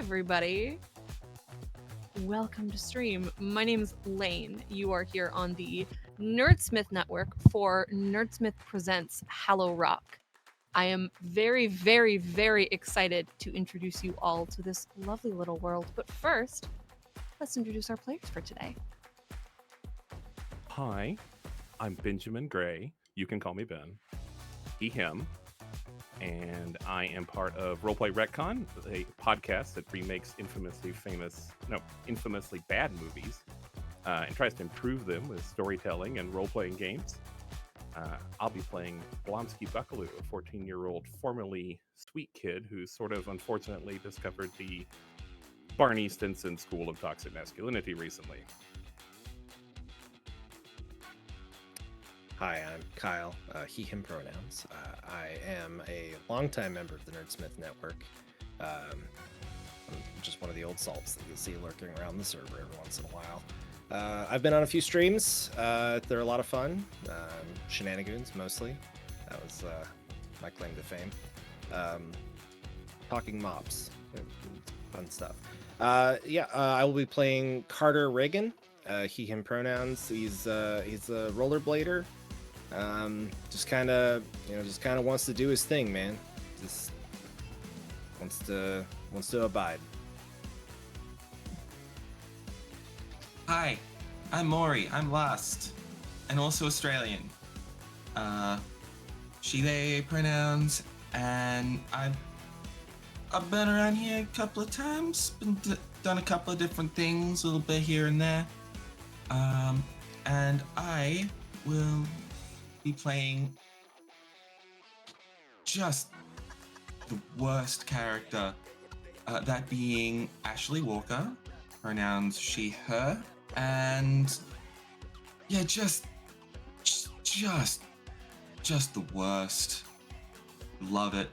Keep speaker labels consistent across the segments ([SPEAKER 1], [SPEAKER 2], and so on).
[SPEAKER 1] everybody. Welcome to stream. My name's Lane. You are here on the Nerdsmith Network for Nerdsmith Presents Hallow. I am very, very, very excited to introduce you all to this lovely little world. But first, let's introduce our players for today.
[SPEAKER 2] Hi, I'm Benjamin Gray. You can call me Ben. He, him. And I am part of Roleplay Retcon, a podcast that remakes infamously bad movies and tries to improve them with storytelling and role-playing games. I'll be playing Blonsky Buckaloo, a 14-year-old formerly sweet kid who sort of unfortunately discovered the Barney Stinson School of Toxic Masculinity recently.
[SPEAKER 3] Hi, I'm Kyle, he, him pronouns. I am a longtime member of the Nerdsmith Network. I'm just one of the old salts that you'll see lurking around the server every once in a while. I've been on a few streams. They're a lot of fun. Shenanigans, mostly. That was my claim to fame. Talking mobs. Fun stuff. I will be playing Carter Reagan. He, him pronouns. He's a rollerblader. Just kind of wants to do his thing, man. Just wants to abide.
[SPEAKER 4] Hi, I'm Maury. I'm Lost, and also Australian. She/they pronouns, and I've been around here a couple of times. Done a couple of different things, a little bit here and there. And I will be playing just the worst character, that being Ashley Walker, pronouns she, her, and yeah, just the worst. Love it.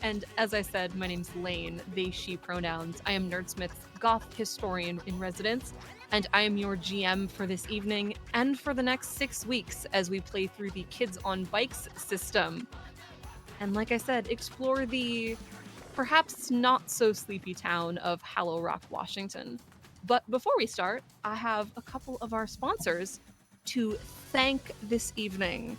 [SPEAKER 1] And as I said, my name's Lane, they, she pronouns. I am Nerdsmith's goth historian in residence, and I am your GM for this evening and for the next 6 weeks as we play through the Kids on Bikes system. And like I said, explore the perhaps not so sleepy town of Hallow, Washington. But before we start, I have a couple of our sponsors to thank this evening.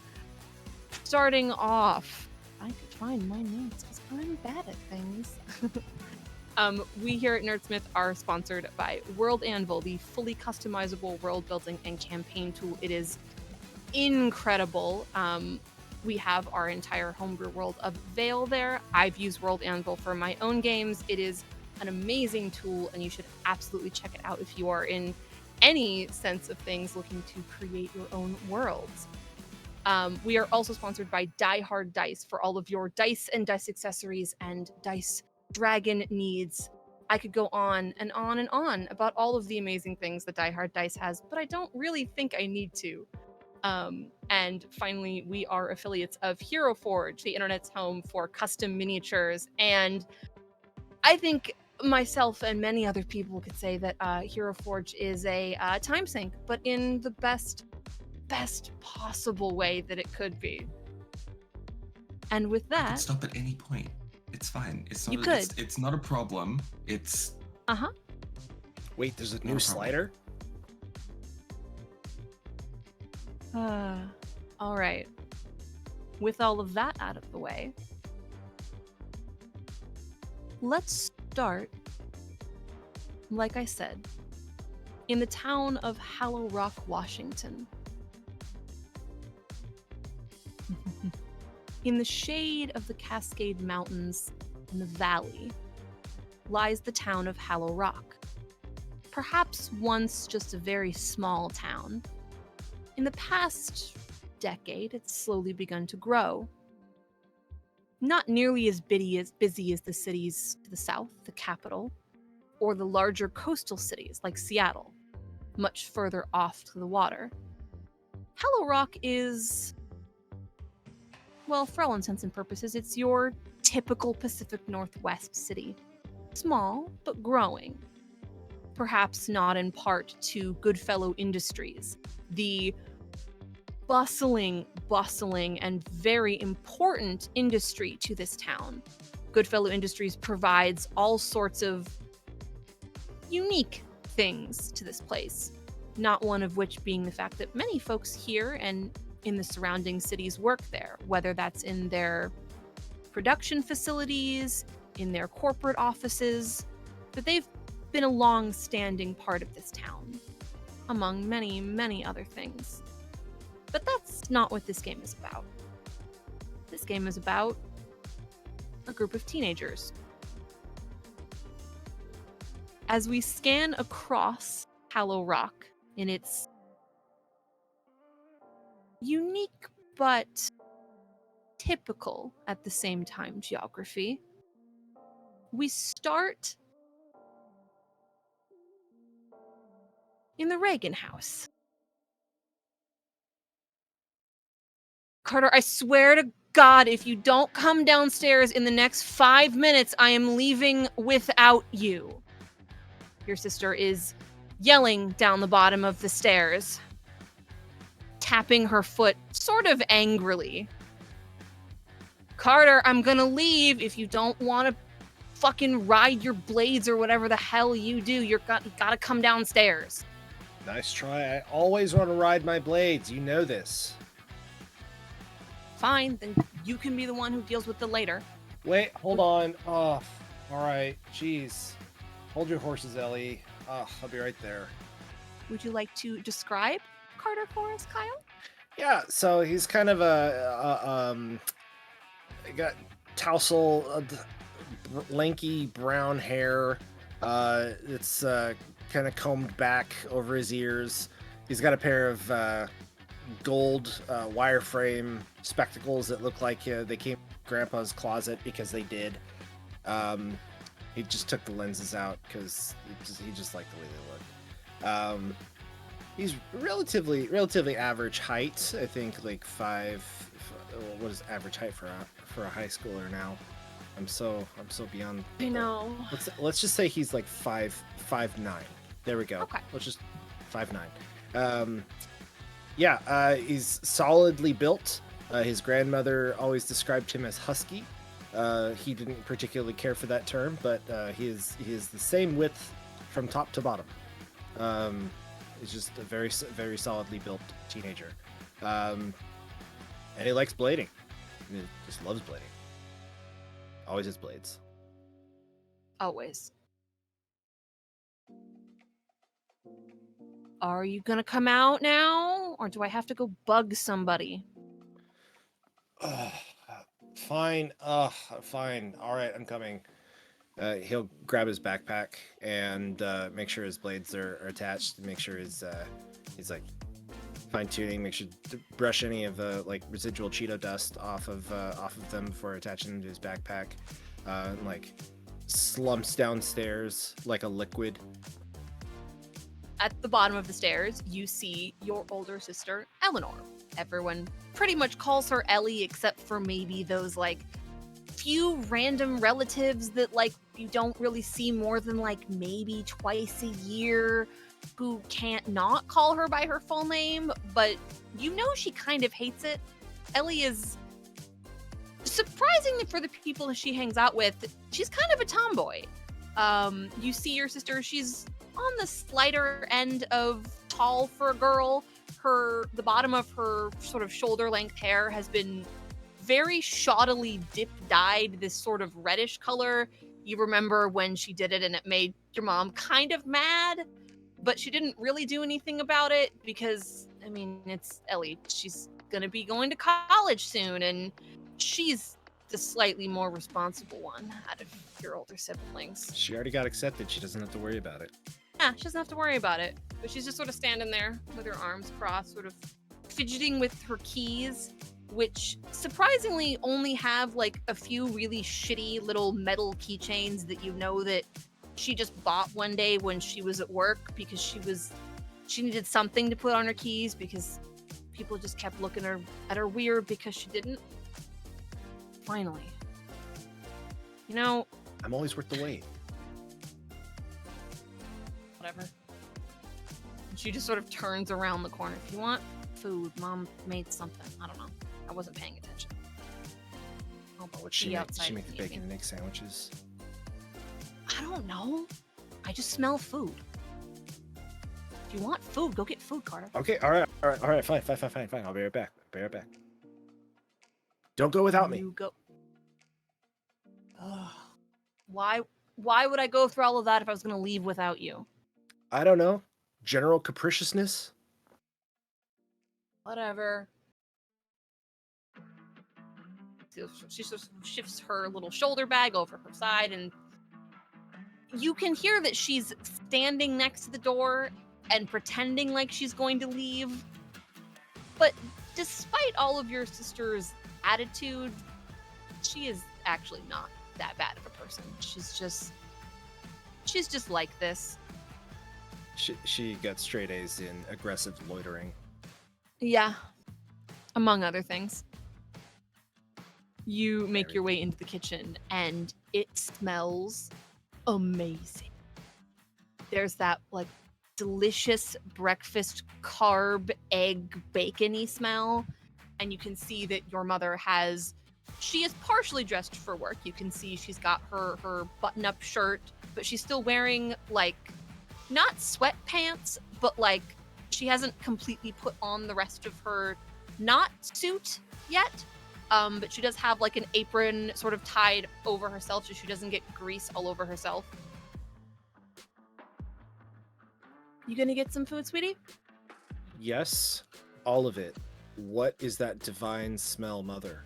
[SPEAKER 1] Starting off, I could find my notes because I'm bad at things. We here at Nerdsmith are sponsored by World ANVIL, the fully customizable world building and campaign tool. It is incredible. We have our entire homebrew world of Vale there. I've used World ANVIL for my own games. It is an amazing tool, and you should absolutely check it out if you are in any sense of things looking to create your own worlds. We are also sponsored by Die Hard Dice for all of your dice and dice accessories and dice dragon needs. I could go on and on and on about all of the amazing things that Die Hard Dice has, but I don't really think I need to. And finally, we are affiliates of Hero Forge, the internet's home for custom miniatures. And I think myself and many other people could say that Hero Forge is a time sink, but in the best possible way that it could be. And with
[SPEAKER 4] I
[SPEAKER 1] that,
[SPEAKER 4] can stop at any point. It's fine. It's not.
[SPEAKER 1] You could.
[SPEAKER 4] It's not a problem. It's.
[SPEAKER 3] Wait, there's a
[SPEAKER 4] No
[SPEAKER 3] new
[SPEAKER 4] problem.
[SPEAKER 3] slider?
[SPEAKER 1] all right. With all of that out of the way, let's start, like I said, in the town of Hallow, Washington. In the shade of the Cascade Mountains in the valley lies the town of Hallow Rock. Perhaps once just a very small town. In the past decade, it's slowly begun to grow. Not nearly as busy as the cities to the south, the capital, or the larger coastal cities like Seattle, much further off to the water. Hallow Rock is, well, for all intents and purposes, it's your typical Pacific Northwest city. Small, but growing. Perhaps not in part to Goodfellow Industries, the bustling, and very important industry to this town. Goodfellow Industries provides all sorts of unique things to this place, not one of which being the fact that many folks here and in the surrounding cities work there, whether that's in their production facilities, in their corporate offices, that they've been a long-standing part of this town, among many, many other things. But that's not what this game is about. This game is about a group of teenagers. As we scan across Hallow Rock in its unique but typical at the same time geography, we start in the Reagan house. Carter, I swear to God, if you don't come downstairs in the next 5 minutes, I am leaving without you. Your sister is yelling down the bottom of the stairs, tapping her foot sort of angrily. Carter, I'm gonna leave if you don't want to fucking ride your blades or whatever the hell you do. You gotta come downstairs.
[SPEAKER 3] Nice try. I always want to ride my blades. You know this.
[SPEAKER 1] Fine, then you can be the one who deals with it later.
[SPEAKER 3] Wait, hold on. Oh, all right. Jeez. Hold your horses, Ellie. Oh, I'll be right there.
[SPEAKER 1] Would you like to describe Carter for us, Kyle?
[SPEAKER 3] Yeah, so he's kind of got tousle, lanky brown hair. It's kind of combed back over his ears. He's got a pair of gold wireframe spectacles that look like they came from Grandpa's closet because they did. He just took the lenses out because he just liked the way they look. He's relatively average height. I think like 5. What is average height for a high schooler now? I'm so beyond.
[SPEAKER 1] I know.
[SPEAKER 3] Let's just say he's like 5'9". There we go.
[SPEAKER 1] Okay.
[SPEAKER 3] Let's just 5'9". He's solidly built. His grandmother always described him as husky. He didn't particularly care for that term, but he is the same width from top to bottom. He's just a very solidly built teenager, and he likes blading. He just loves blading. Always has blades.
[SPEAKER 1] Always. Are you gonna come out now, or do I have to go bug somebody?
[SPEAKER 3] Fine. Fine. All right, I'm coming. He'll grab his backpack and make sure his blades are attached. Make sure he's like fine tuning. Make sure to brush any of the like residual Cheeto dust off of them before attaching them to his backpack. And like slumps downstairs like a liquid.
[SPEAKER 1] At the bottom of the stairs, you see your older sister, Eleanor. Everyone pretty much calls her Ellie, except for maybe those like few random relatives that like you don't really see more than like maybe twice a year who can't not call her by her full name, but you know she kind of hates it. Ellie is, surprisingly for the people she hangs out with, she's kind of a tomboy. You see your sister, she's on the slighter end of tall for a girl. The bottom of her sort of shoulder length hair has been very shoddily dyed this sort of reddish color. You remember when she did it and it made your mom kind of mad, but she didn't really do anything about it because, I mean, it's Ellie. She's gonna be going to college soon, and she's the slightly more responsible one out of your older siblings.
[SPEAKER 3] She already got accepted. She doesn't have to worry about it.
[SPEAKER 1] Yeah, she doesn't have to worry about it. But she's just sort of standing there with her arms crossed, sort of fidgeting with her keys, which surprisingly only have like a few really shitty little metal keychains that you know that she just bought one day when she was at work because she needed something to put on her keys because people just kept looking at her weird because she didn't. Finally. You know,
[SPEAKER 3] I'm always worth the wait.
[SPEAKER 1] Whatever. She just sort of turns around the corner. If you want food, Mom made something. I don't know. I wasn't paying attention. I'll
[SPEAKER 3] What'd she
[SPEAKER 1] be
[SPEAKER 3] make?
[SPEAKER 1] outside
[SPEAKER 3] Did she make
[SPEAKER 1] in
[SPEAKER 3] the
[SPEAKER 1] the
[SPEAKER 3] bacon
[SPEAKER 1] evening.
[SPEAKER 3] and egg sandwiches?
[SPEAKER 1] I don't know. I just smell food. If you want food, go get food, Carter.
[SPEAKER 3] Okay, all right, fine. I'll be right back. Don't go without me.
[SPEAKER 1] You go. Ugh. Why would I go through all of that if I was going to leave without you?
[SPEAKER 3] I don't know. General capriciousness?
[SPEAKER 1] Whatever. She just shifts her little shoulder bag over her side, and you can hear that she's standing next to the door and pretending like she's going to leave. But despite all of your sister's attitude, she is actually not that bad of a person. She's just like this.
[SPEAKER 3] She got straight A's in aggressive loitering.
[SPEAKER 1] Yeah, among other things. You make your way into the kitchen, and it smells amazing. There's that, like, delicious breakfast carb, egg, bacon-y smell, and you can see that your mother she is partially dressed for work. You can see she's got her button-up shirt, but she's still wearing, like, not sweatpants, but, like, she hasn't completely put on the rest of her not suit yet. But she does have, like, an apron sort of tied over herself so she doesn't get grease all over herself. You gonna get some food, sweetie?
[SPEAKER 3] Yes, all of it. What is that divine smell, Mother?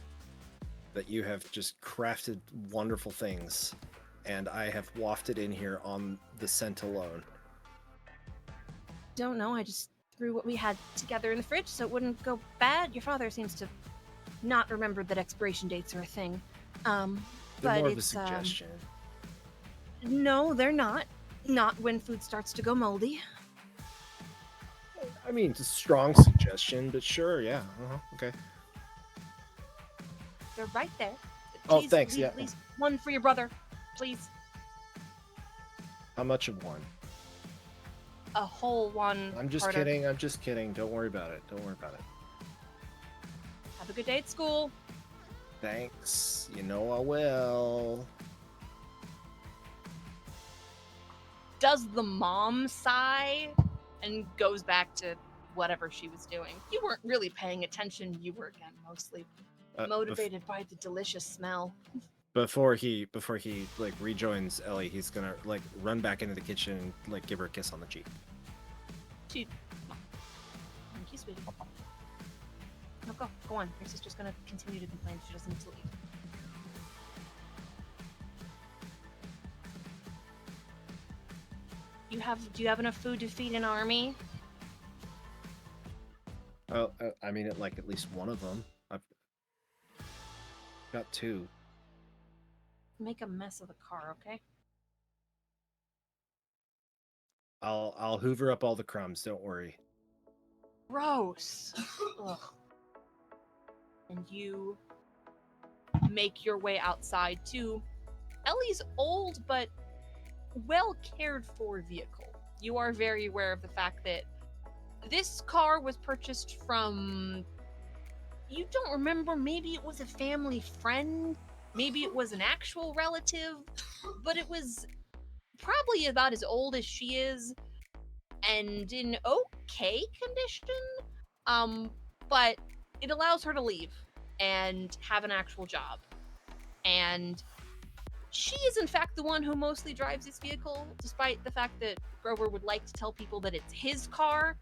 [SPEAKER 3] That you have just crafted wonderful things, and I have wafted in here on the scent alone.
[SPEAKER 1] Don't know. I just threw what we had together in the fridge so it wouldn't go bad. Your father seems to not remember that expiration dates are a thing.
[SPEAKER 3] They're
[SPEAKER 1] But
[SPEAKER 3] more of a
[SPEAKER 1] it's
[SPEAKER 3] suggestion.
[SPEAKER 1] no, they're not. Not when food starts to go moldy.
[SPEAKER 3] I mean, it's a strong suggestion, but sure, yeah. Okay.
[SPEAKER 1] They're right there.
[SPEAKER 3] Oh,
[SPEAKER 1] Please
[SPEAKER 3] thanks,
[SPEAKER 1] leave
[SPEAKER 3] yeah.
[SPEAKER 1] at least one for your brother, please.
[SPEAKER 3] How much of one?
[SPEAKER 1] A whole one.
[SPEAKER 3] I'm just
[SPEAKER 1] Carter.
[SPEAKER 3] kidding. I'm just kidding. Don't worry about it.
[SPEAKER 1] Have a good day at school.
[SPEAKER 3] Thanks. You know I will.
[SPEAKER 1] Does the mom sigh and goes back to whatever she was doing? You weren't really paying attention. You were, again, mostly motivated by the delicious smell.
[SPEAKER 3] Before he like rejoins Ellie, he's gonna like run back into the kitchen and like give her a kiss on the cheek.
[SPEAKER 1] Thank you, sweetie. No, go on. Your sister's gonna continue to complain. She doesn't need to leave. Do you have enough food to feed an army?
[SPEAKER 3] Oh, I mean, at least one of them. I've got two.
[SPEAKER 1] Make a mess of the car, okay?
[SPEAKER 3] I'll hoover up all the crumbs. Don't worry.
[SPEAKER 1] Gross. Ugh. And you make your way outside to Ellie's old but well cared for vehicle. You are very aware of the fact that this car was purchased from, you don't remember, maybe it was a family friend, maybe it was an actual relative, but it was probably about as old as she is and in okay condition. But it allows her to leave and have an actual job. And she is in fact the one who mostly drives this vehicle, despite the fact that Grover would like to tell people that it's his car.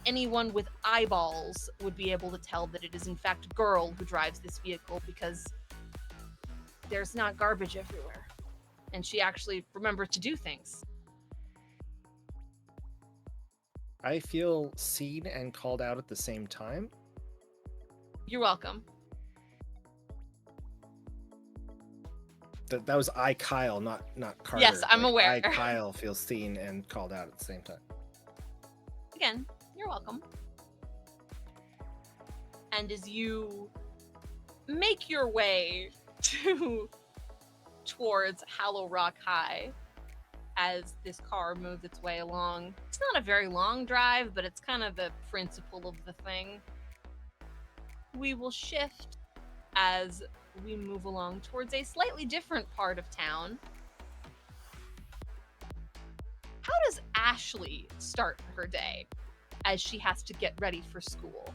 [SPEAKER 1] Anyone with eyeballs would be able to tell that it is in fact a girl who drives this vehicle because there's not garbage everywhere. And she actually remembers to do things.
[SPEAKER 3] I feel seen and called out at the same time.
[SPEAKER 1] You're welcome.
[SPEAKER 3] That was I, Kyle, not Carter.
[SPEAKER 1] Yes, I'm aware.
[SPEAKER 3] I, Kyle, feels seen and called out at the same time.
[SPEAKER 1] Again, you're welcome. And as you make your way towards Hallow Rock High, as this car moves its way along, it's not a very long drive, but it's kind of the principle of the thing. We will shift as we move along towards a slightly different part of town. How does Ashley start her day as she has to get ready for school?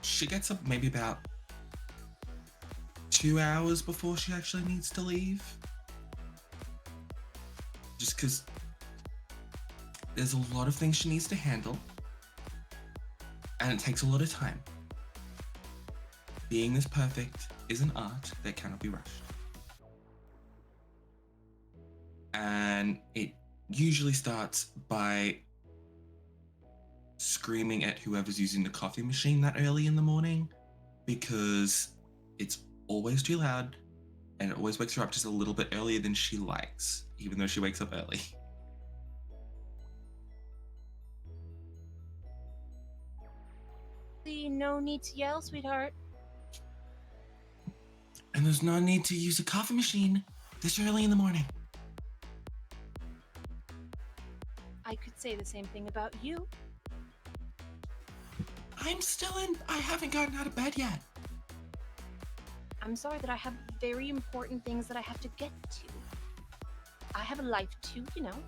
[SPEAKER 4] She gets up maybe about 2 hours before she actually needs to leave. Just because there's a lot of things she needs to handle, and it takes a lot of time. Being this perfect is an art that cannot be rushed. And it usually starts by screaming at whoever's using the coffee machine that early in the morning, because it's always too loud and it always wakes her up just a little bit earlier than she likes, even though she wakes up early.
[SPEAKER 1] No need to yell, sweetheart.
[SPEAKER 4] And there's no need to use a coffee machine this early in the morning.
[SPEAKER 1] I could say the same thing about you.
[SPEAKER 4] I haven't gotten out of bed yet.
[SPEAKER 1] I'm sorry that I have very important things that I have to get to. I have a life too, you know.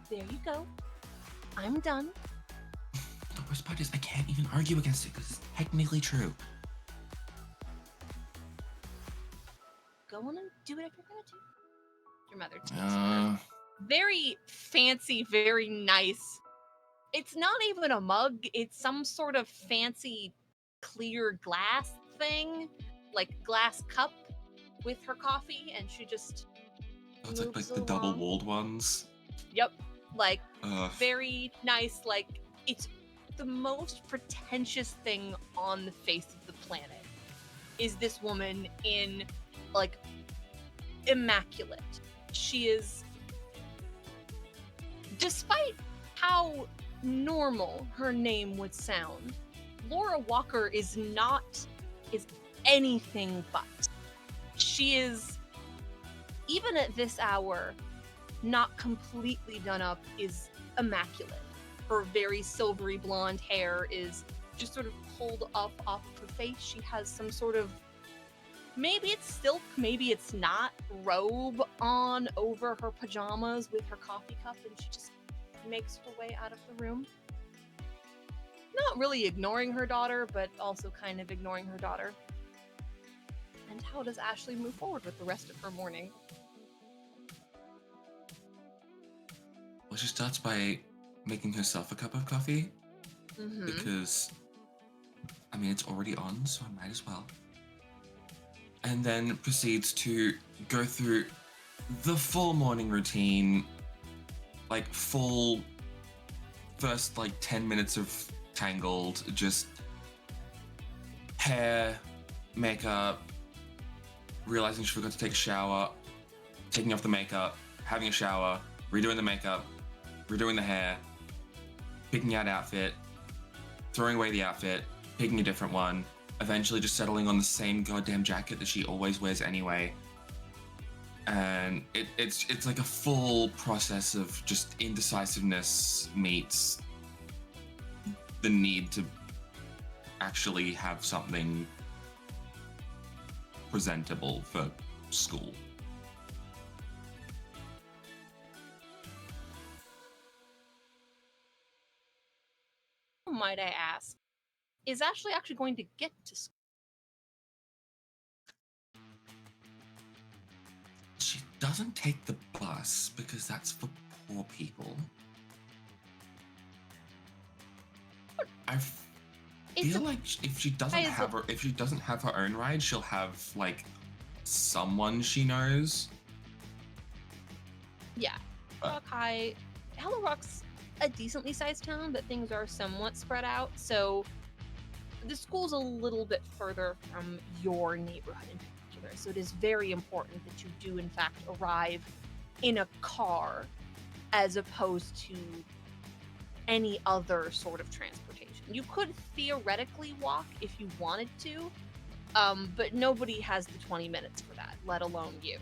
[SPEAKER 1] There you go. I'm done.
[SPEAKER 4] The worst part is I can't even argue against it because it's technically true.
[SPEAKER 1] Go on and do whatever you're gonna do. Your mother takes her. Very fancy, very nice. It's not even a mug. It's some sort of fancy clear glass thing, like glass cup with her coffee, and she just
[SPEAKER 4] It's like the double-walled ones.
[SPEAKER 1] Yep. Like very nice, like it's the most pretentious thing on the face of the planet is this woman in like immaculate. She is, despite how normal her name would sound, Laura Walker is anything but. She is, even at this hour, not completely done up, is immaculate. Her very silvery blonde hair is just sort of pulled up off of her face. She has some sort of, maybe it's silk, maybe it's not, robe on over her pajamas with her coffee cup, and she just makes her way out of the room. Not really ignoring her daughter, but also kind of ignoring her daughter. And how does Ashley move forward with the rest of her morning?
[SPEAKER 4] Well, she starts by making herself a cup of coffee,
[SPEAKER 1] Mm-hmm.
[SPEAKER 4] because, I mean, it's already on, so I might as well. And then proceeds to go through the full morning routine, like full first, 10 minutes of Tangled, just hair, makeup, realizing she forgot to take a shower, taking off the makeup, having a shower, redoing the makeup, redoing the hair, picking out outfit, throwing away the outfit, picking a different one, eventually just settling on the same goddamn jacket that she always wears anyway. And it's like a full process of just indecisiveness meets the need to actually have something presentable for school.
[SPEAKER 1] Might I ask, is Ashley actually going to get to school?
[SPEAKER 4] She doesn't take the bus because that's for poor people. I feel like if she doesn't have her own ride, she'll have someone she knows.
[SPEAKER 1] Yeah, Rock High, Hallow Rock's a decently sized town, but things are somewhat spread out. So the school's a little bit further from your neighborhood in particular. So it is very important that you do, in fact, arrive in a car as opposed to any other sort of transportation. You could theoretically walk if you wanted to, but nobody has the 20 minutes for that, let alone you.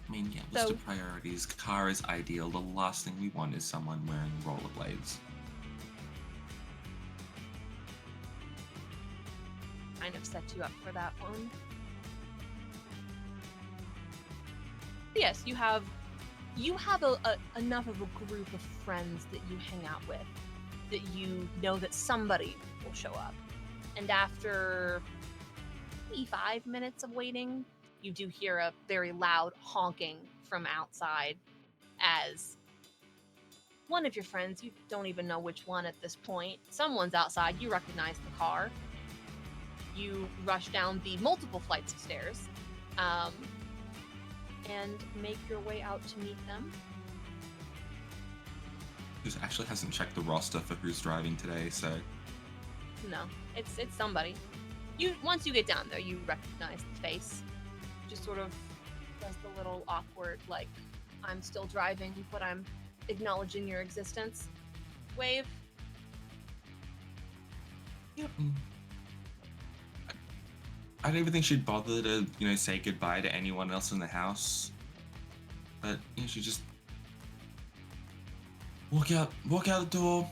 [SPEAKER 4] I mean, yeah, list
[SPEAKER 1] So-
[SPEAKER 4] of priorities. Car is ideal. The last thing we want is someone wearing rollerblades.
[SPEAKER 1] Kind of set you up for that one. Yes, you have enough of a group of friends that you hang out with that you know that somebody will show up. And after maybe 5 minutes of waiting, you do hear a very loud honking from outside as one of your friends, you don't even know which one at this point, someone's outside, you recognize the car. You rush down the multiple flights of stairs and make your way out to meet them.
[SPEAKER 4] Just actually hasn't checked the roster for who's driving today, so
[SPEAKER 1] No, it's somebody. Once you get down there, you recognize the face. Just sort of does the little awkward, like, I'm still driving, but I'm acknowledging your existence wave.
[SPEAKER 4] yep. I don't even think she'd bother to, say goodbye to anyone else in the house. But she just walk out the door.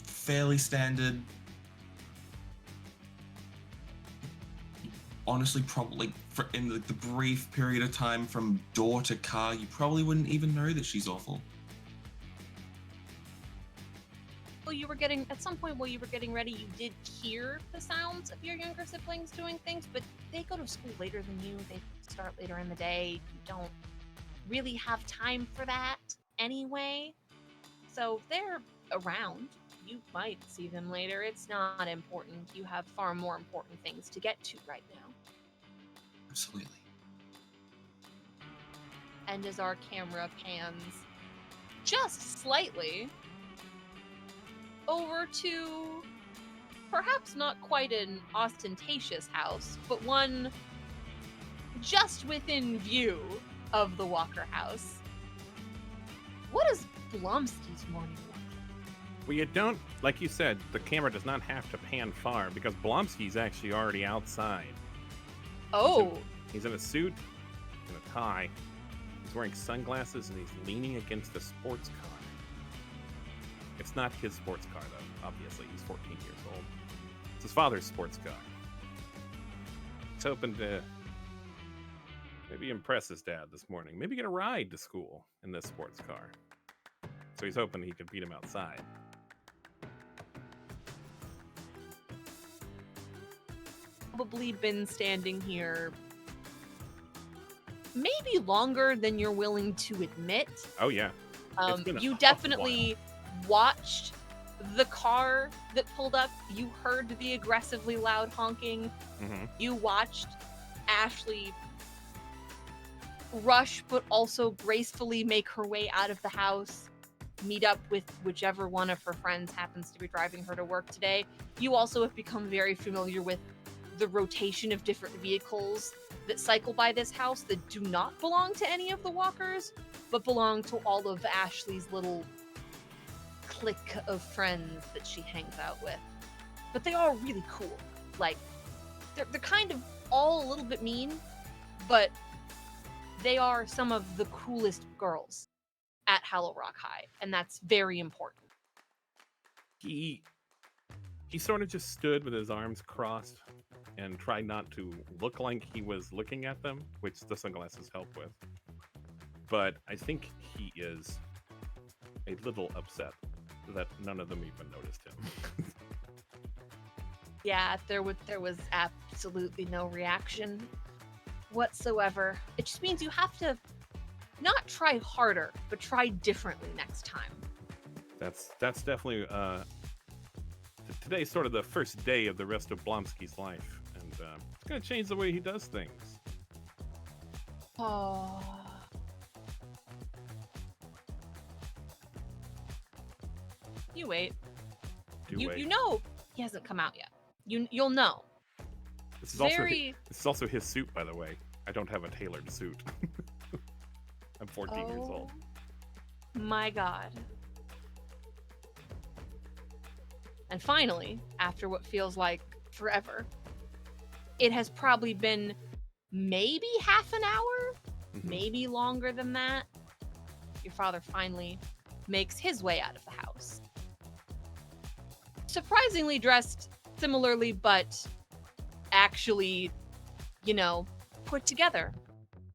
[SPEAKER 4] Fairly standard. Honestly, probably in the brief period of time from door to car, you probably wouldn't even know that she's awful.
[SPEAKER 1] At some point while you were getting ready, you did hear the sounds of your younger siblings doing things, but they go to school later than you. They start later in the day. You don't really have time for that anyway. So they're around. You might see them later. It's not important. You have far more important things to get to right now.
[SPEAKER 4] Absolutely.
[SPEAKER 1] And as our camera pans just slightly over to perhaps not quite an ostentatious house, but one just within view of the Walker house. What is Blumsky's morning like?
[SPEAKER 2] Well, you don't, like you said, the camera does not have to pan far because Blumsky's actually already outside.
[SPEAKER 1] Oh,
[SPEAKER 2] He's in a suit and a tie. He's wearing sunglasses and he's leaning against a sports car. It's not his sports car, though, obviously. He's 14 years old. It's his father's sports car. He's hoping to maybe impress his dad this morning. Maybe get a ride to school in this sports car. So he's hoping he can beat him outside.
[SPEAKER 1] probably been standing here maybe longer than you're willing to admit.
[SPEAKER 2] Oh, yeah. It's been a
[SPEAKER 1] You
[SPEAKER 2] hot
[SPEAKER 1] definitely watched the car that pulled up. You heard the aggressively loud honking.
[SPEAKER 2] Mm-hmm.
[SPEAKER 1] You watched Ashley rush, but also gracefully make her way out of the house, meet up with whichever one of her friends happens to be driving her to work today. You also have become very familiar with the rotation of different vehicles that cycle by this house that do not belong to any of the walkers, but belong to all of Ashley's little clique of friends that she hangs out with. But they are really cool. Like, they're kind of all a little bit mean, but they are some of the coolest girls at Hallow Rock High, and that's very important.
[SPEAKER 2] He sort of just stood with his arms crossed and tried not to look like he was looking at them, which the sunglasses help with. But I think he is a little upset that none of them even noticed him.
[SPEAKER 1] Yeah, there was absolutely no reaction whatsoever. It just means you have to not try harder, but try differently next time.
[SPEAKER 2] That's definitely today's sort of the first day of the rest of Blomsky's life, and it's gonna change the way he does things.
[SPEAKER 1] Oh. You wait. You know he hasn't come out yet. You'll know.
[SPEAKER 2] This is
[SPEAKER 1] Very.
[SPEAKER 2] also his suit, by the way. I don't have a tailored suit. I'm 14 years old.
[SPEAKER 1] My God. And finally, after what feels like forever, it has probably been maybe half an hour maybe longer than that, your father finally makes his way out of the house. Surprisingly dressed similarly, but actually, put together.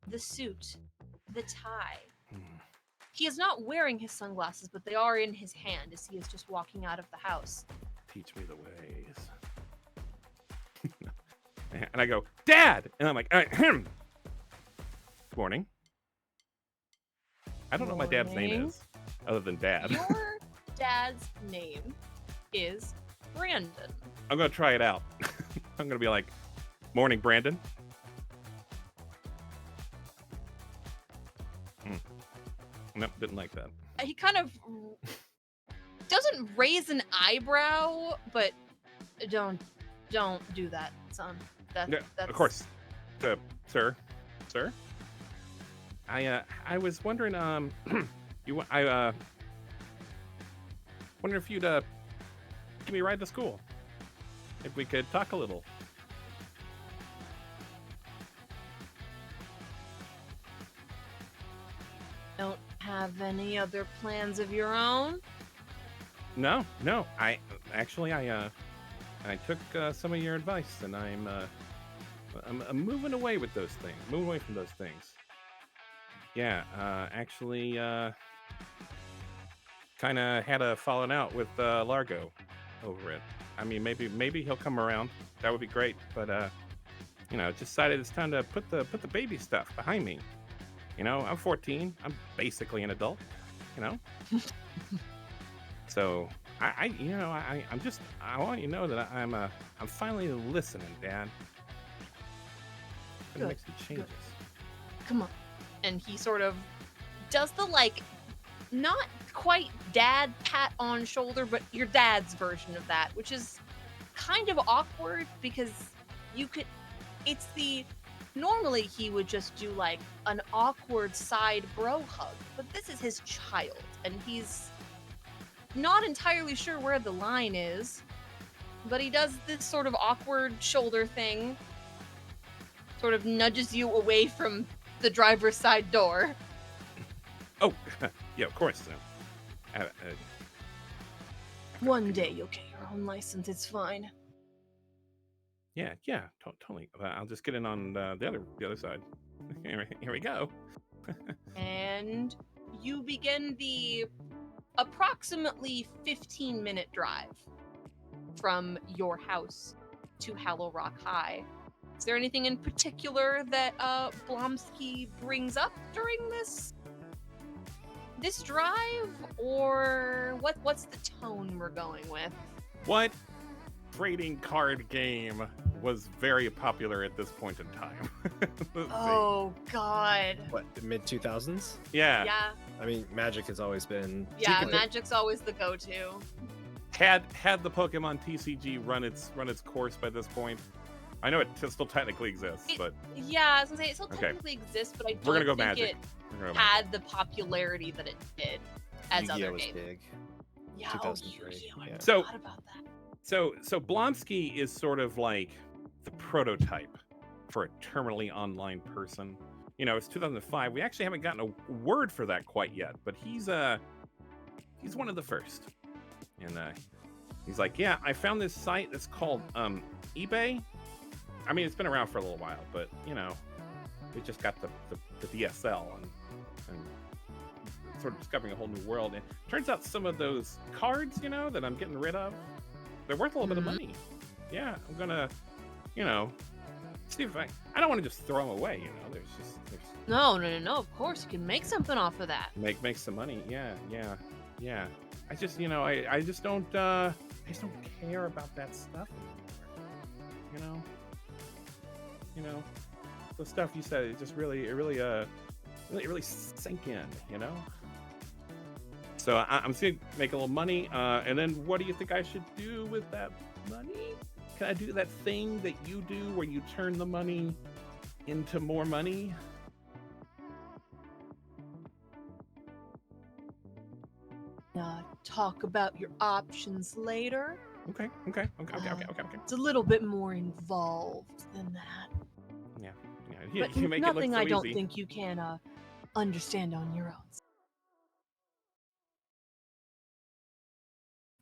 [SPEAKER 1] The suit, the tie. He is not wearing his sunglasses, but they are in his hand as he is just walking out of the house.
[SPEAKER 2] Teach me the ways. And I go, Dad! And I'm like, Good morning. I don't know what my dad's name is, other than Dad.
[SPEAKER 1] Your dad's name is Brandon.
[SPEAKER 2] I'm going to try it out. I'm going to be like, morning, Brandon. Nope, didn't like that.
[SPEAKER 1] He kind of doesn't raise an eyebrow, but don't do that, son. That's...
[SPEAKER 2] Of course, sir. I was wondering, wonder if you'd give me a ride to school. If we could talk a little.
[SPEAKER 1] Don't have any other plans of your own?
[SPEAKER 2] No. I took some of your advice, and I'm moving away with those things. Moving away from those things. Yeah, actually, kind of had a falling out with Largo over it. I mean, maybe he'll come around. That would be great. But decided it's time to put the baby stuff behind me. I'm 14. I'm basically an adult. So I want you to know that I'm finally listening, Dad. Gonna make some changes.
[SPEAKER 1] Come on. And he sort of does the not quite dad pat on shoulder, but your dad's version of that, which is kind of awkward because normally he would just do an awkward side bro hug, but this is his child and he's not entirely sure where the line is, but he does this sort of awkward shoulder thing, sort of nudges you away from the driver's side door.
[SPEAKER 2] Oh, yeah, of course.
[SPEAKER 1] One day you'll get your own license. It's fine.
[SPEAKER 2] Yeah, totally. I'll just get in on the other side. Here we go.
[SPEAKER 1] And you begin the approximately 15-minute drive from your house to Hallow Rock High. Is there anything in particular that Blomsky brings up during this drive, or what's the tone we're going with?
[SPEAKER 2] What trading card game was very popular at this point in time?
[SPEAKER 1] Oh God!
[SPEAKER 3] What, the mid 2000s?
[SPEAKER 2] Yeah.
[SPEAKER 1] Yeah.
[SPEAKER 3] I mean, Magic has always been.
[SPEAKER 1] Yeah, Magic's always the go-to.
[SPEAKER 2] Had the Pokemon TCG run its course by this point? I know it still technically exists, but
[SPEAKER 1] yeah, I was gonna say it still technically exists, but I don't
[SPEAKER 2] we're gonna go
[SPEAKER 1] think
[SPEAKER 2] Magic.
[SPEAKER 1] it had the popularity that it did as
[SPEAKER 3] Yu-Gi-Oh
[SPEAKER 1] other
[SPEAKER 3] was
[SPEAKER 1] games.
[SPEAKER 3] big.
[SPEAKER 1] Yeah,
[SPEAKER 3] 2003,
[SPEAKER 1] Yu-Gi-Oh! I
[SPEAKER 3] yeah.
[SPEAKER 1] forgot about that.
[SPEAKER 2] So Blonsky is sort of like the prototype for a terminally online person. It's 2005. We actually haven't gotten a word for that quite yet, but he's one of the first. And he's like, yeah, I found this site that's called eBay. I mean, it's been around for a little while, but we just got the DSL and sort of discovering a whole new world. And turns out some of those cards, that I'm getting rid of, they're worth a little bit of money. Yeah, I'm gonna, see if I don't want to just throw them away. There's
[SPEAKER 1] No. Of course, you can make something off of that.
[SPEAKER 2] make some money. Yeah. I just, I just don't care about that stuff anymore. The stuff you said, it just really sank in. So I'm seeing make a little money, and then what do you think I should do with that money? Can I do that thing that you do where you turn the money into more money?
[SPEAKER 1] Talk about your options later.
[SPEAKER 2] Okay.
[SPEAKER 1] It's a little bit more involved than that.
[SPEAKER 2] Yeah. Yeah,
[SPEAKER 1] but
[SPEAKER 2] you make it look
[SPEAKER 1] nothing
[SPEAKER 2] so
[SPEAKER 1] I don't
[SPEAKER 2] easy.
[SPEAKER 1] think you can understand on your own.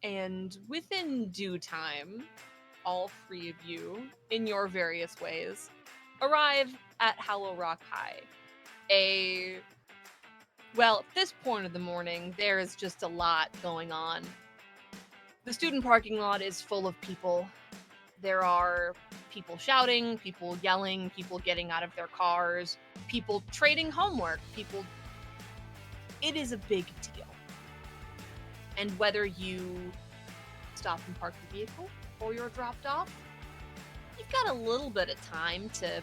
[SPEAKER 1] And within due time, all three of you, in your various ways, arrive at Hallow Rock High. Well, at this point of the morning, there is just a lot going on. The student parking lot is full of people. There are people shouting, people yelling, people getting out of their cars, people trading homework, people. It is a big deal. And whether you stop and park the vehicle or you're dropped off, you've got a little bit of time to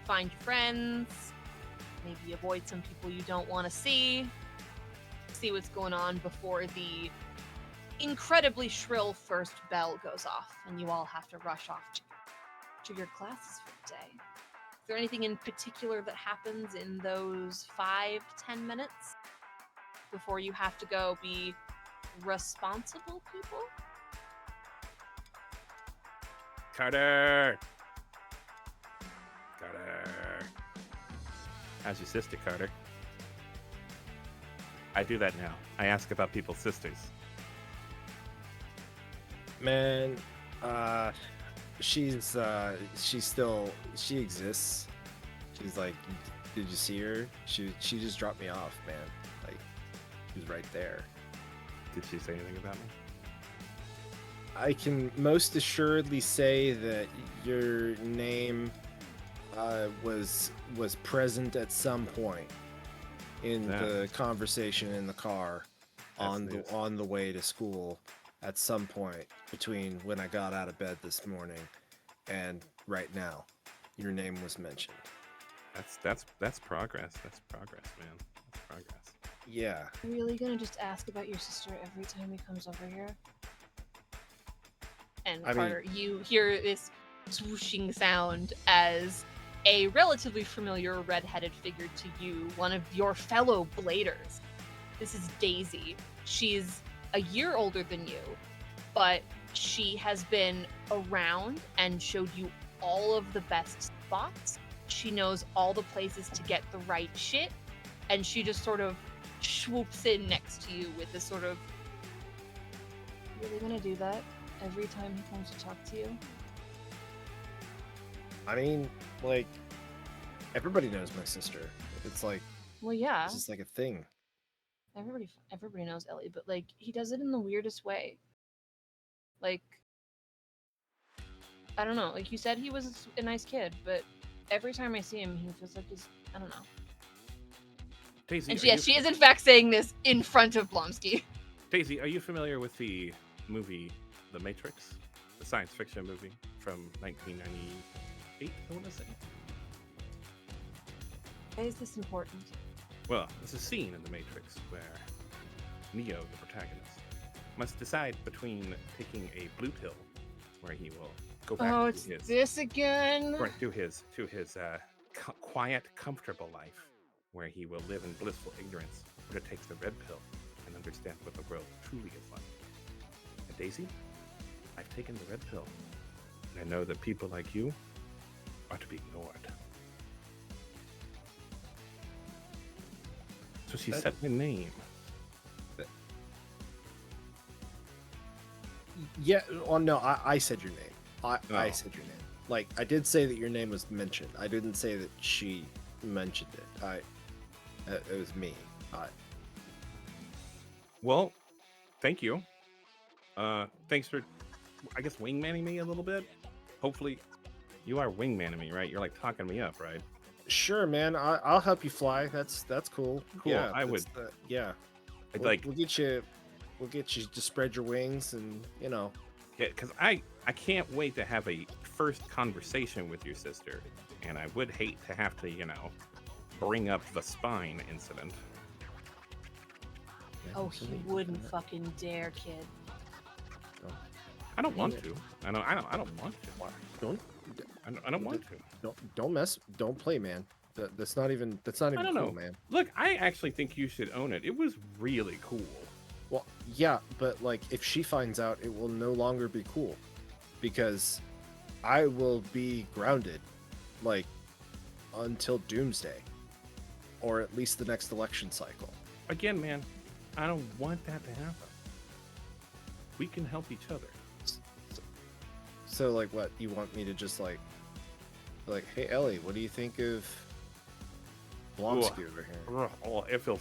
[SPEAKER 1] find your friends, maybe avoid some people you don't want to see what's going on before the incredibly shrill first bell goes off and you all have to rush off to your classes for the day. Is there anything in particular that happens in those 5-10 minutes before you have to go be responsible people?
[SPEAKER 2] Carter! How's your sister, Carter? I do that now. I ask about people's sisters.
[SPEAKER 3] Man, she exists. She's like, did you see her? She just dropped me off, man. Like, she was right there.
[SPEAKER 2] Did she say anything about me?
[SPEAKER 3] I can most assuredly say that your name was present at some point in the conversation in the car on the way to school at some point between when I got out of bed this morning and right now. Your name was mentioned.
[SPEAKER 2] That's progress. That's progress, man. That's progress.
[SPEAKER 3] Yeah.
[SPEAKER 1] Are you really gonna just ask about your sister every time he comes over here? And Carter, you hear this swooshing sound as a relatively familiar red-headed figure to you, one of your fellow bladers. This is Daisy. She's a year older than you, but she has been around and showed you all of the best spots. She knows all the places to get the right shit, and she just sort of swoops in next to you with this sort of, really gonna do that every time he comes to talk to you?
[SPEAKER 3] I mean, like, everybody knows my sister. It's like,
[SPEAKER 1] Well, yeah.
[SPEAKER 3] it's just like a thing.
[SPEAKER 1] Everybody knows Ellie, but like he does it in the weirdest way. Like, I don't know. Like you said, he was a nice kid, but every time I see him, he feels like he's, I don't know.
[SPEAKER 2] Daisy,
[SPEAKER 1] And yes, she is in fact saying this in front of Blomsky.
[SPEAKER 2] Daisy, are you familiar with the movie The Matrix? The science fiction movie from 1998, I want to say.
[SPEAKER 1] Why is this important?
[SPEAKER 2] Well, there's a scene in The Matrix where Neo, the protagonist, must decide between taking a blue pill, where he will go back
[SPEAKER 1] Oh,
[SPEAKER 2] to
[SPEAKER 1] it's
[SPEAKER 2] his
[SPEAKER 1] this again.
[SPEAKER 2] or to his quiet, comfortable life, where he will live in blissful ignorance, or to take the red pill and understand what the world truly is like. And Daisy, I've taken the red pill, and I know that people like you are to be ignored. So she said my name.
[SPEAKER 3] Yeah, well, no, I said your name. I said your name. Like, I did say that your name was mentioned. I didn't say that she mentioned it. It was me.
[SPEAKER 2] Well, thank you. Thanks for, I guess, wingmanning me a little bit. Hopefully, you are wingmanning me, right? You're like talking me up, right?
[SPEAKER 3] Sure, man. I'll help you fly. That's cool.
[SPEAKER 2] Cool.
[SPEAKER 3] Yeah,
[SPEAKER 2] I would.
[SPEAKER 3] Yeah.
[SPEAKER 2] I'd
[SPEAKER 3] We'll get you to spread your wings, and you know.
[SPEAKER 2] Yeah, because I can't wait to have a first conversation with your sister, and I would hate to have to, bring up the spine incident.
[SPEAKER 1] Oh, he wouldn't fucking dare, kid.
[SPEAKER 2] I don't want to. I don't want to. I don't want to.
[SPEAKER 3] Don't play, man. That's not even
[SPEAKER 2] I don't
[SPEAKER 3] cool,
[SPEAKER 2] know,
[SPEAKER 3] man.
[SPEAKER 2] Look, I actually think you should own it. It was really cool.
[SPEAKER 3] Well, yeah, but like if she finds out, it will no longer be cool because I will be grounded. Like until doomsday, or at least the next election cycle.
[SPEAKER 2] Again, man, I don't want that to happen. We can help each other.
[SPEAKER 3] So, like, what you want me to just like, hey Ellie, what do you think of Blonsky over here?
[SPEAKER 2] Oh, it feels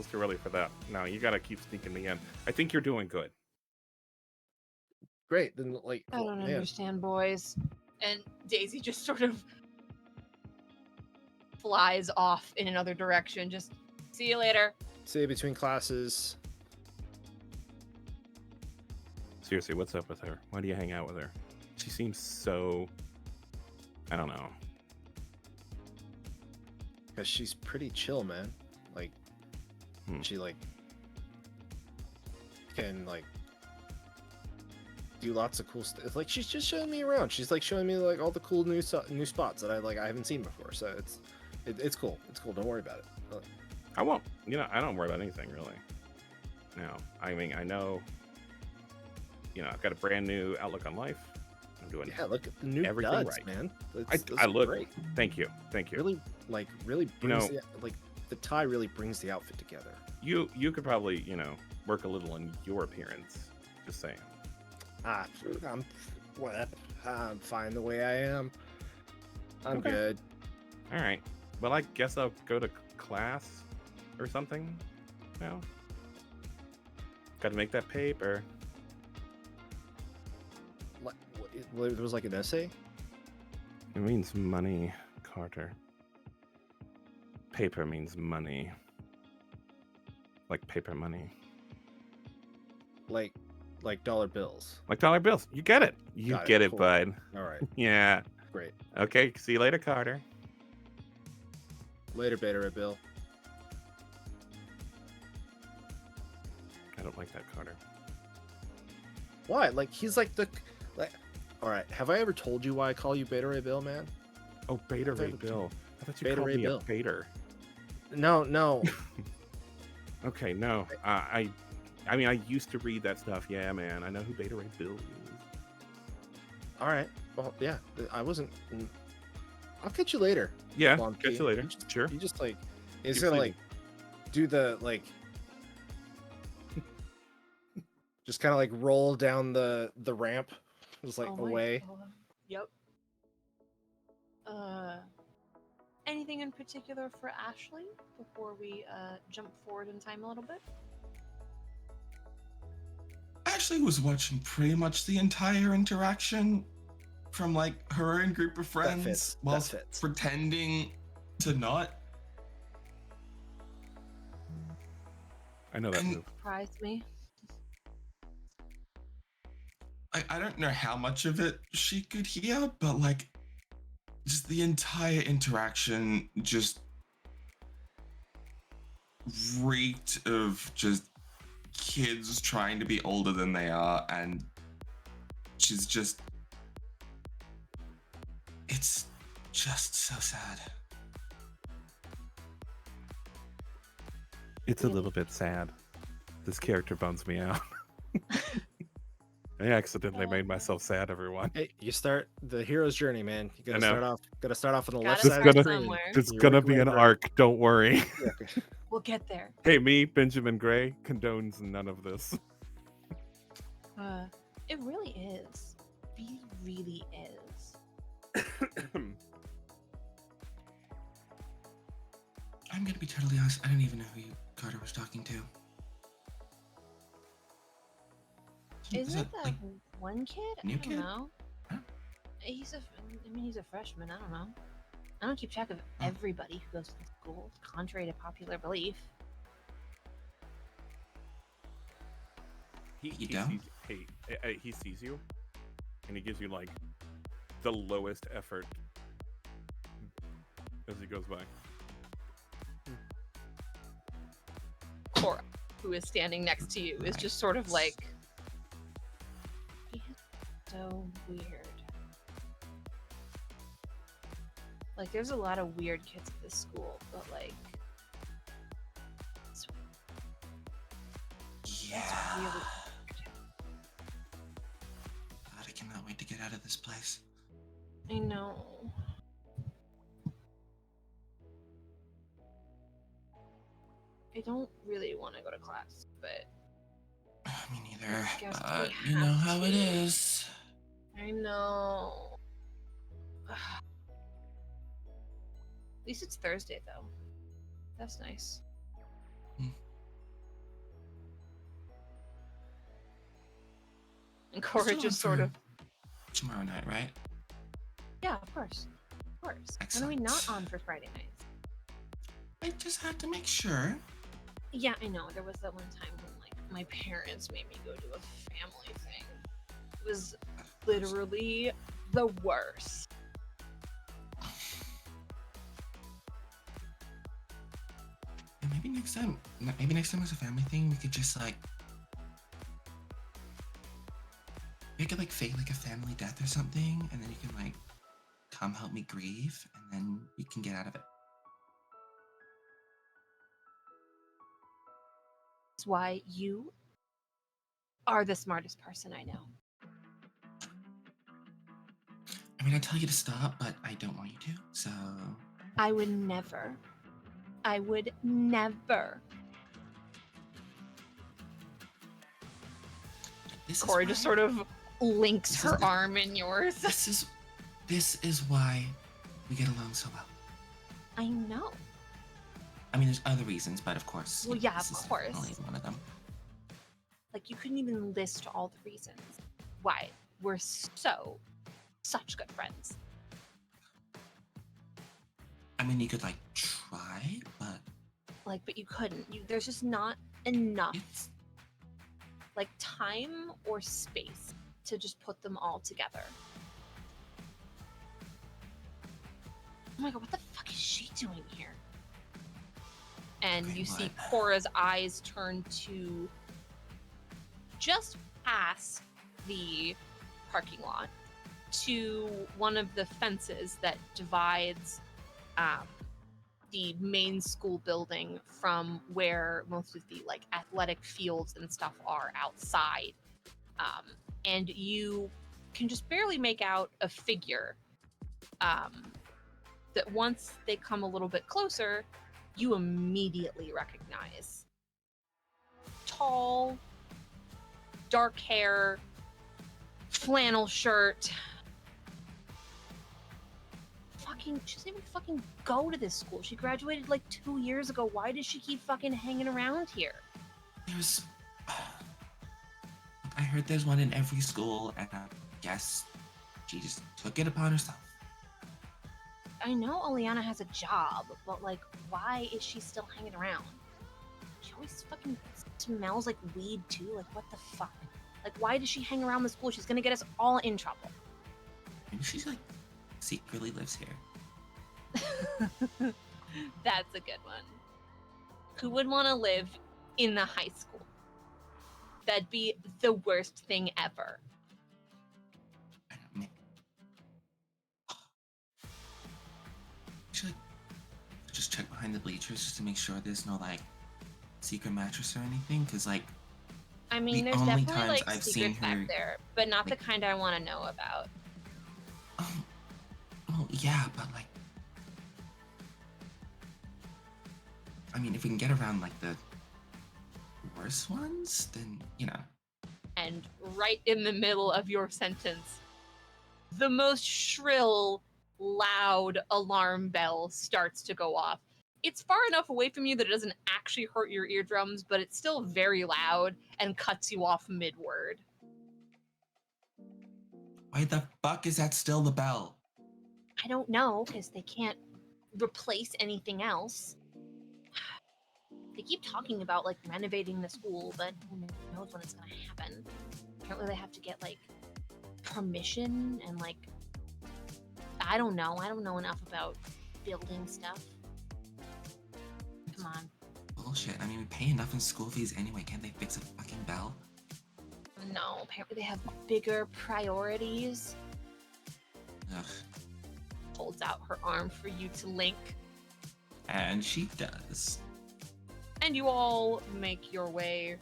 [SPEAKER 2] too early for that. No, you gotta keep sneaking me in. I think you're doing good.
[SPEAKER 3] Great, then like,
[SPEAKER 1] I don't
[SPEAKER 3] man,
[SPEAKER 1] understand, boys. And Daisy just sort of flies off in another direction. Just see you later.
[SPEAKER 3] see you between classes.
[SPEAKER 2] Seriously, what's up with her? Why do you hang out with her? She seems so... I don't know.
[SPEAKER 3] Because she's pretty chill, man. Like, she like can like do lots of cool stuff. Like, she's just showing me around. She's like showing me like all the cool new spots that I haven't seen before. So it's cool. It's cool. Don't worry about it.
[SPEAKER 2] I won't. You know, I don't worry about anything really. No, I mean, I know. You know, I've got a brand new outlook on life. I'm doing
[SPEAKER 3] look at the new
[SPEAKER 2] everything
[SPEAKER 3] duds,
[SPEAKER 2] right,
[SPEAKER 3] man.
[SPEAKER 2] I look
[SPEAKER 3] great.
[SPEAKER 2] Thank you.
[SPEAKER 3] Really brings the tie really brings the outfit together.
[SPEAKER 2] You could probably, you know, work a little on your appearance. Just saying.
[SPEAKER 3] I'm fine the way I am. I'm
[SPEAKER 2] Okay.
[SPEAKER 3] good.
[SPEAKER 2] All right. Well, I guess I'll go to class or something. No. Got to make that paper.
[SPEAKER 3] It was like an essay.
[SPEAKER 2] It means money, Carter. Paper means money. Like paper money.
[SPEAKER 3] Like dollar bills.
[SPEAKER 2] Like dollar bills. You get it. You
[SPEAKER 3] Got it,
[SPEAKER 2] get it,
[SPEAKER 3] cool.
[SPEAKER 2] bud.
[SPEAKER 3] All right,
[SPEAKER 2] Yeah.
[SPEAKER 3] great.
[SPEAKER 2] Okay. See you later, Carter.
[SPEAKER 3] Later, Beta Ray Bill.
[SPEAKER 2] I don't like that, Carter.
[SPEAKER 3] Why? Like, he's like the like. All right, have I ever told you why I call you Beta Ray Bill, man?
[SPEAKER 2] Oh, Beta
[SPEAKER 3] I've
[SPEAKER 2] Ray
[SPEAKER 3] ever
[SPEAKER 2] Bill. I thought you
[SPEAKER 3] Beta
[SPEAKER 2] called
[SPEAKER 3] Ray
[SPEAKER 2] me
[SPEAKER 3] Bill.
[SPEAKER 2] a Bader.
[SPEAKER 3] No.
[SPEAKER 2] Okay, no. I mean, I used to read that stuff. Yeah, man. I know who Beta Ray Bill is.
[SPEAKER 3] All right. Well, yeah. I wasn't. I'll catch you later.
[SPEAKER 2] Yeah,
[SPEAKER 3] Blonde
[SPEAKER 2] catch
[SPEAKER 3] Key.
[SPEAKER 2] you later. Sure.
[SPEAKER 3] You just like, he's
[SPEAKER 2] Keep
[SPEAKER 3] gonna
[SPEAKER 2] sleeping.
[SPEAKER 3] like do the like, just kind of like roll down the ramp, just like
[SPEAKER 1] Oh my
[SPEAKER 3] away.
[SPEAKER 1] God. Yep. Anything in particular for Ashley before we jump forward in time a little bit?
[SPEAKER 4] Ashley was watching pretty much the entire interaction from like her own group of friends
[SPEAKER 3] fits.
[SPEAKER 4] whilst
[SPEAKER 3] That fits.
[SPEAKER 4] pretending to not.
[SPEAKER 2] I know that
[SPEAKER 4] And-
[SPEAKER 2] move.
[SPEAKER 1] Surprised me.
[SPEAKER 4] I don't know how much of it she could hear, but like just the entire interaction just reeked of just kids trying to be older than they are, and she's just, it's just so sad.
[SPEAKER 2] It's a little bit sad. This character bums me out. I accidentally made myself sad, everyone.
[SPEAKER 3] Hey, you start the hero's journey, man. You
[SPEAKER 2] I
[SPEAKER 3] gotta
[SPEAKER 2] know.
[SPEAKER 3] start off on the
[SPEAKER 1] Gotta
[SPEAKER 3] left
[SPEAKER 2] This
[SPEAKER 3] side
[SPEAKER 2] start
[SPEAKER 3] of the screen.
[SPEAKER 1] somewhere.
[SPEAKER 2] It's
[SPEAKER 3] You
[SPEAKER 2] gonna
[SPEAKER 3] work
[SPEAKER 2] be
[SPEAKER 3] your
[SPEAKER 2] an
[SPEAKER 3] way back.
[SPEAKER 2] arc, don't worry.
[SPEAKER 1] We'll get there.
[SPEAKER 2] Hey, me, Benjamin Gray, condones none of this.
[SPEAKER 1] It really is. It really is.
[SPEAKER 4] I'm gonna be totally honest, I don't even know who Carter was talking to.
[SPEAKER 1] Isn't it that
[SPEAKER 4] like
[SPEAKER 1] one kid? I
[SPEAKER 4] new
[SPEAKER 1] don't
[SPEAKER 4] kid?
[SPEAKER 1] know.
[SPEAKER 4] Huh?
[SPEAKER 1] He's a freshman. I don't know. I don't keep track of everybody who goes to the school, contrary to popular belief.
[SPEAKER 2] He
[SPEAKER 4] don't?
[SPEAKER 2] sees, hey, he sees you, and he gives you like the lowest effort as he goes by.
[SPEAKER 1] Cora, who is standing next to you, is just sort of like, he is so weird. Like, there's a lot of weird kids at this school, but like, it's
[SPEAKER 4] Yeah.
[SPEAKER 1] really weird.
[SPEAKER 4] God, I cannot wait to get out of this place.
[SPEAKER 1] I know. I don't really want to go to class, but
[SPEAKER 4] Me neither.
[SPEAKER 1] I guess
[SPEAKER 4] But
[SPEAKER 1] we
[SPEAKER 4] you know
[SPEAKER 1] have
[SPEAKER 4] how it
[SPEAKER 1] to.
[SPEAKER 4] is.
[SPEAKER 1] I know. At least it's Thursday, though. That's nice.
[SPEAKER 4] Hmm.
[SPEAKER 1] And Cora
[SPEAKER 4] Still
[SPEAKER 1] just
[SPEAKER 4] on
[SPEAKER 1] sort
[SPEAKER 4] for
[SPEAKER 1] of,
[SPEAKER 4] tomorrow night, right?
[SPEAKER 1] yeah, of course. Of course. When are we
[SPEAKER 4] Excellent.
[SPEAKER 1] not on for Friday nights?
[SPEAKER 4] I just had to make sure.
[SPEAKER 1] Yeah, I know. There was that one time when, like, my parents made me go to a family thing. It was literally the worst.
[SPEAKER 4] Yeah, maybe next time. Maybe next time as a family thing, we could just like. We could like fake like a family death or something, and then you can like come help me grieve, and then you can get out of it.
[SPEAKER 1] That's why you are the smartest person I know.
[SPEAKER 4] I mean, I tell you to stop, but I don't want you to. So
[SPEAKER 1] I would never. I would never.
[SPEAKER 4] this
[SPEAKER 1] Cora
[SPEAKER 4] is
[SPEAKER 1] just
[SPEAKER 4] why-
[SPEAKER 1] sort of links
[SPEAKER 4] This
[SPEAKER 1] her
[SPEAKER 4] is-
[SPEAKER 1] arm in yours.
[SPEAKER 4] This is why we get along so well.
[SPEAKER 1] I know.
[SPEAKER 4] I mean, there's other reasons, but of course.
[SPEAKER 1] Well,
[SPEAKER 4] you know,
[SPEAKER 1] yeah,
[SPEAKER 4] this
[SPEAKER 1] of
[SPEAKER 4] is
[SPEAKER 1] course.
[SPEAKER 4] definitely one of them.
[SPEAKER 1] Like, you couldn't even list all the reasons why we're such good friends.
[SPEAKER 4] I mean, you could like try, but
[SPEAKER 1] Like, but you couldn't. There's just not enough,
[SPEAKER 4] it's
[SPEAKER 1] like, time or space to just put them all together. Oh my god, what the fuck is she doing here? And
[SPEAKER 4] Okay,
[SPEAKER 1] you see
[SPEAKER 4] what?
[SPEAKER 1] Cora's eyes turn to just past the parking lot to one of the fences that divides the main school building from where most of the like athletic fields and stuff are outside. And you can just barely make out a figure that once they come a little bit closer, you immediately recognize. Tall, dark hair, flannel shirt. She doesn't even fucking go to this school. She graduated like 2 years ago. Why does she keep fucking hanging around here?
[SPEAKER 4] there's. I heard there's one in every school, and I guess she just took it upon herself.
[SPEAKER 1] I know Oleana has a job, but like, why is she still hanging around? She always fucking smells like weed too. Like, what the fuck? Like, why does she hang around the school? She's gonna get us all in trouble.
[SPEAKER 4] Maybe she's like secretly lives here.
[SPEAKER 1] That's a good one. Who would want to live in the high school? That'd be the worst thing ever.
[SPEAKER 4] I don't know. Should like just check behind the bleachers just to make sure there's no like secret mattress or anything, because like
[SPEAKER 1] I mean,
[SPEAKER 4] The
[SPEAKER 1] there's
[SPEAKER 4] only
[SPEAKER 1] definitely
[SPEAKER 4] times
[SPEAKER 1] like
[SPEAKER 4] I've
[SPEAKER 1] secrets
[SPEAKER 4] seen
[SPEAKER 1] back
[SPEAKER 4] her,
[SPEAKER 1] there, but not
[SPEAKER 4] like-
[SPEAKER 1] the kind I want to know about.
[SPEAKER 4] well, yeah, but like, I mean, if we can get around like the worst ones, then you know.
[SPEAKER 1] And right in the middle of your sentence, the most shrill, loud alarm bell starts to go off. It's far enough away from you that it doesn't actually hurt your eardrums, but it's still very loud and cuts you off mid-word.
[SPEAKER 4] Why the fuck is that still the bell?
[SPEAKER 1] I don't know, because they can't replace anything else. They keep talking about, like, renovating the school, but who knows when it's gonna happen. Apparently they have to get, like, permission and, like, I don't know. I don't know enough about building stuff. Come on.
[SPEAKER 4] Bullshit. I mean, we pay enough in school fees anyway. Can't they fix a fucking bell?
[SPEAKER 1] No, apparently they have bigger priorities.
[SPEAKER 4] Ugh.
[SPEAKER 1] Holds out her arm for you to link.
[SPEAKER 4] And she does.
[SPEAKER 1] And you all make your way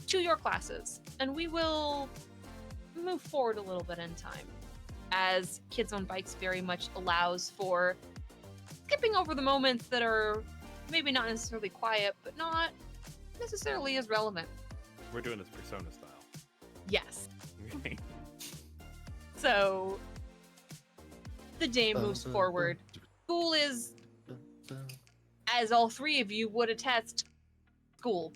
[SPEAKER 1] to your classes. And we will move forward a little bit in time, as Kids on Bikes very much allows for skipping over the moments that are maybe not necessarily quiet, but not necessarily as relevant.
[SPEAKER 2] We're doing this Persona style.
[SPEAKER 1] Yes.
[SPEAKER 2] Okay.
[SPEAKER 1] So the day moves forward. School is, as all three of you would attest, school.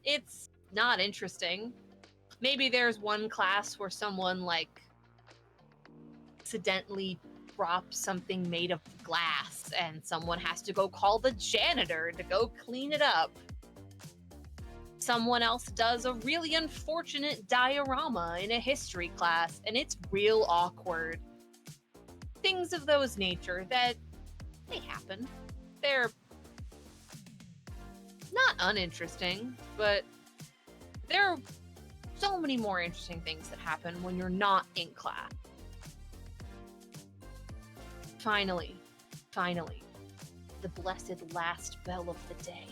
[SPEAKER 1] It's not interesting. Maybe there's one class where someone, like, accidentally drops something made of glass and someone has to go call the janitor to go clean it up. Someone else does a really unfortunate diorama in a history class and it's real awkward. Things of those nature that they happen. They're not uninteresting, but there are so many more interesting things that happen when you're not in class. Finally, the blessed last bell of the day.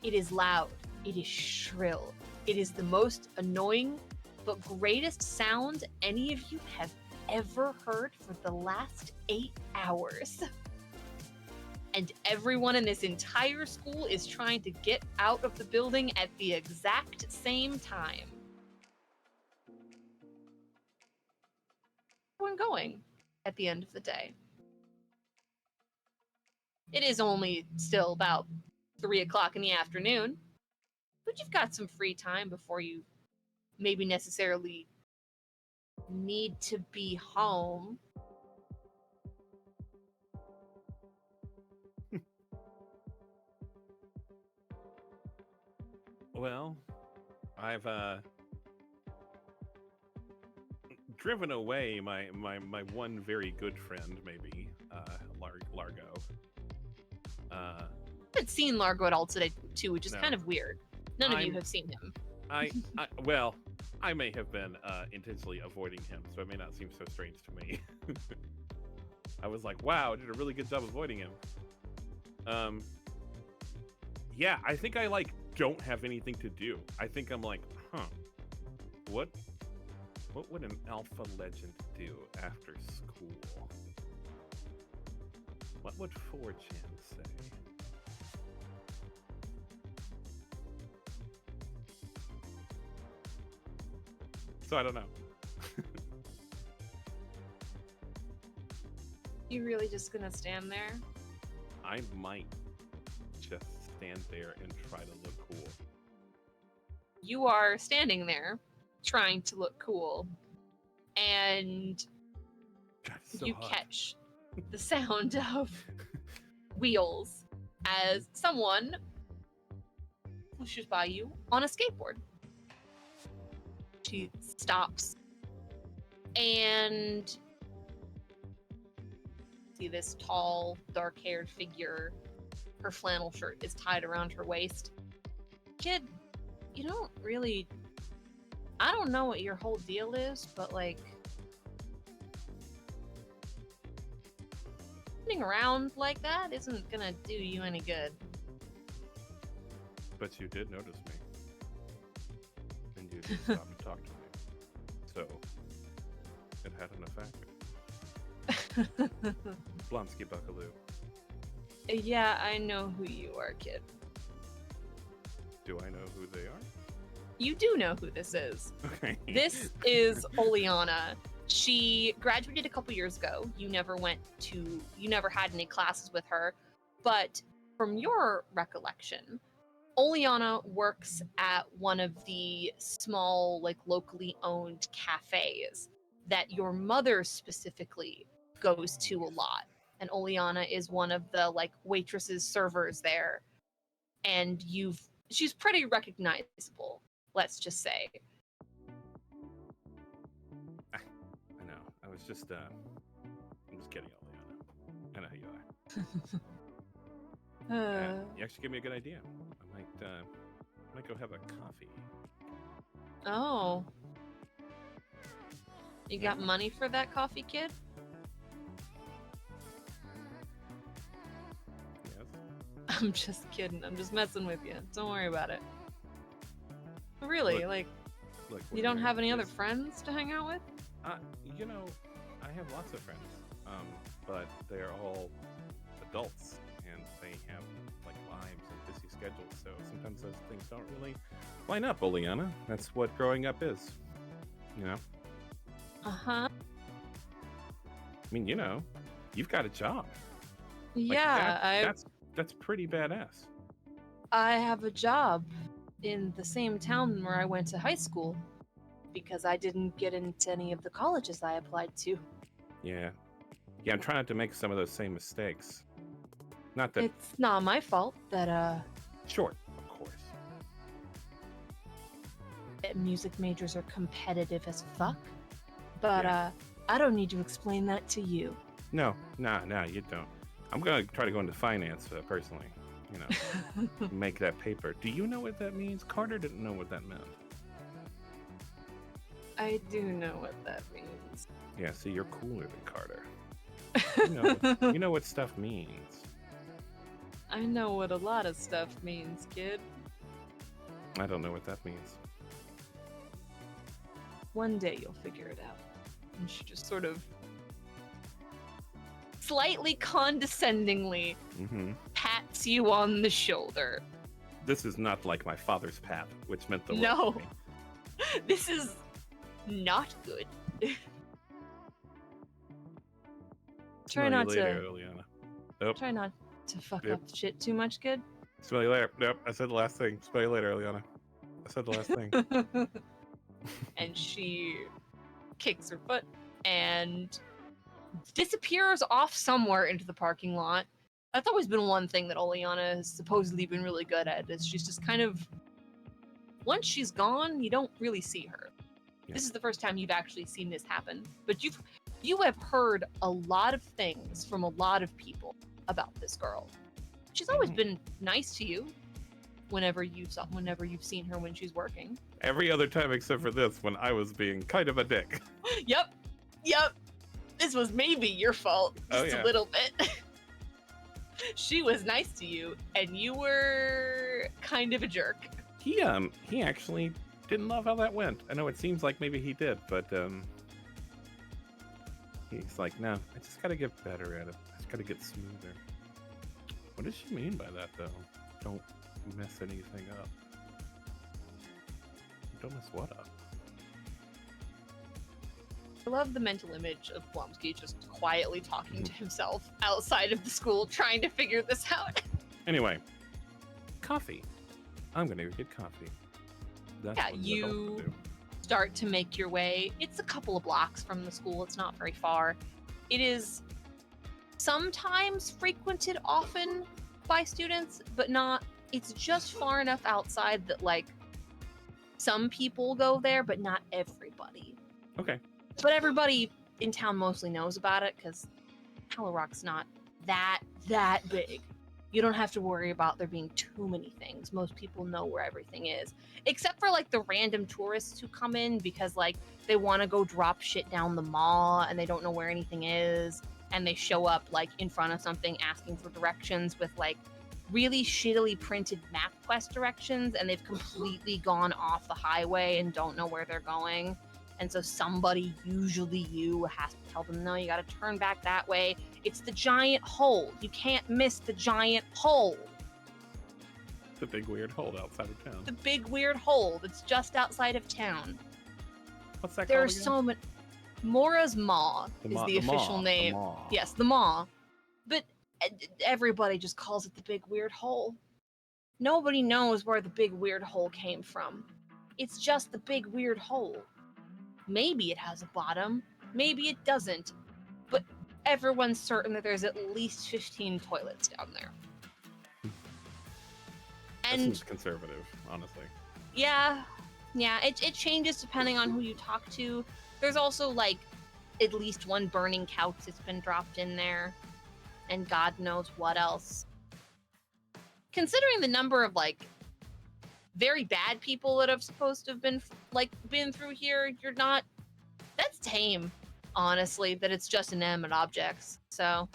[SPEAKER 1] It is loud, it is shrill, it is the most annoying but greatest sound any of you have ever heard for the last 8 hours. And everyone in this entire school is trying to get out of the building at the exact same time. Where I'm going at the end of the day. It is only still about 3 o'clock in the afternoon, but you've got some free time before you maybe necessarily need to be home.
[SPEAKER 2] Well, I've driven away my one very good friend, maybe, Largo.
[SPEAKER 1] I haven't seen Largo at all today, too, which is
[SPEAKER 2] No.
[SPEAKER 1] kind of weird. None of you
[SPEAKER 2] I'm-
[SPEAKER 1] have seen him.
[SPEAKER 2] Well, I may have been intentionally avoiding him, so it may not seem so strange to me. I was like, wow, I did a really good job avoiding him. Yeah, I think I don't have anything to do. I think I'm like, what would an alpha legend do after school? What would 4chan say? So I don't know.
[SPEAKER 1] You really just gonna stand there?
[SPEAKER 2] I might just stand there and try to look cool.
[SPEAKER 1] You are standing there, trying to look cool, and
[SPEAKER 2] God, it's so
[SPEAKER 1] you
[SPEAKER 2] hot.
[SPEAKER 1] catch the sound of wheels as someone pushes by you on a skateboard. She stops and see this tall, dark-haired figure. Her flannel shirt is tied around her waist. Kid, you don't really... I don't know what your whole deal is, but like... running around like that isn't gonna do you any good.
[SPEAKER 2] But you did notice me. And you did stop to talk to me. So, it had an effect. Blonsky Buckaloo.
[SPEAKER 1] Yeah, I know who you are, kid.
[SPEAKER 2] Do I know who they are?
[SPEAKER 1] You do know who this is.
[SPEAKER 2] Okay.
[SPEAKER 1] This is Oleana. She graduated a couple years ago. You never had any classes with her. But from your recollection, Oleana works at one of the small, locally owned cafes that your mother specifically goes to a lot. And Oleana is one of the, waitresses, servers there. And she's pretty recognizable, let's just say.
[SPEAKER 2] I know. I was just, I'm just kidding, Oleana. I know who you are. You actually gave me a good idea. I might go have a coffee.
[SPEAKER 1] Oh. You got money for that coffee, kid?
[SPEAKER 2] Yes.
[SPEAKER 1] I'm just kidding. I'm just messing with you. Don't worry about it. Really,
[SPEAKER 2] Look,
[SPEAKER 1] you don't have any other
[SPEAKER 2] friends?
[SPEAKER 1] friends to hang out with?
[SPEAKER 2] I have lots of friends, but they're all adults, and have like lives and busy schedules, so sometimes those things don't really line up, Oleana. That's what growing up is, you know?
[SPEAKER 1] Uh-huh.
[SPEAKER 2] I mean, you know, you've got a job. Like,
[SPEAKER 1] Yeah,
[SPEAKER 2] that's pretty badass.
[SPEAKER 1] I have a job in the same town where I went to high school because I didn't get into any of the colleges I applied to.
[SPEAKER 2] Yeah. Yeah, I'm trying not to make some of those same mistakes. Not that
[SPEAKER 1] It's not my fault that
[SPEAKER 2] short, of course.
[SPEAKER 1] music majors are competitive as fuck. But
[SPEAKER 2] Yeah.
[SPEAKER 1] I don't need to explain that to you.
[SPEAKER 2] No, you don't. I'm gonna try to go into finance personally. You know, make that paper. Do you know what that means? Carter didn't know what that meant.
[SPEAKER 1] I do know what that means.
[SPEAKER 2] Yeah, see, you're cooler than Carter. You know what stuff means.
[SPEAKER 1] I know what a lot of stuff means, kid.
[SPEAKER 2] I don't know what that means.
[SPEAKER 1] One day you'll figure it out. And she just sort of slightly condescendingly
[SPEAKER 2] Mm-hmm.
[SPEAKER 1] pats you on the shoulder.
[SPEAKER 2] This is not like my father's pat, which meant the world
[SPEAKER 1] No.
[SPEAKER 2] to me.
[SPEAKER 1] This is not good. Try
[SPEAKER 2] Smell
[SPEAKER 1] not
[SPEAKER 2] you later,
[SPEAKER 1] to
[SPEAKER 2] Ileana. Nope.
[SPEAKER 1] try not to fuck
[SPEAKER 2] Yep.
[SPEAKER 1] up shit too much, kid.
[SPEAKER 2] Smell you later. Nope. I said the last thing. Smell you later, Ileana. I said the last thing.
[SPEAKER 1] And she kicks her foot and disappears off somewhere into the parking lot. That's always been one thing that Oleana has supposedly been really good at, is she's just kind of, once she's gone, you don't really see her.
[SPEAKER 2] Yeah.
[SPEAKER 1] This is the first time you've actually seen this happen, but you have heard a lot of things from a lot of people about this girl. She's always been nice to you whenever you've seen her when she's working.
[SPEAKER 2] Every other time except for this, when I was being kind of a dick.
[SPEAKER 1] Yep. This was maybe your fault,
[SPEAKER 2] Oh,
[SPEAKER 1] just
[SPEAKER 2] yeah.
[SPEAKER 1] a little bit. She was nice to you, and you were kind of a jerk.
[SPEAKER 2] He actually didn't love how that went. I know it seems like maybe he did, but he's like, no, I just gotta get better at it. I just gotta get smoother. What does she mean by that, though? Don't mess anything up. Don't mess what up?
[SPEAKER 1] I love the mental image of Blumsky just quietly talking to himself outside of the school, trying to figure this out.
[SPEAKER 2] Anyway, coffee. I'm gonna go get coffee. That's
[SPEAKER 1] Yeah,
[SPEAKER 2] what an adult
[SPEAKER 1] you
[SPEAKER 2] would do.
[SPEAKER 1] start to make your way. It's a couple of blocks from the school. It's not very far. It is sometimes frequented often by students, but not. It's just far enough outside that, like, some people go there, but not everybody.
[SPEAKER 2] Okay.
[SPEAKER 1] But everybody in town mostly knows about it because Hallow Rock's not that big. You don't have to worry about there being too many things. Most people know where everything is, except for like the random tourists who come in because like they want to go drop shit down the mall and they don't know where anything is, and they show up like in front of something asking for directions with like really shittily printed MapQuest directions, and they've completely gone off the highway and don't know where they're going. And so somebody, usually you, has to tell them, no, you gotta turn back that way. It's the giant hole. You can't miss the giant hole.
[SPEAKER 2] The big weird hole outside of town.
[SPEAKER 1] The big weird hole that's just outside of town.
[SPEAKER 2] What's that
[SPEAKER 1] There are
[SPEAKER 2] called again?
[SPEAKER 1] so many. Mora's Maw is
[SPEAKER 2] Maw-
[SPEAKER 1] the official
[SPEAKER 2] Maw,
[SPEAKER 1] name.
[SPEAKER 2] The Maw.
[SPEAKER 1] Yes, the Maw. But everybody just calls it the big weird hole. Nobody knows where the big weird hole came from. It's just the big weird hole. Maybe it has a bottom, maybe it doesn't, but everyone's certain that there's at least 15 toilets down there.
[SPEAKER 2] That
[SPEAKER 1] And
[SPEAKER 2] seems conservative, honestly.
[SPEAKER 1] yeah, it changes depending on who you talk to. There's also like at least one burning couch that's been dropped in there, and God knows what else. Considering the number of like very bad people that have supposed to have been through here, you're not. That's tame, honestly. That it's just inanimate objects. So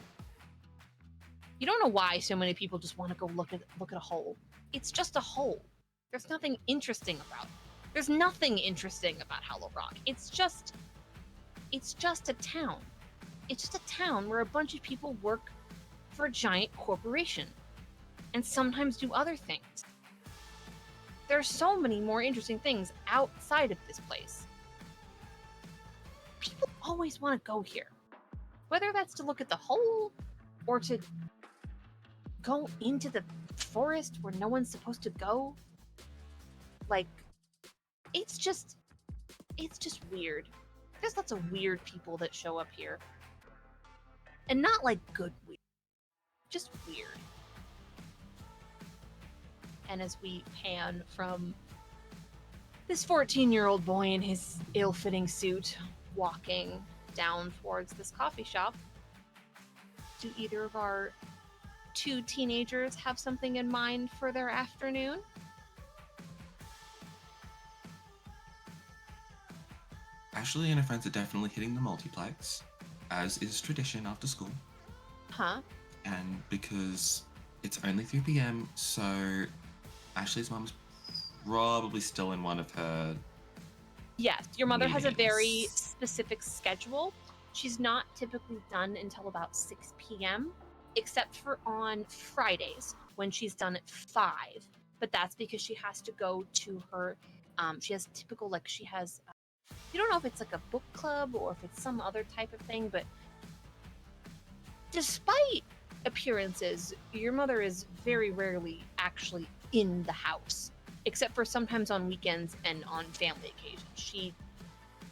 [SPEAKER 1] you don't know why so many people just want to go look at a hole. It's just a hole. There's nothing interesting about it. There's nothing interesting about Hallow Rock. It's just a town. It's just a town where a bunch of people work for a giant corporation. and sometimes do other things. There are so many more interesting things outside of this place. People always want to go here, whether that's to look at the hole or to go into the forest where no one's supposed to go. Like, it's just weird. There's lots of weird people that show up here. And not like good weird, just weird. And as we pan from this 14-year-old boy in his ill-fitting suit walking down towards this coffee shop, do either of our two teenagers have something in mind for their afternoon?
[SPEAKER 4] Ashley and her friends are definitely hitting the multiplex, as is tradition after school.
[SPEAKER 1] Huh?
[SPEAKER 4] And because it's only 3 p.m., so Ashley's mom's probably still in one of her...
[SPEAKER 1] Yes, your mother has a very
[SPEAKER 4] meetings.
[SPEAKER 1] specific schedule. She's not typically done until about 6 p.m., except for on Fridays when she's done at 5. But that's because she has to go to her, she has typical, like she has, you don't know if it's like a book club or if it's some other type of thing, but despite appearances, your mother is very rarely actually in the house, except for sometimes on weekends and on family occasions.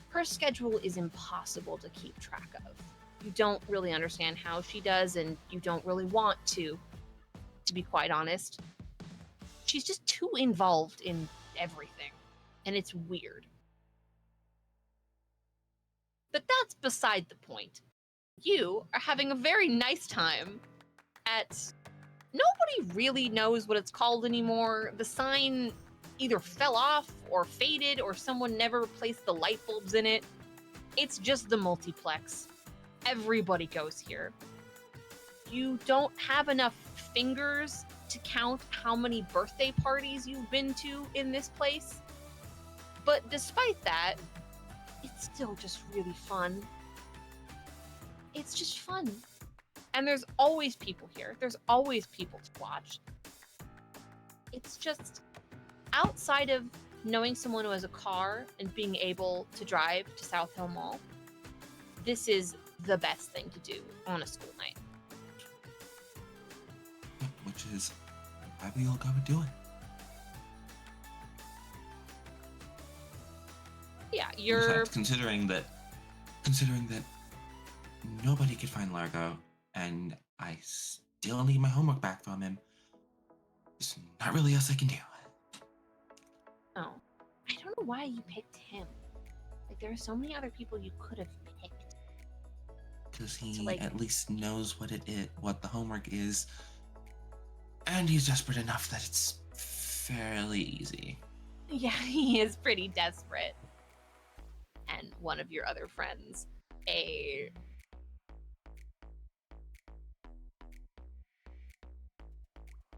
[SPEAKER 1] Her schedule is impossible to keep track of. You don't really understand how she does, and you don't really want to be quite honest. She's just too involved in everything, and it's weird. But that's beside the point. You are having a very nice time at... Nobody really knows what it's called anymore. The sign either fell off or faded or someone never replaced the light bulbs in it. It's just the multiplex. Everybody goes here. You don't have enough fingers to count how many birthday parties you've been to in this place. But despite that, it's still just really fun. It's just fun. And there's always people here. There's always people to watch. It's just, outside of knowing someone who has a car and being able to drive to South Hill Mall, this is the best thing to do on a school night.
[SPEAKER 4] Which is why we all go and do it.
[SPEAKER 1] Yeah,
[SPEAKER 4] In
[SPEAKER 1] you're...
[SPEAKER 4] fact, considering that nobody could find Largo, and I still need my homework back from him, there's not really else I can do.
[SPEAKER 1] Oh. I don't know why you picked him. Like, there are so many other people you could have picked.
[SPEAKER 4] Because he
[SPEAKER 1] So, like-
[SPEAKER 4] at least knows what it is, what the homework is, and he's desperate enough that it's fairly easy.
[SPEAKER 1] Yeah, he is pretty desperate. And one of your other friends, you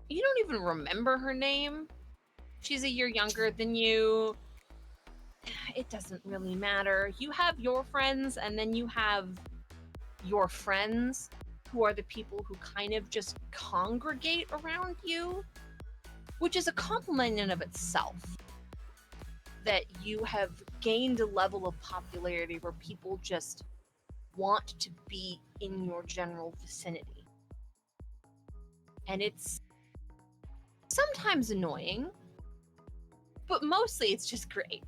[SPEAKER 1] don't even remember her name. She's a year younger than you. It doesn't really matter. You have your friends, and then you have your friends, who are the people who kind of just congregate around you, which is a compliment in and of itself. That you have gained a level of popularity where people just want to be in your general vicinity. And it's sometimes annoying, but mostly it's just great.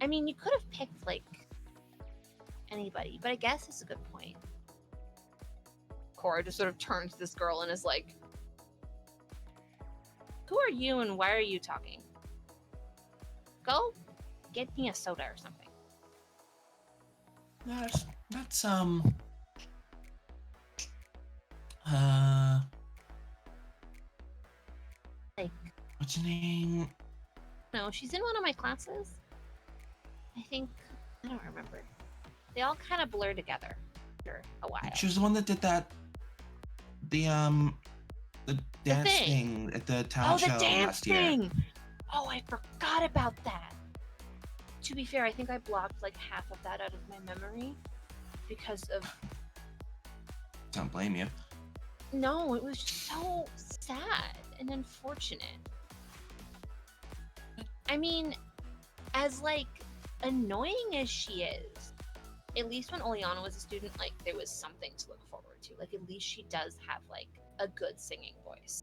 [SPEAKER 1] I mean, you could have picked, like, anybody, but I guess it's a good point. Cora just sort of turns to this girl and is like, who are you and why are you talking? Go get me a soda or something.
[SPEAKER 4] That's
[SPEAKER 1] Like,
[SPEAKER 4] what's your name?
[SPEAKER 1] no, she's in one of my classes. I think, I don't remember. They all kind of blur together after a while.
[SPEAKER 4] She was the one that did that. The dance thing at the talent show
[SPEAKER 1] the dance
[SPEAKER 4] last year.
[SPEAKER 1] thing! Oh, I forgot about that. To be fair, I think I blocked like half of that out of my memory because of...
[SPEAKER 4] Don't blame you.
[SPEAKER 1] No, it was so sad and unfortunate. I mean, as like annoying as she is, at least when Oleana was a student, like there was something to look forward to. Like at least she does have like a good singing voice.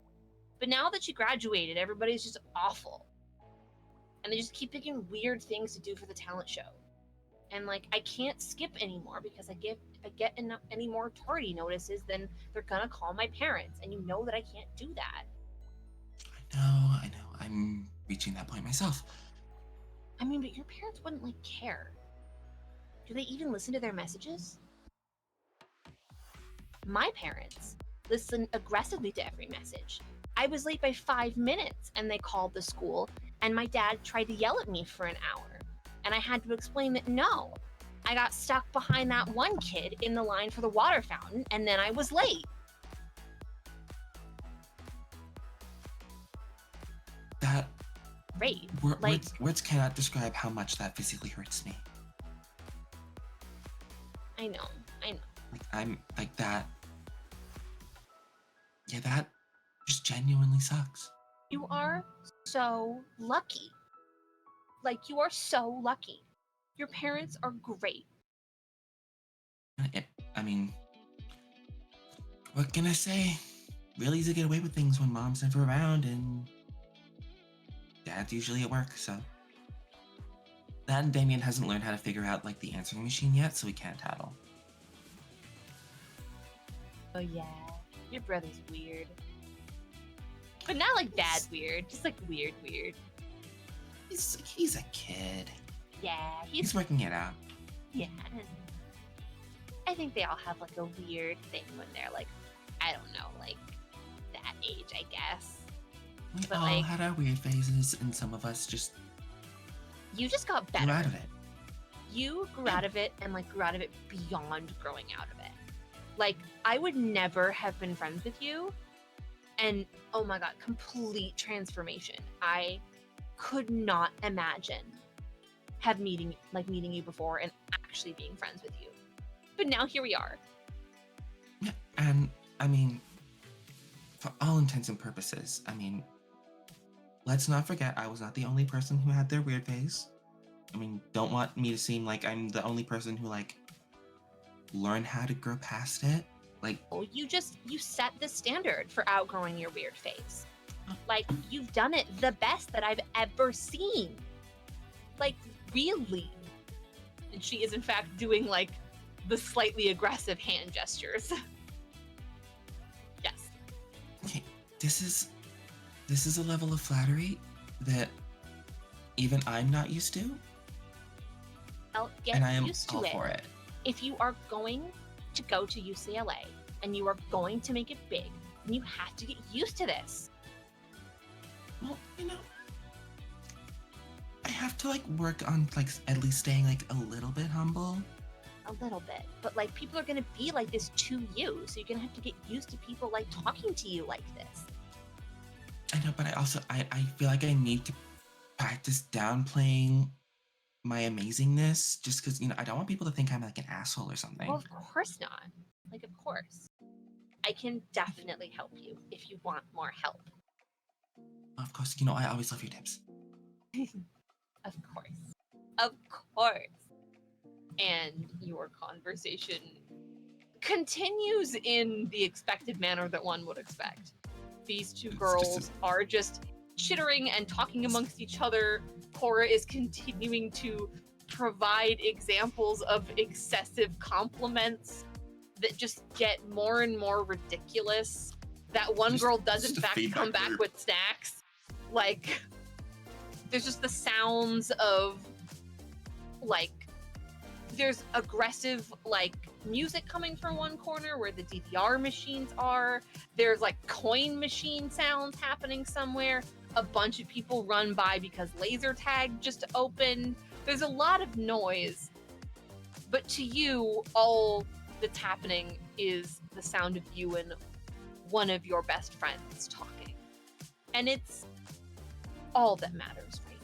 [SPEAKER 1] But now that she graduated, everybody's just awful. And they just keep picking weird things to do for the talent show. And like I can't skip anymore because if I get any more tardy notices, then they're gonna call my parents, and you know that I can't do that.
[SPEAKER 4] I know. I'm reaching that point myself.
[SPEAKER 1] I mean, but your parents wouldn't like care. Do they even listen to their messages? My parents listen aggressively to every message. I was late by 5 minutes and they called the school, and my dad tried to yell at me for an hour. And I had to explain that no, I got stuck behind that one kid in the line for the water fountain, and then I was late.
[SPEAKER 4] That
[SPEAKER 1] Great.
[SPEAKER 4] words cannot describe how much that physically hurts me.
[SPEAKER 1] I know.
[SPEAKER 4] Like I'm like that. Yeah, that just genuinely sucks.
[SPEAKER 1] You are so lucky. Like, you are so lucky. Your parents are great.
[SPEAKER 4] I mean, what can I say? Really easy to get away with things when mom's never around and dad's usually at work, so. That and Damien hasn't learned how to figure out like the answering machine yet, so we can't tattle.
[SPEAKER 1] Oh yeah, your brother's weird. But not like bad weird, just like weird.
[SPEAKER 4] He's a kid.
[SPEAKER 1] Yeah,
[SPEAKER 4] He's working it out.
[SPEAKER 1] Yeah. I think they all have like a weird thing when they're like, I don't know, like that age, I guess.
[SPEAKER 4] We
[SPEAKER 1] But,
[SPEAKER 4] all
[SPEAKER 1] like,
[SPEAKER 4] had our weird phases, and some of us just
[SPEAKER 1] You just got better.
[SPEAKER 4] grew out of it.
[SPEAKER 1] You grew out of it, and like grew out of it beyond growing out of it. Like, I would never have been friends with you, and oh my god, complete transformation. I could not imagine meeting you before and actually being friends with you. But now here we are.
[SPEAKER 4] Yeah, and I mean, for all intents and purposes, I mean, let's not forget I was not the only person who had their weird phase. I mean, don't want me to seem like I'm the only person who like learned how to grow past it. Like,
[SPEAKER 1] Oh, you set the standard for outgrowing your weird phase. Like, you've done it the best that I've ever seen. Like, really. And she is in fact doing like the slightly aggressive hand gestures. Yes.
[SPEAKER 4] okay, this is a level of flattery that even I'm not used to,
[SPEAKER 1] Well, get
[SPEAKER 4] and I am
[SPEAKER 1] used to
[SPEAKER 4] all
[SPEAKER 1] it.
[SPEAKER 4] for it.
[SPEAKER 1] If you are going to go to UCLA and you are going to make it big, then you have to get used to this.
[SPEAKER 4] Well, you know, I have to like work on like at least staying like a little bit humble.
[SPEAKER 1] A little bit. But like, people are going to be like this to you, so you're going to have to get used to people like talking to you like this.
[SPEAKER 4] I know, but I feel like I need to practice downplaying my amazingness just because, you know, I don't want people to think I'm like an asshole or something.
[SPEAKER 1] Well, of course not. Like, of course. I can definitely help you if you want more help.
[SPEAKER 4] Of course, you know, I always love your tips.
[SPEAKER 1] Of course. Of course. And your conversation continues in the expected manner that one would expect. These two girls are just chittering and talking amongst each other. Cora is continuing to provide examples of excessive compliments that just get more and more ridiculous. That one girl does in fact come back with snacks. Like, there's just the sounds of, like, there's aggressive, like, music coming from one corner where the DDR machines are. There's, like, coin machine sounds happening somewhere. A bunch of people run by because laser tag just opened. There's a lot of noise. But to you, all that's happening is the sound of you and one of your best friends talking. And it's all that matters right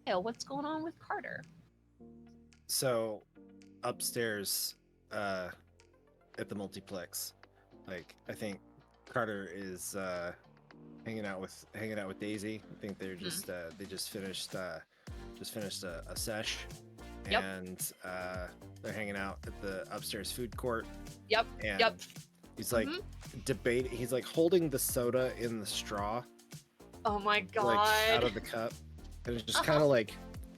[SPEAKER 1] now. Hey, what's going on with Carter?
[SPEAKER 3] So, upstairs at the multiplex. Like, I think Carter is hanging out with Daisy. I think they're just they just finished a sesh,
[SPEAKER 1] Yep.
[SPEAKER 3] and they're hanging out at the upstairs food court.
[SPEAKER 1] Yep.
[SPEAKER 3] And
[SPEAKER 1] Yep.
[SPEAKER 3] he's like debating. He's like holding the soda in the straw,
[SPEAKER 1] Oh my god.
[SPEAKER 3] like out of the cup, and it's just kind of like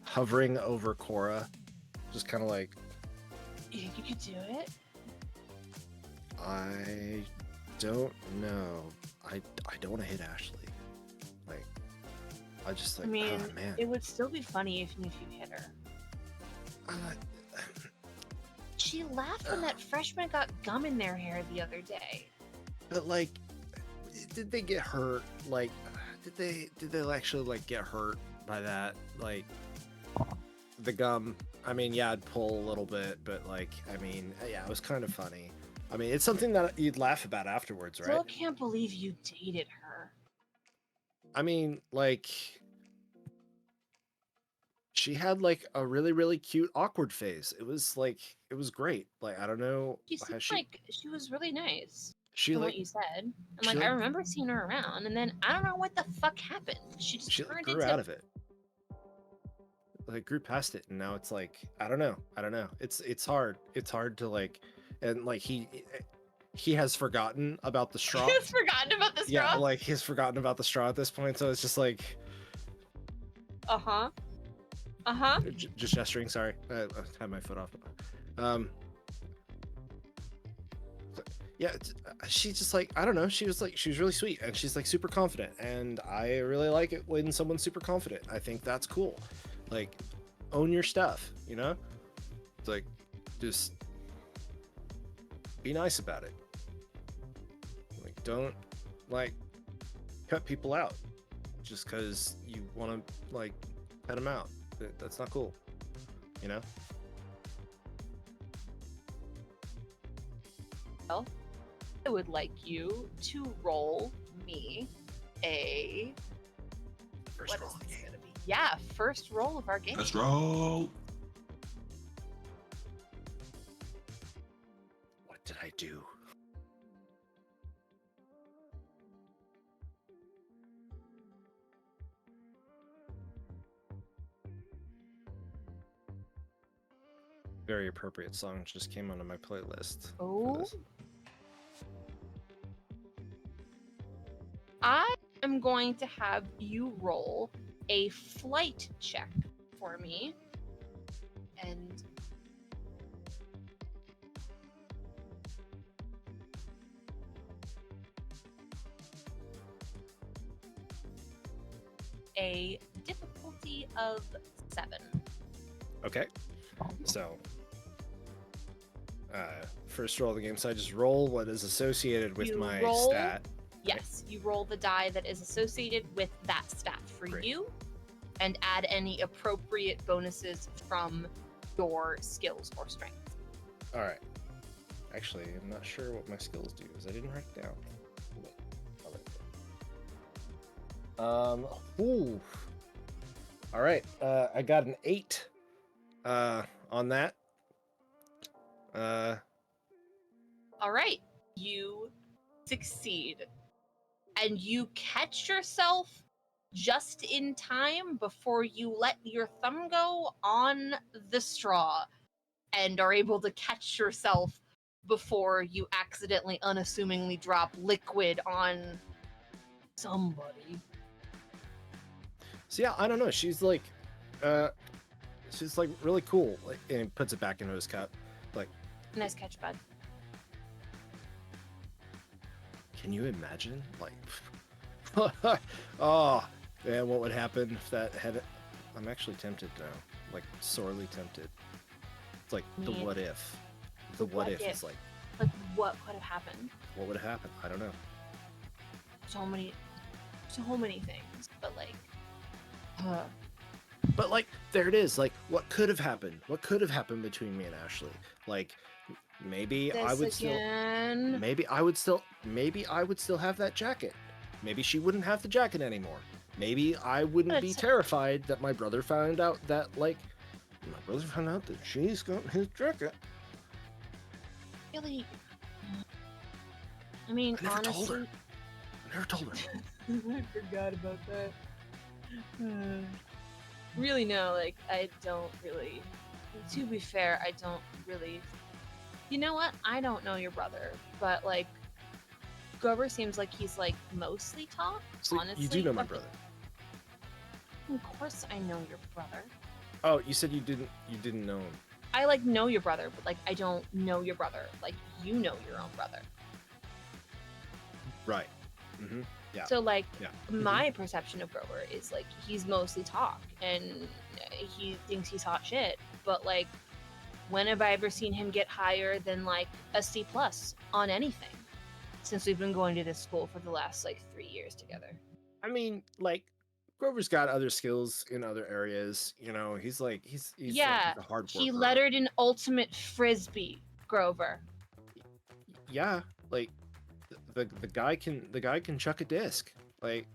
[SPEAKER 3] hovering over Cora, just kind of like,
[SPEAKER 1] You think you could do it?
[SPEAKER 3] I don't know. I don't want to hit Ashley. Like, I just like,
[SPEAKER 1] I mean,
[SPEAKER 3] oh man.
[SPEAKER 1] it would still be funny if you hit her. She laughed when that freshman got gum in their hair the other day.
[SPEAKER 3] But like, did they get hurt? Like, did they actually like get hurt by that? Like, the gum. I mean, yeah, I'd pull a little bit, but like, I mean, yeah, it was kind of funny. I mean, it's something that you'd laugh about afterwards, right?
[SPEAKER 1] Still can't believe you dated her.
[SPEAKER 3] I mean, like, she had like a really, really cute awkward phase. It was like, it was great. Like, I don't know
[SPEAKER 1] She
[SPEAKER 3] how
[SPEAKER 1] seemed like she was really nice.
[SPEAKER 3] she
[SPEAKER 1] From
[SPEAKER 3] like,
[SPEAKER 1] what you said. And
[SPEAKER 3] she,
[SPEAKER 1] like,
[SPEAKER 3] like-
[SPEAKER 1] I remember seeing her around, and then I don't know what the fuck happened. She just
[SPEAKER 3] she
[SPEAKER 1] turned
[SPEAKER 3] grew
[SPEAKER 1] into
[SPEAKER 3] out of it. Like, grew past it, and now it's like, I don't know. It's hard. It's hard to like, and like he has forgotten about the straw.
[SPEAKER 1] He's forgotten about the straw.
[SPEAKER 3] Yeah, like he's forgotten about the straw at this point, so it's just like,
[SPEAKER 1] Uh-huh.
[SPEAKER 3] just gesturing. Sorry, I had my foot off. Yeah, she's just like, I don't know. She was really sweet, and she's like super confident, and I really like it when someone's super confident. I think that's cool. Like, own your stuff, you know? It's like, just be nice about it. Like, don't like cut people out just because you want to like cut them out. That's not cool, you know?
[SPEAKER 1] Well, I would like you to roll me a
[SPEAKER 3] First
[SPEAKER 1] what
[SPEAKER 3] roll
[SPEAKER 1] is
[SPEAKER 3] of the
[SPEAKER 1] this
[SPEAKER 3] game.
[SPEAKER 1] gonna be? Yeah, first roll of our game.
[SPEAKER 4] Let's roll.
[SPEAKER 3] What did I do? Very appropriate song just came onto my playlist. for
[SPEAKER 1] Oh.
[SPEAKER 3] this.
[SPEAKER 1] I am going to have you roll a flight check for me. And a difficulty of 7.
[SPEAKER 3] Okay. So, first roll of the game. So I just roll what is associated with
[SPEAKER 1] You
[SPEAKER 3] my
[SPEAKER 1] roll-
[SPEAKER 3] stat.
[SPEAKER 1] Yes, you roll the die that is associated with that stat for
[SPEAKER 3] Great.
[SPEAKER 1] you and add any appropriate bonuses from your skills or strength.
[SPEAKER 3] All right. Actually, I'm not sure what my skills do because I didn't write it down. Wait, I'll write it down. Ooh. All right. I got an 8. On that.
[SPEAKER 1] All right, you succeed. And you catch yourself just in time before you let your thumb go on the straw and are able to catch yourself before you accidentally unassumingly drop liquid on somebody.
[SPEAKER 3] So yeah, I don't know. She's like really cool. Like, and puts it back into his cup. Like,
[SPEAKER 1] Nice catch, bud.
[SPEAKER 3] can you imagine? Like, oh man, what would happen if that had? I'm actually tempted now. Like, sorely tempted. It's like the
[SPEAKER 1] Yeah.
[SPEAKER 3] what if. The what if is like,
[SPEAKER 1] Like, what could have happened?
[SPEAKER 3] what would have happened? I don't know.
[SPEAKER 1] So many things, but like,
[SPEAKER 3] But like, there it is. Like, what could have happened? What could have happened between me and Ashley? Like, maybe I would
[SPEAKER 1] again.
[SPEAKER 3] maybe I would still have that jacket. Maybe she wouldn't have the jacket anymore. Maybe I wouldn't be
[SPEAKER 1] That's-
[SPEAKER 3] terrified that my brother found out that, like, My brother found out that she's got his jacket.
[SPEAKER 1] Really? I mean,
[SPEAKER 3] I never told her.
[SPEAKER 1] honestly,
[SPEAKER 3] I never told her.
[SPEAKER 1] I forgot about that. Really, no, like, I don't really. To be fair, I don't really. You know what? I don't know your brother, but like, Grover seems like he's like mostly talk.
[SPEAKER 3] So
[SPEAKER 1] honestly,
[SPEAKER 3] you do know my
[SPEAKER 1] but-
[SPEAKER 3] brother.
[SPEAKER 1] Of course, I know your brother.
[SPEAKER 3] Oh, you said you didn't know him.
[SPEAKER 1] I like know your brother, but like, I don't know your brother. Like, you know your own brother.
[SPEAKER 3] Right. Mm-hmm. Yeah.
[SPEAKER 1] So like,
[SPEAKER 3] Yeah.
[SPEAKER 1] my perception of Grover is like he's mostly talk and he thinks he's hot shit. But like, when have I ever seen him get higher than like a C+ on anything? Since we've been going to this school for the last like 3 years together.
[SPEAKER 3] I mean, like, Grover's got other skills in other areas. You know, he's
[SPEAKER 1] Yeah,
[SPEAKER 3] he's a hard worker.
[SPEAKER 1] he lettered in ultimate frisbee, Grover.
[SPEAKER 3] Yeah, like the guy can chuck a disc. Like,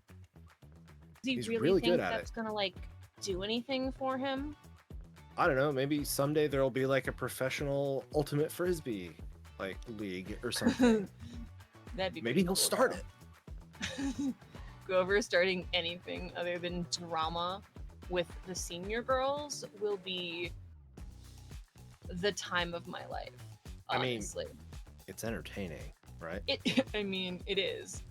[SPEAKER 1] Does he
[SPEAKER 3] He's
[SPEAKER 1] really,
[SPEAKER 3] really
[SPEAKER 1] think
[SPEAKER 3] good at
[SPEAKER 1] that's gonna like do anything for him?
[SPEAKER 3] I don't know, maybe someday there'll be like a professional ultimate frisbee like league or something.
[SPEAKER 1] That'd be
[SPEAKER 3] Maybe
[SPEAKER 1] pretty
[SPEAKER 3] he'll
[SPEAKER 1] cool,
[SPEAKER 3] start
[SPEAKER 1] though.
[SPEAKER 3] it.
[SPEAKER 1] Grover starting anything other than drama with the senior girls will be the time of my life.
[SPEAKER 3] I mean,
[SPEAKER 1] Honestly,
[SPEAKER 3] It's entertaining, right?
[SPEAKER 1] it. I mean, it is.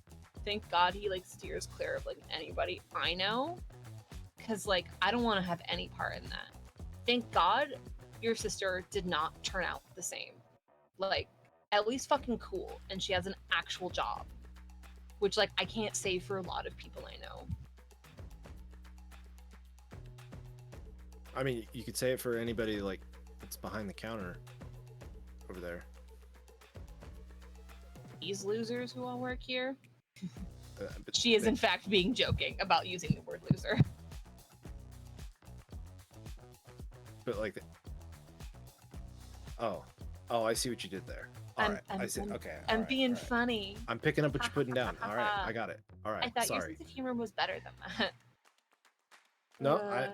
[SPEAKER 1] Thank God he like steers clear of like anybody I know, because like I don't want to have any part in that. Thank God your sister did not turn out the same. Like, at least fucking cool, and she has an actual job, which like I can't say for a lot of people I know.
[SPEAKER 3] I mean, you could say it for anybody like that's behind the counter over there.
[SPEAKER 1] These losers who all work here.
[SPEAKER 3] But
[SPEAKER 1] She is
[SPEAKER 3] they-
[SPEAKER 1] in fact being joking about using the word loser.
[SPEAKER 3] But like, oh, I see what you did there. All right, I see. Okay, all
[SPEAKER 1] I'm
[SPEAKER 3] right,
[SPEAKER 1] being
[SPEAKER 3] all right.
[SPEAKER 1] funny.
[SPEAKER 3] I'm picking up what you're putting down. All right, I got it. All right,
[SPEAKER 1] I thought your
[SPEAKER 3] sorry.
[SPEAKER 1] sense of humor was better than that.
[SPEAKER 3] No,
[SPEAKER 1] Uh,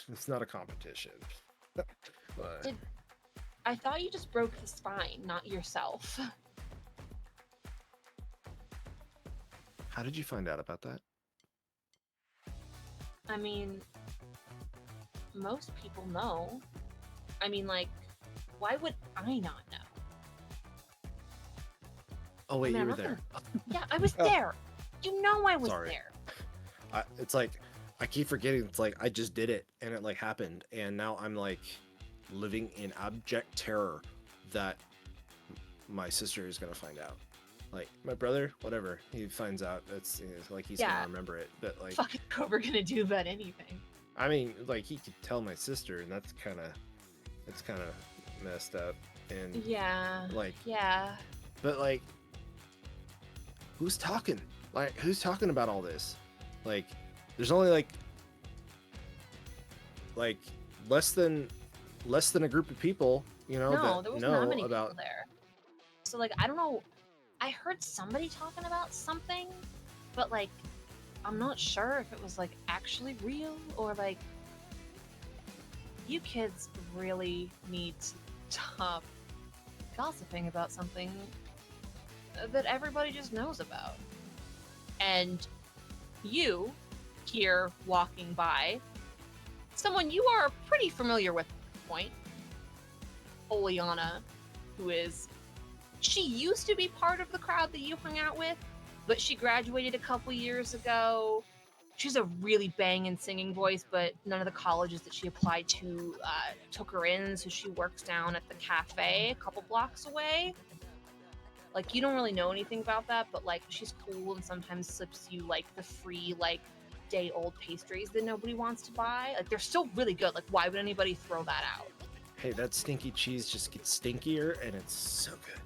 [SPEAKER 3] it's not a competition. But-
[SPEAKER 1] Did- I thought you just broke the spine, not yourself.
[SPEAKER 3] How did you find out about that?
[SPEAKER 1] I mean, most people know. I mean, like, why would I not know?
[SPEAKER 3] Oh wait,
[SPEAKER 1] I mean,
[SPEAKER 3] you
[SPEAKER 1] I'm
[SPEAKER 3] were
[SPEAKER 1] not
[SPEAKER 3] there.
[SPEAKER 1] Yeah, I was
[SPEAKER 3] Oh.
[SPEAKER 1] there. You know I was
[SPEAKER 3] Sorry.
[SPEAKER 1] there.
[SPEAKER 3] It's like I keep forgetting. It's like I just did it, and it like happened, and now I'm like living in abject terror that my sister is gonna find out. Like my brother, whatever, he finds out. It's like he's
[SPEAKER 1] Yeah.
[SPEAKER 3] gonna remember it. But like,
[SPEAKER 1] Fucking Cobra gonna do about anything.
[SPEAKER 3] I mean, like he could tell my sister, and that's kind of messed up. And
[SPEAKER 1] Yeah.
[SPEAKER 3] like,
[SPEAKER 1] Yeah.
[SPEAKER 3] but like, who's talking? Like, who's talking about all this? Like, there's only like less than a group of people, you know,
[SPEAKER 1] No,
[SPEAKER 3] that
[SPEAKER 1] there was
[SPEAKER 3] know
[SPEAKER 1] not many
[SPEAKER 3] about.
[SPEAKER 1] people there. So like, I don't know. I heard somebody talking about something, but like, I'm not sure if it was like actually real or like. You kids really need to stop gossiping about something that everybody just knows about. And you, here walking by, someone you are pretty familiar with at this point, Oleana, who is. She used to be part of the crowd that you hung out with, but she graduated a couple years ago. She's a really banging singing voice, but none of the colleges that she applied to took her in, so she works down at the cafe a couple blocks away. Like, you don't really know anything about that, but like, she's cool and sometimes slips you like the free like day-old pastries that nobody wants to buy. Like, they're still really good. Like, why would anybody throw that out?
[SPEAKER 3] Hey, that stinky cheese just gets stinkier, and it's so good.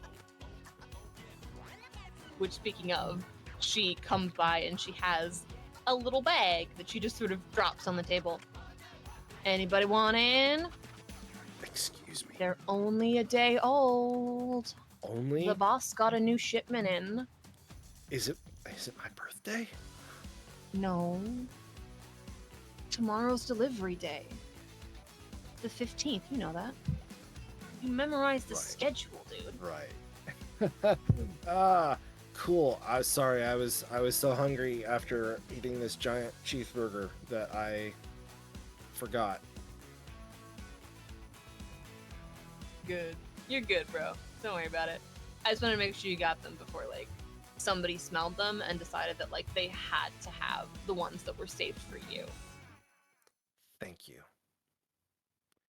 [SPEAKER 1] Which, speaking of, she comes by and she has a little bag that she just sort of drops on the table. Anybody want in?
[SPEAKER 3] Excuse me.
[SPEAKER 1] They're only a day old.
[SPEAKER 3] Only?
[SPEAKER 1] The boss got a new shipment in.
[SPEAKER 3] Is it my birthday?
[SPEAKER 1] No. Tomorrow's delivery day. the 15th. You know that. You memorized the
[SPEAKER 3] Right.
[SPEAKER 1] schedule, dude.
[SPEAKER 3] Right. Ah, cool. I was sorry. I was so hungry after eating this giant cheeseburger that I forgot.
[SPEAKER 1] Good. You're good, bro. Don't worry about it. I just want to make sure you got them before, like, somebody smelled them and decided that, like, they had to have the ones that were saved for you.
[SPEAKER 3] Thank you.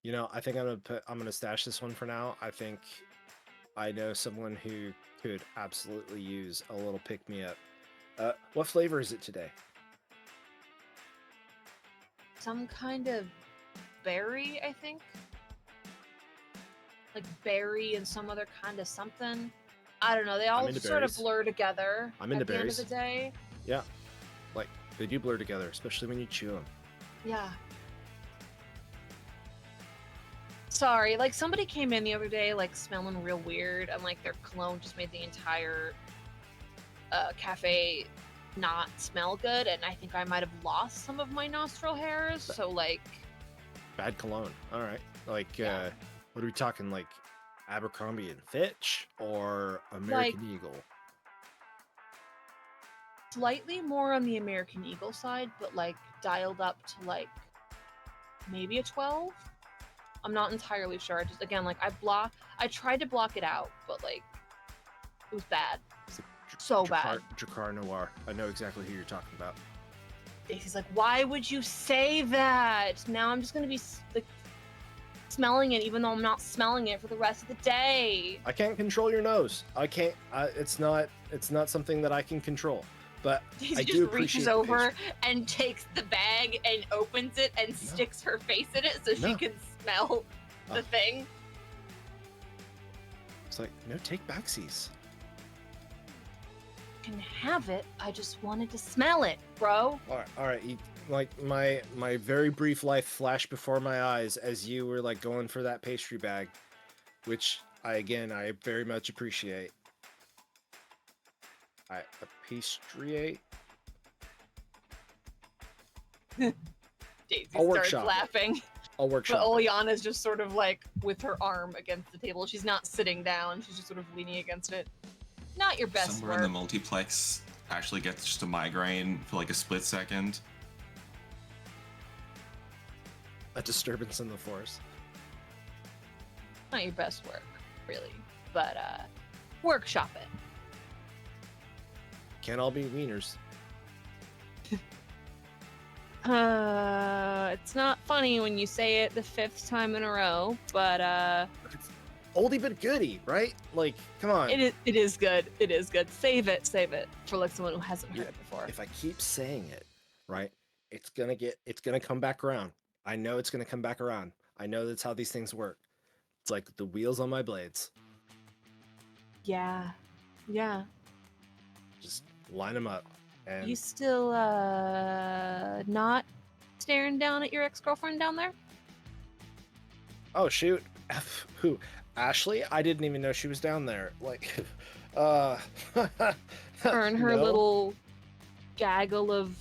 [SPEAKER 3] You know, I think I'm gonna stash this one for now. I think I know someone who could absolutely use a little pick me up. What flavor is it today?
[SPEAKER 1] Some kind of berry, I think. Like berry and some other kind of something. I don't know. They all
[SPEAKER 3] into
[SPEAKER 1] sort of
[SPEAKER 3] berries.
[SPEAKER 1] blur together
[SPEAKER 3] I'm into
[SPEAKER 1] at the end
[SPEAKER 3] berries.
[SPEAKER 1] of the day.
[SPEAKER 3] Yeah, like they do blur together, especially when you chew them.
[SPEAKER 1] Yeah. Sorry, like somebody came in the other day, like smelling real weird, and like their cologne just made the entire cafe not smell good, and I think I might have lost some of my nostril hairs. So like,
[SPEAKER 3] Bad cologne. All right. Like,
[SPEAKER 1] Yeah.
[SPEAKER 3] what are we talking? Like Abercrombie and Fitch or American Eagle?
[SPEAKER 1] slightly more on the American Eagle side, but like dialed up to like maybe a 12. I'm not entirely sure. I just again like I tried to block it out, but like it was bad.
[SPEAKER 3] It's like
[SPEAKER 1] So bad.
[SPEAKER 3] Dracar Noir. I know exactly who you're talking about.
[SPEAKER 1] Daisy's like, why would you say that? Now I'm just gonna be like smelling it, even though I'm not smelling it for the rest of the day.
[SPEAKER 3] I can't control your nose. I can't. It's not something that I can control. But
[SPEAKER 1] Daisy
[SPEAKER 3] I
[SPEAKER 1] just
[SPEAKER 3] do
[SPEAKER 1] reaches
[SPEAKER 3] appreciate the
[SPEAKER 1] over
[SPEAKER 3] pastry.
[SPEAKER 1] and takes the bag and opens it and sticks her face in it so she
[SPEAKER 3] No.
[SPEAKER 1] can smell the
[SPEAKER 3] Oh.
[SPEAKER 1] thing.
[SPEAKER 3] It's like, no, take backsies.
[SPEAKER 1] You can have it. I just wanted to smell it, bro.
[SPEAKER 3] All right. Like my very brief life flashed before my eyes as you were like going for that pastry bag, which I very much appreciate. I appreciate.
[SPEAKER 1] Daisy
[SPEAKER 3] I'll
[SPEAKER 1] starts
[SPEAKER 3] workshop it.
[SPEAKER 1] laughing.
[SPEAKER 3] I'll
[SPEAKER 1] But
[SPEAKER 3] workshop. it.
[SPEAKER 1] Oleana's just sort of like with her arm against the table. She's not sitting down. She's just sort of leaning against it. Not your best
[SPEAKER 4] Somewhere
[SPEAKER 1] work.
[SPEAKER 4] in the multiplex actually gets just a migraine for like a split second.
[SPEAKER 3] A disturbance in the force.
[SPEAKER 1] Not your best work, really. But workshop it.
[SPEAKER 3] Can't all be wieners.
[SPEAKER 1] It's not funny when you say it the 5th time in a row, but
[SPEAKER 3] Oldie but goodie, right? Like, come on.
[SPEAKER 1] it is good. It is good. Save it for like someone who hasn't heard
[SPEAKER 3] Yeah,
[SPEAKER 1] it before.
[SPEAKER 3] If I keep saying it, right, it's gonna come back around. I know it's gonna come back around. I know that's how these things work. It's like the wheels on my blades.
[SPEAKER 1] Yeah.
[SPEAKER 3] Just line them up. And
[SPEAKER 1] You still not staring down at your ex-girlfriend down there?
[SPEAKER 3] oh shoot, who? Ashley? I didn't even know she was down there. Like,
[SPEAKER 1] Her and her
[SPEAKER 3] no.
[SPEAKER 1] little gaggle of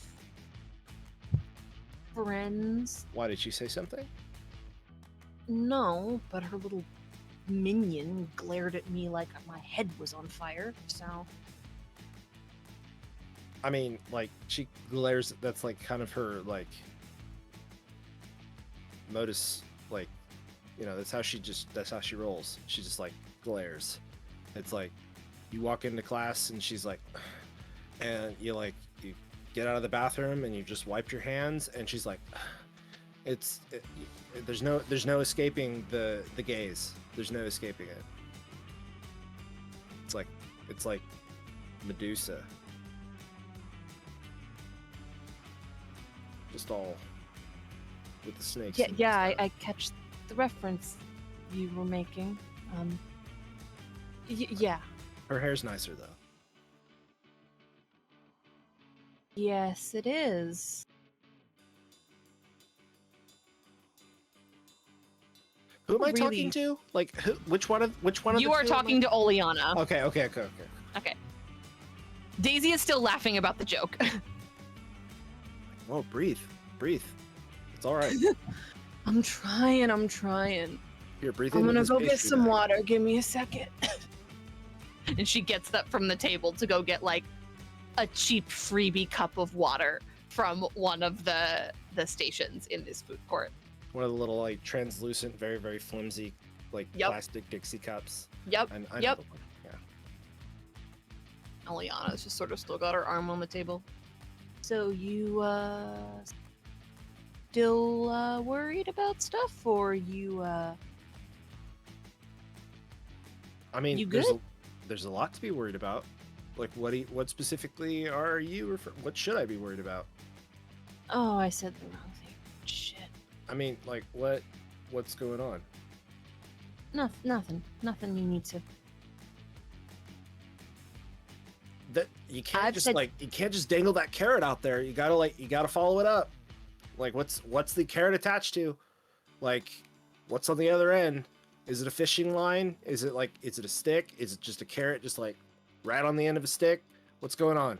[SPEAKER 1] friends?
[SPEAKER 3] Why did she say something?
[SPEAKER 1] No, but her little minion glared at me like my head was on fire, so...
[SPEAKER 3] I mean, like she glares. That's like kind of her like modus. Like, you know, that's how she rolls. She just like glares. It's like you walk into class and she's like, and you get out of the bathroom and you just wipe your hands and she's like, there's no escaping the gaze. There's no escaping it. It's like Medusa. Just all with the snakes. and
[SPEAKER 1] Yeah,
[SPEAKER 3] stuff.
[SPEAKER 1] I catch the reference you were making. Yeah.
[SPEAKER 3] Her hair's nicer though.
[SPEAKER 1] Yes, it is.
[SPEAKER 3] Who am I
[SPEAKER 1] Really?
[SPEAKER 3] talking to? Like, which one of
[SPEAKER 1] You
[SPEAKER 3] the
[SPEAKER 1] are
[SPEAKER 3] two am I-
[SPEAKER 1] talking to Oleana.
[SPEAKER 3] Okay.
[SPEAKER 1] Okay. Daisy is still laughing about the joke.
[SPEAKER 3] Whoa, breathe. It's all right.
[SPEAKER 1] I'm trying.
[SPEAKER 3] Here, breathe
[SPEAKER 1] I'm
[SPEAKER 3] into
[SPEAKER 1] gonna
[SPEAKER 3] this
[SPEAKER 1] go get
[SPEAKER 3] pastry
[SPEAKER 1] some
[SPEAKER 3] bag.
[SPEAKER 1] water. Give me a second. And she gets that from the table to go get like a cheap freebie cup of water from one of the stations in this food court.
[SPEAKER 3] One of the little like translucent, very very flimsy, like
[SPEAKER 1] Yep.
[SPEAKER 3] plastic Dixie cups.
[SPEAKER 1] Yep.
[SPEAKER 3] I know
[SPEAKER 1] Yep.
[SPEAKER 3] the one. Yeah.
[SPEAKER 1] Eliana's just sort of still got her arm on the table. So you still worried about stuff, or you
[SPEAKER 3] I mean,
[SPEAKER 1] You
[SPEAKER 3] there's
[SPEAKER 1] good?
[SPEAKER 3] there's a lot to be worried about. Like, what specifically are you? What should I be worried about?
[SPEAKER 1] Oh, I said the wrong thing. Shit.
[SPEAKER 3] I mean, like, what's going on?
[SPEAKER 1] Nothing you need to.
[SPEAKER 3] That you can't
[SPEAKER 1] I've
[SPEAKER 3] just
[SPEAKER 1] said-
[SPEAKER 3] you can't just dangle that carrot out there. You gotta follow it up. Like, what's the carrot attached to? Like, what's on the other end? Is it a fishing line? Is it a stick? Is it just a carrot just like right on the end of a stick? What's going on?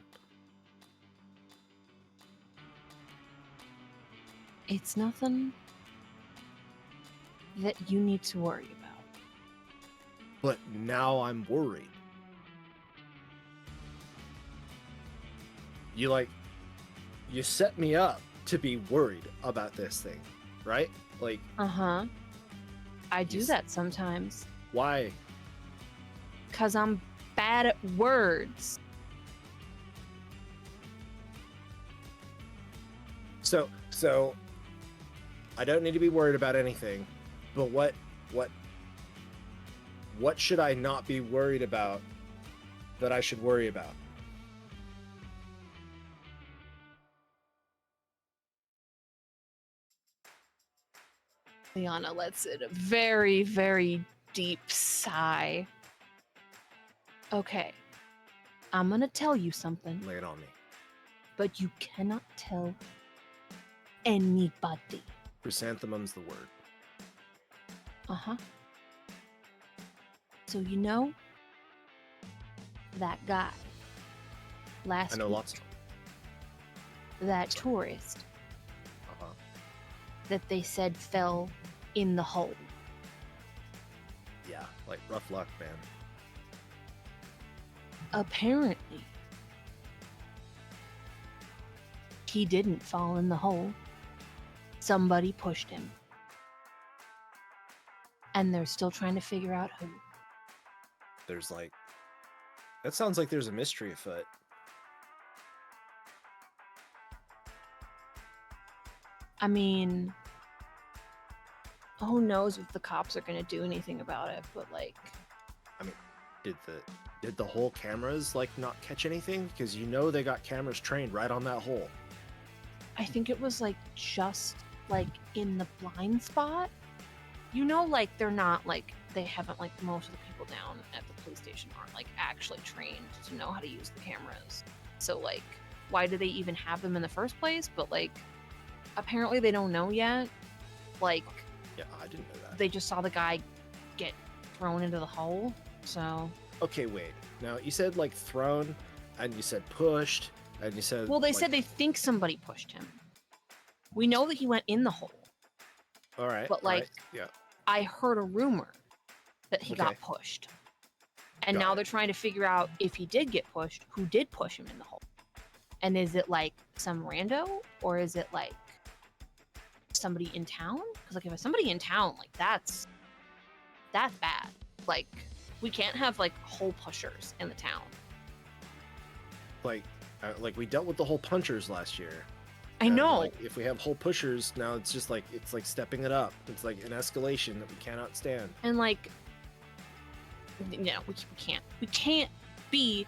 [SPEAKER 1] It's nothing that you need to worry about.
[SPEAKER 3] But now I'm worried. You set me up to be worried about this thing, right? Like,
[SPEAKER 1] Uh-huh. I do
[SPEAKER 3] Yes.
[SPEAKER 1] that sometimes.
[SPEAKER 3] why?
[SPEAKER 1] Because I'm bad at words.
[SPEAKER 3] So I don't need to be worried about anything, but what should I not be worried about that I should worry about?
[SPEAKER 1] Liana lets in a very, very deep sigh. Okay. I'm gonna tell you something,
[SPEAKER 3] Lay it on me.
[SPEAKER 1] but you cannot tell anybody.
[SPEAKER 3] Chrysanthemum's the word.
[SPEAKER 1] Uh-huh. So you know that guy last
[SPEAKER 3] I know
[SPEAKER 1] week,
[SPEAKER 3] lots of them.
[SPEAKER 1] that tourist
[SPEAKER 3] Uh-huh.
[SPEAKER 1] that they said fell in the hole.
[SPEAKER 3] Yeah, like rough luck, man.
[SPEAKER 1] Apparently, he didn't fall in the hole. Somebody pushed him. And they're still trying to figure out who.
[SPEAKER 3] There's that sounds like there's a mystery afoot.
[SPEAKER 1] I mean, who knows if the cops are going to do anything about it, but like,
[SPEAKER 3] Did the whole cameras not catch anything? Because they got cameras trained right on that hole.
[SPEAKER 1] I think it was just in the blind spot. They're not they haven't most of the people down at the police station aren't actually trained to know how to use the cameras. So why do they even have them in the first place? But apparently they don't know yet.
[SPEAKER 3] Yeah, I didn't know that.
[SPEAKER 1] They just saw the guy get thrown into the hole. So
[SPEAKER 3] Okay, wait. Now you said thrown, and you said pushed, and you said
[SPEAKER 1] they said they think somebody pushed him. We know that he went in the hole.
[SPEAKER 3] All right,
[SPEAKER 1] but,
[SPEAKER 3] all right, yeah.
[SPEAKER 1] I heard a rumor that he got
[SPEAKER 3] Okay.
[SPEAKER 1] pushed. And
[SPEAKER 3] Got
[SPEAKER 1] now
[SPEAKER 3] it.
[SPEAKER 1] they're trying to figure out if he did get pushed, who did push him in the hole. And is it some rando, or is it somebody in town? Because if it's somebody in town, that's bad. We can't have hole pushers in the town.
[SPEAKER 3] We dealt with the whole punchers last year.
[SPEAKER 1] I
[SPEAKER 3] and,
[SPEAKER 1] know.
[SPEAKER 3] if we have whole pushers now, it's just it's stepping it up. It's an escalation that we cannot stand.
[SPEAKER 1] And no, we can't. We can't be.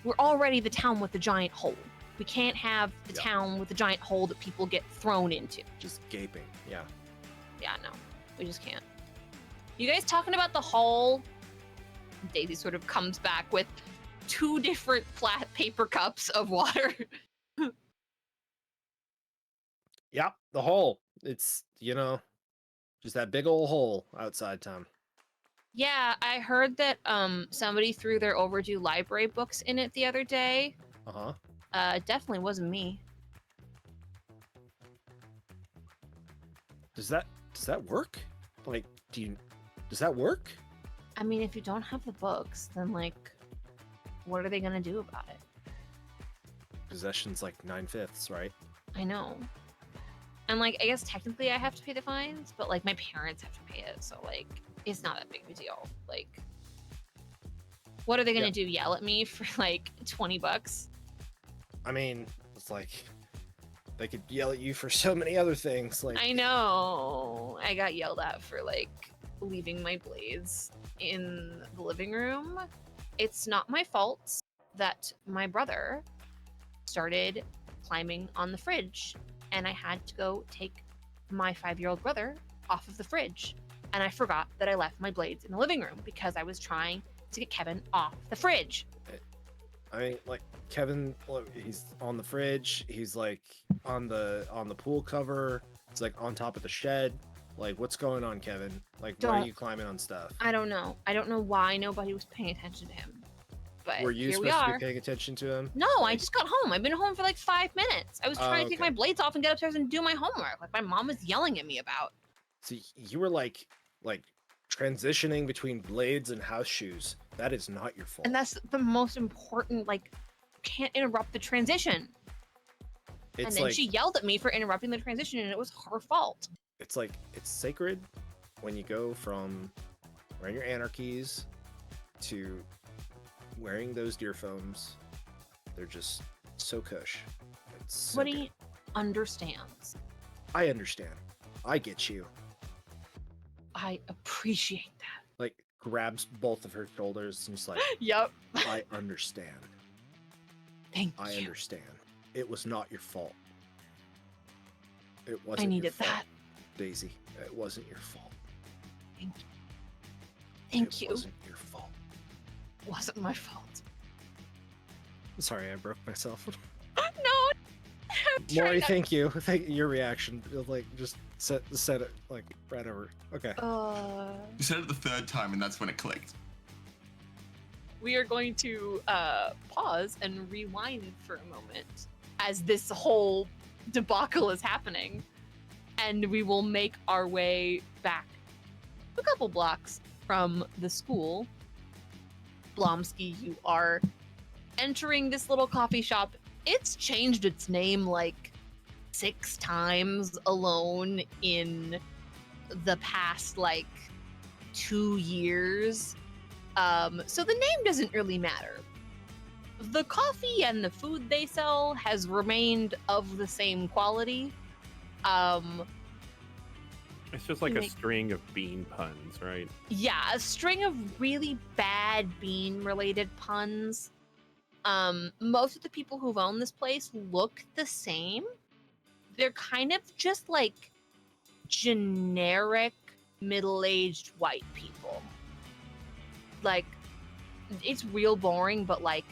[SPEAKER 1] We're already the town with the giant hole. We can't have the
[SPEAKER 3] Yeah.
[SPEAKER 1] town with the giant hole that people get thrown into.
[SPEAKER 3] Just gaping. Yeah.
[SPEAKER 1] Yeah, no, we just can't. You guys talking about the hole? Daisy sort of comes back with 2 different flat paper cups of water.
[SPEAKER 3] Yeah, the hole. It's just that big old hole outside town.
[SPEAKER 1] Yeah, I heard that somebody threw their overdue library books in it the other day.
[SPEAKER 3] Uh-huh.
[SPEAKER 1] It definitely wasn't me.
[SPEAKER 3] Does that does that work? Like, does that work?
[SPEAKER 1] I mean, if you don't have the books, then like, what are they gonna do about it?
[SPEAKER 3] Possession's like 9/5, right?
[SPEAKER 1] I know. And like, I guess technically I have to pay the fines, but like my parents have to pay it, so like, it's not that big of a deal. Like, what are they gonna do? Yell at me for like $20?
[SPEAKER 3] I mean, it's like they could yell at you for so many other things. Like,
[SPEAKER 1] I know. I got yelled at for like leaving my blades in the living room. It's not my fault that my brother started climbing on the fridge, and I had to go take my 5-year-old brother off of the fridge. And I forgot that I left my blades in the living room because I was trying to get Kevin off the fridge.
[SPEAKER 3] I mean, like Kevin, look, he's on the fridge. He's like on the pool cover. It's like on top of the shed. Like, what's going on, Kevin? Like, why are you climbing on stuff?
[SPEAKER 1] I don't know. I don't know why nobody was paying attention to him. But
[SPEAKER 3] Were you
[SPEAKER 1] here we
[SPEAKER 3] supposed to
[SPEAKER 1] are.
[SPEAKER 3] be paying attention to him?
[SPEAKER 1] No, I just got home. I've been home for like 5 minutes. I was trying to take my blades off and get upstairs and do my homework, like my mom was yelling at me about.
[SPEAKER 3] See, you were like transitioning between blades and house shoes. That is not your fault.
[SPEAKER 1] And that's the most important, like, can't interrupt the transition.
[SPEAKER 3] It's
[SPEAKER 1] and then
[SPEAKER 3] like,
[SPEAKER 1] she yelled at me for interrupting the transition, and it was her fault.
[SPEAKER 3] it's like, it's sacred when you go from wearing your anarchies to wearing those earphones. They're just so cush. It's so
[SPEAKER 1] What he
[SPEAKER 3] good.
[SPEAKER 1] understands.
[SPEAKER 3] I understand. I get you.
[SPEAKER 1] I appreciate that.
[SPEAKER 3] Like, grabs both of her shoulders and just like,
[SPEAKER 1] Yep.
[SPEAKER 3] I understand.
[SPEAKER 1] Thank
[SPEAKER 3] I
[SPEAKER 1] you.
[SPEAKER 3] understand. It was not your fault. It wasn't
[SPEAKER 1] I
[SPEAKER 3] your
[SPEAKER 1] needed
[SPEAKER 3] fault,
[SPEAKER 1] that.
[SPEAKER 3] Daisy. It wasn't your fault.
[SPEAKER 1] Thank you. Thank
[SPEAKER 3] It
[SPEAKER 1] you.
[SPEAKER 3] wasn't your fault.
[SPEAKER 1] Wasn't my fault.
[SPEAKER 3] Sorry, I broke myself.
[SPEAKER 1] No. I'm trying
[SPEAKER 3] Maury,
[SPEAKER 1] not-
[SPEAKER 3] thank you. Thank your reaction. Like, just set it like right over. Okay.
[SPEAKER 4] You said it the third time, and that's when it clicked.
[SPEAKER 1] We are going to pause and rewind for a moment as this whole debacle is happening, and we will make our way back a couple blocks from the school. Blomsky, you are entering this little coffee shop. It's changed its name like 6 times alone in the past like 2 years. So the name doesn't really matter. The coffee and the food they sell has remained of the same quality.
[SPEAKER 2] It's just like a
[SPEAKER 1] Like-
[SPEAKER 2] string of bean puns, right?
[SPEAKER 1] Yeah, a string of really bad bean-related puns. Most of the people who've owned this place look the same. They're kind of just like generic middle-aged white people. Like, it's real boring, but like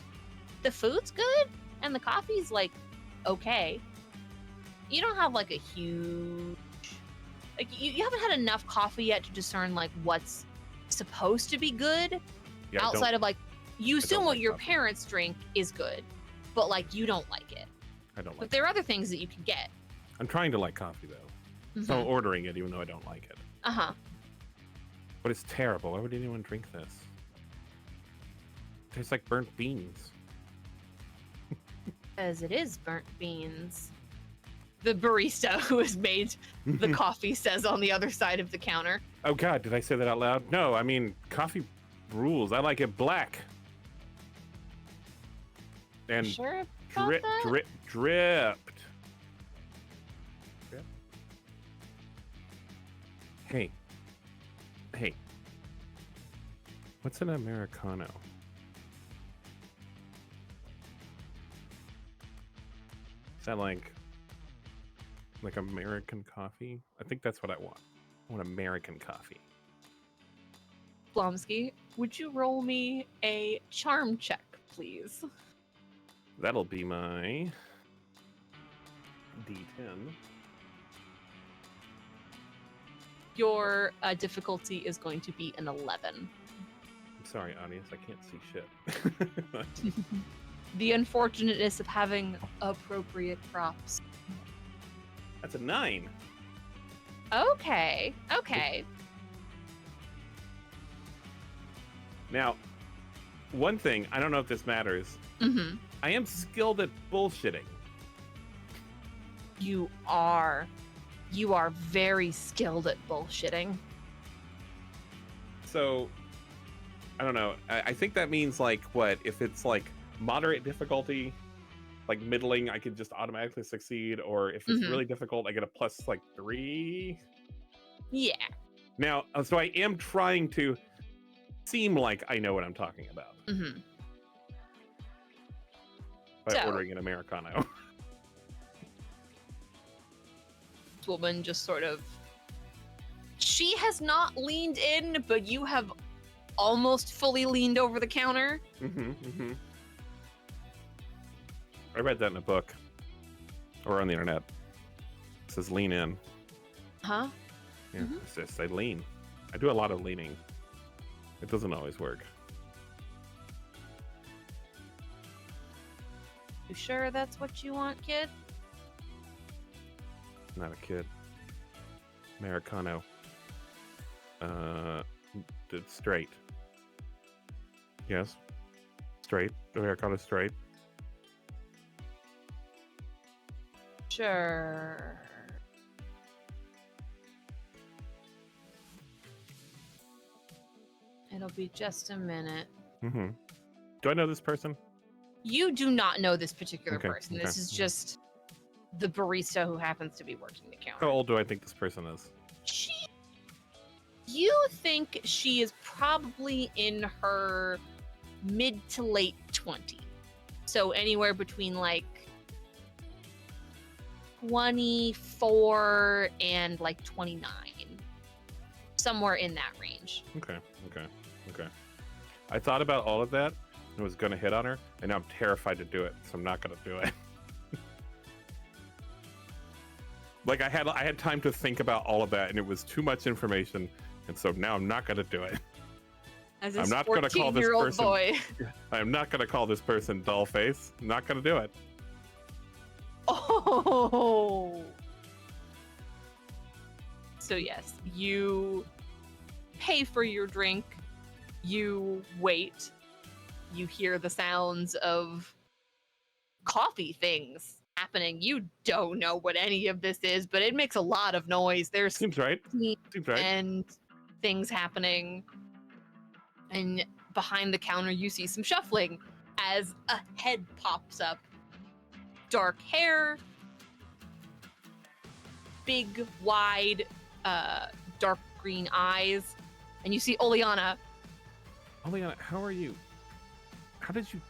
[SPEAKER 1] the food's good and the coffee's like okay. You don't have like a huge, like you haven't had enough coffee yet to discern like what's supposed to be good.
[SPEAKER 2] Yeah,
[SPEAKER 1] Outside of like, you
[SPEAKER 2] don't
[SPEAKER 1] assume what
[SPEAKER 2] like
[SPEAKER 1] your
[SPEAKER 2] coffee.
[SPEAKER 1] parents drink is good, but like you don't like it.
[SPEAKER 2] I don't
[SPEAKER 1] But
[SPEAKER 2] like.
[SPEAKER 1] there are other things that you can get.
[SPEAKER 2] I'm trying to like coffee though, so I'm ordering it even though I don't like it.
[SPEAKER 1] Uh-huh.
[SPEAKER 2] But it's terrible. Why would anyone drink this? It tastes like burnt beans.
[SPEAKER 1] As it is burnt beans. The barista who has made the coffee says on the other side of the counter.
[SPEAKER 2] Oh God, did I say that out loud? No, I mean coffee rules. I like it black. And
[SPEAKER 1] Sure about
[SPEAKER 2] dripped.
[SPEAKER 1] that?
[SPEAKER 2] Yep. Hey. What's an Americano? Is that like American coffee? I think that's what I want. I want American coffee.
[SPEAKER 1] Blomsky, would you roll me a charm check, please?
[SPEAKER 2] That'll be my D10.
[SPEAKER 1] Your difficulty is going to be an 11.
[SPEAKER 2] I'm sorry, audience, I can't see shit.
[SPEAKER 1] The unfortunateness of having appropriate props.
[SPEAKER 2] That's a 9.
[SPEAKER 1] Okay. Okay.
[SPEAKER 2] Now, one thing, I don't know if this matters.
[SPEAKER 1] Mm-hmm.
[SPEAKER 2] I am skilled at bullshitting.
[SPEAKER 1] You are very skilled at bullshitting.
[SPEAKER 2] So, I don't know. I think that means like what? If it's like moderate difficulty, like middling, I can just automatically succeed, or if it's really difficult, I get a plus like 3.
[SPEAKER 1] Yeah.
[SPEAKER 2] Now, so I am trying to seem like I know what I'm talking about
[SPEAKER 1] Mm-hmm.
[SPEAKER 2] by
[SPEAKER 1] So-
[SPEAKER 2] ordering an Americano.
[SPEAKER 1] This woman just sort of. She has not leaned in, but you have almost fully leaned over the counter.
[SPEAKER 2] I read that in a book or on the internet. It says lean in.
[SPEAKER 1] Huh?
[SPEAKER 2] Yeah, it's just I lean. I do a lot of leaning. It doesn't always work.
[SPEAKER 1] You sure that's what you want, kid?
[SPEAKER 2] Not a kid. Americano. Straight. Yes. Straight. Americano straight.
[SPEAKER 1] Sure. It'll be just a minute.
[SPEAKER 2] Mm-hmm. Do I know this person?
[SPEAKER 1] You do not know this particular
[SPEAKER 2] Okay,
[SPEAKER 1] person.
[SPEAKER 2] okay.
[SPEAKER 1] This is just the barista who happens to be working the counter.
[SPEAKER 2] How old do I think this person is?
[SPEAKER 1] You think she is probably in her mid to late 20s. So anywhere between like 24 and like 29. Somewhere in that range.
[SPEAKER 2] Okay. I thought about all of that and was gonna hit on her, and now I'm terrified to do it, so I'm not gonna do it. Like I had time to think about all of that, and it was too much information, and so now I'm not gonna do it.
[SPEAKER 1] As
[SPEAKER 2] I'm not gonna call this
[SPEAKER 1] 14-year-old
[SPEAKER 2] person.
[SPEAKER 1] boy.
[SPEAKER 2] I'm not gonna call this person doll face. I'm not gonna do it.
[SPEAKER 1] Oh. So yes, you pay for your drink. You wait. You hear the sounds of coffee things happening. You don't know what any of this is, but it makes a lot of noise. There's
[SPEAKER 2] Seems right.
[SPEAKER 1] heat
[SPEAKER 2] Seems right.
[SPEAKER 1] and things happening. And behind the counter, you see some shuffling as a head pops up. Dark hair, big, wide, dark green eyes, and you see Oleana.
[SPEAKER 2] Oleana, how are you? How did you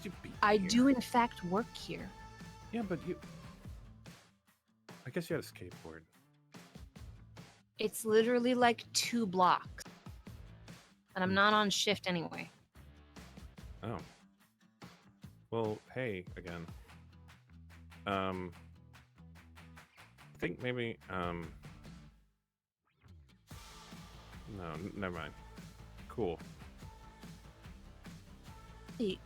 [SPEAKER 2] beat me
[SPEAKER 1] I
[SPEAKER 2] here?
[SPEAKER 1] do, in fact, work here.
[SPEAKER 2] Yeah, but you. I guess you had a skateboard.
[SPEAKER 1] It's literally like 2 blocks. And I'm not on shift anyway.
[SPEAKER 2] Oh. Well, hey again. I think maybe no, never mind. Cool.
[SPEAKER 1] Wait,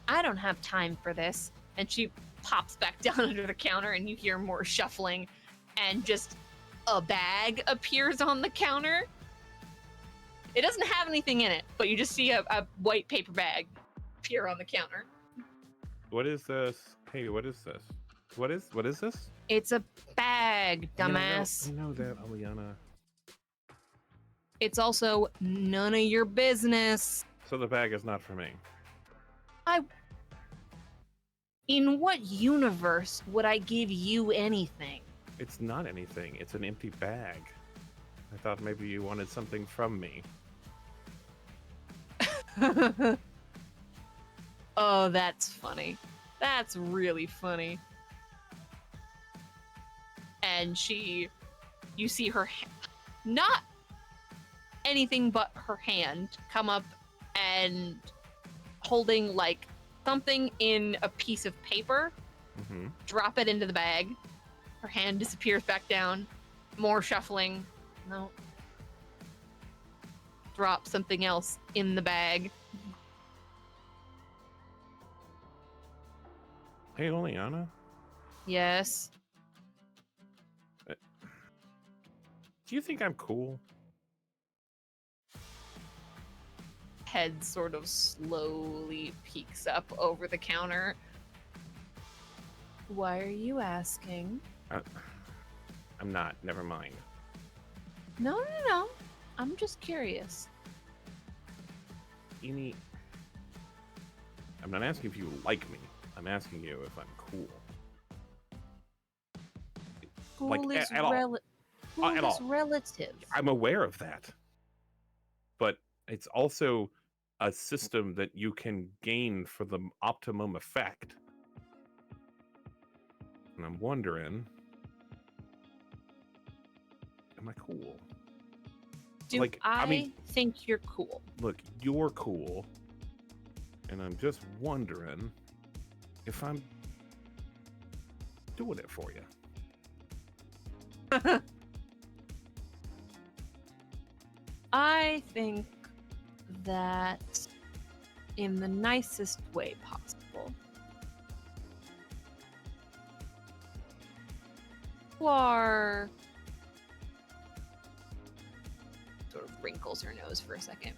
[SPEAKER 1] I don't have time for this. And she pops back down under the counter, and you hear more shuffling, and just a bag appears on the counter. It doesn't have anything in it, but you just see a white paper bag appear on the counter.
[SPEAKER 2] What is this? Hey, what is this? What is this?
[SPEAKER 1] It's a bag, dumbass.
[SPEAKER 2] I know that, Oleana.
[SPEAKER 1] It's also none of your business.
[SPEAKER 2] So the bag is not for me.
[SPEAKER 1] In what universe would I give you anything?
[SPEAKER 2] It's not anything. It's an empty bag. I thought maybe you wanted something from me.
[SPEAKER 1] Oh, that's funny. That's really funny. And you see her, not anything but her hand come up and holding like something in a piece of paper,
[SPEAKER 2] Mm-hmm.
[SPEAKER 1] drop it into the bag. Her hand disappears back down. More shuffling. No. Drop something else in the bag.
[SPEAKER 2] Hey, Oleana.
[SPEAKER 1] Yes.
[SPEAKER 2] Do you think I'm cool?
[SPEAKER 1] Head sort of slowly peeks up over the counter. Why are you asking?
[SPEAKER 2] I'm not. Never mind.
[SPEAKER 1] No. I'm just curious.
[SPEAKER 2] I'm not asking if you like me. I'm asking you if I'm cool.
[SPEAKER 1] Cool
[SPEAKER 2] Like,
[SPEAKER 1] is
[SPEAKER 2] at all. At all.
[SPEAKER 1] relative.
[SPEAKER 2] I'm aware of that. But it's also a system that you can gain for the optimum effect. And I'm wondering, am I cool?
[SPEAKER 1] Do I think you're cool?
[SPEAKER 2] Look, you're cool. And I'm just wondering if I'm doing it for you.
[SPEAKER 1] I think that in the nicest way possible. You are... Sort of wrinkles her nose for a second.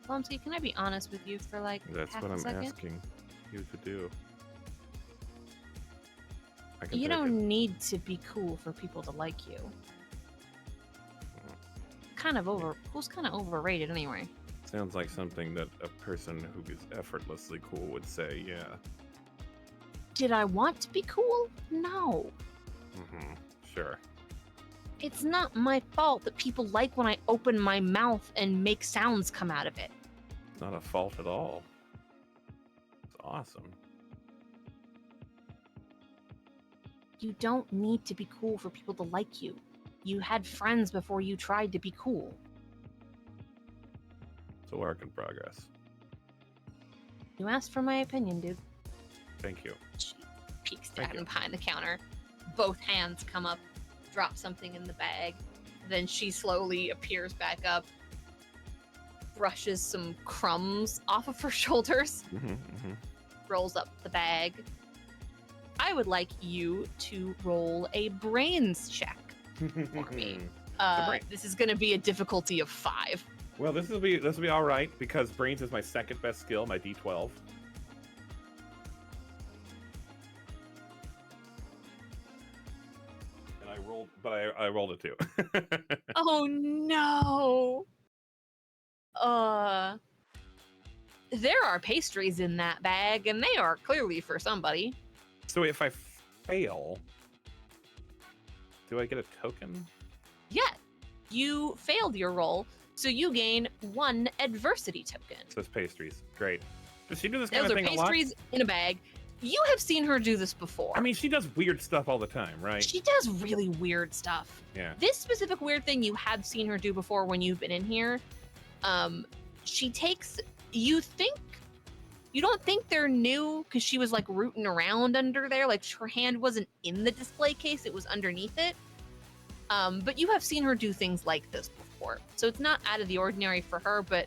[SPEAKER 1] Blumsky, can I be honest with you for like
[SPEAKER 2] That's
[SPEAKER 1] half
[SPEAKER 2] what
[SPEAKER 1] a
[SPEAKER 2] I'm
[SPEAKER 1] second?
[SPEAKER 2] asking you to do.
[SPEAKER 1] You don't need to be cool for people to like you. Cool's kind of overrated anyway.
[SPEAKER 2] Sounds like something that a person who is effortlessly cool would say, yeah.
[SPEAKER 1] Did I want to be cool? No.
[SPEAKER 2] Sure.
[SPEAKER 1] It's not my fault that people like when I open my mouth and make sounds come out of it.
[SPEAKER 2] It's not a fault at all. It's awesome.
[SPEAKER 1] You don't need to be cool for people to like you. You had friends before you tried to be cool.
[SPEAKER 2] It's a work in progress.
[SPEAKER 1] You asked for my opinion, dude.
[SPEAKER 2] Thank you.
[SPEAKER 1] She peeks
[SPEAKER 2] Thank
[SPEAKER 1] down
[SPEAKER 2] you.
[SPEAKER 1] behind the counter. Both hands come up, drop something in the bag. Then she slowly appears back up, brushes some crumbs off of her shoulders, rolls up the bag. I would like you to roll a brains check for me. This is going to be a difficulty of 5.
[SPEAKER 2] Well, this will be all right because brains is my second best skill, my D12. And I rolled a 2.
[SPEAKER 1] Oh no. There are pastries in that bag, and they are clearly for somebody.
[SPEAKER 2] So if I fail, do I get a token?
[SPEAKER 1] Yeah, you failed your roll, so you gain 1 adversity token.
[SPEAKER 2] It says pastries. Great. Does she do this kind
[SPEAKER 1] Those
[SPEAKER 2] of
[SPEAKER 1] are
[SPEAKER 2] thing a lot?
[SPEAKER 1] pastries in a bag. You have seen her do this before.
[SPEAKER 2] I mean, she does weird stuff all the time, right?
[SPEAKER 1] She does really weird stuff.
[SPEAKER 2] Yeah.
[SPEAKER 1] This specific weird thing you have seen her do before when you've been in here. She takes, you don't think they're new because she was like rooting around under there. Like her hand wasn't in the display case, it was underneath it. But you have seen her do things like this before. So it's not out of the ordinary for her, but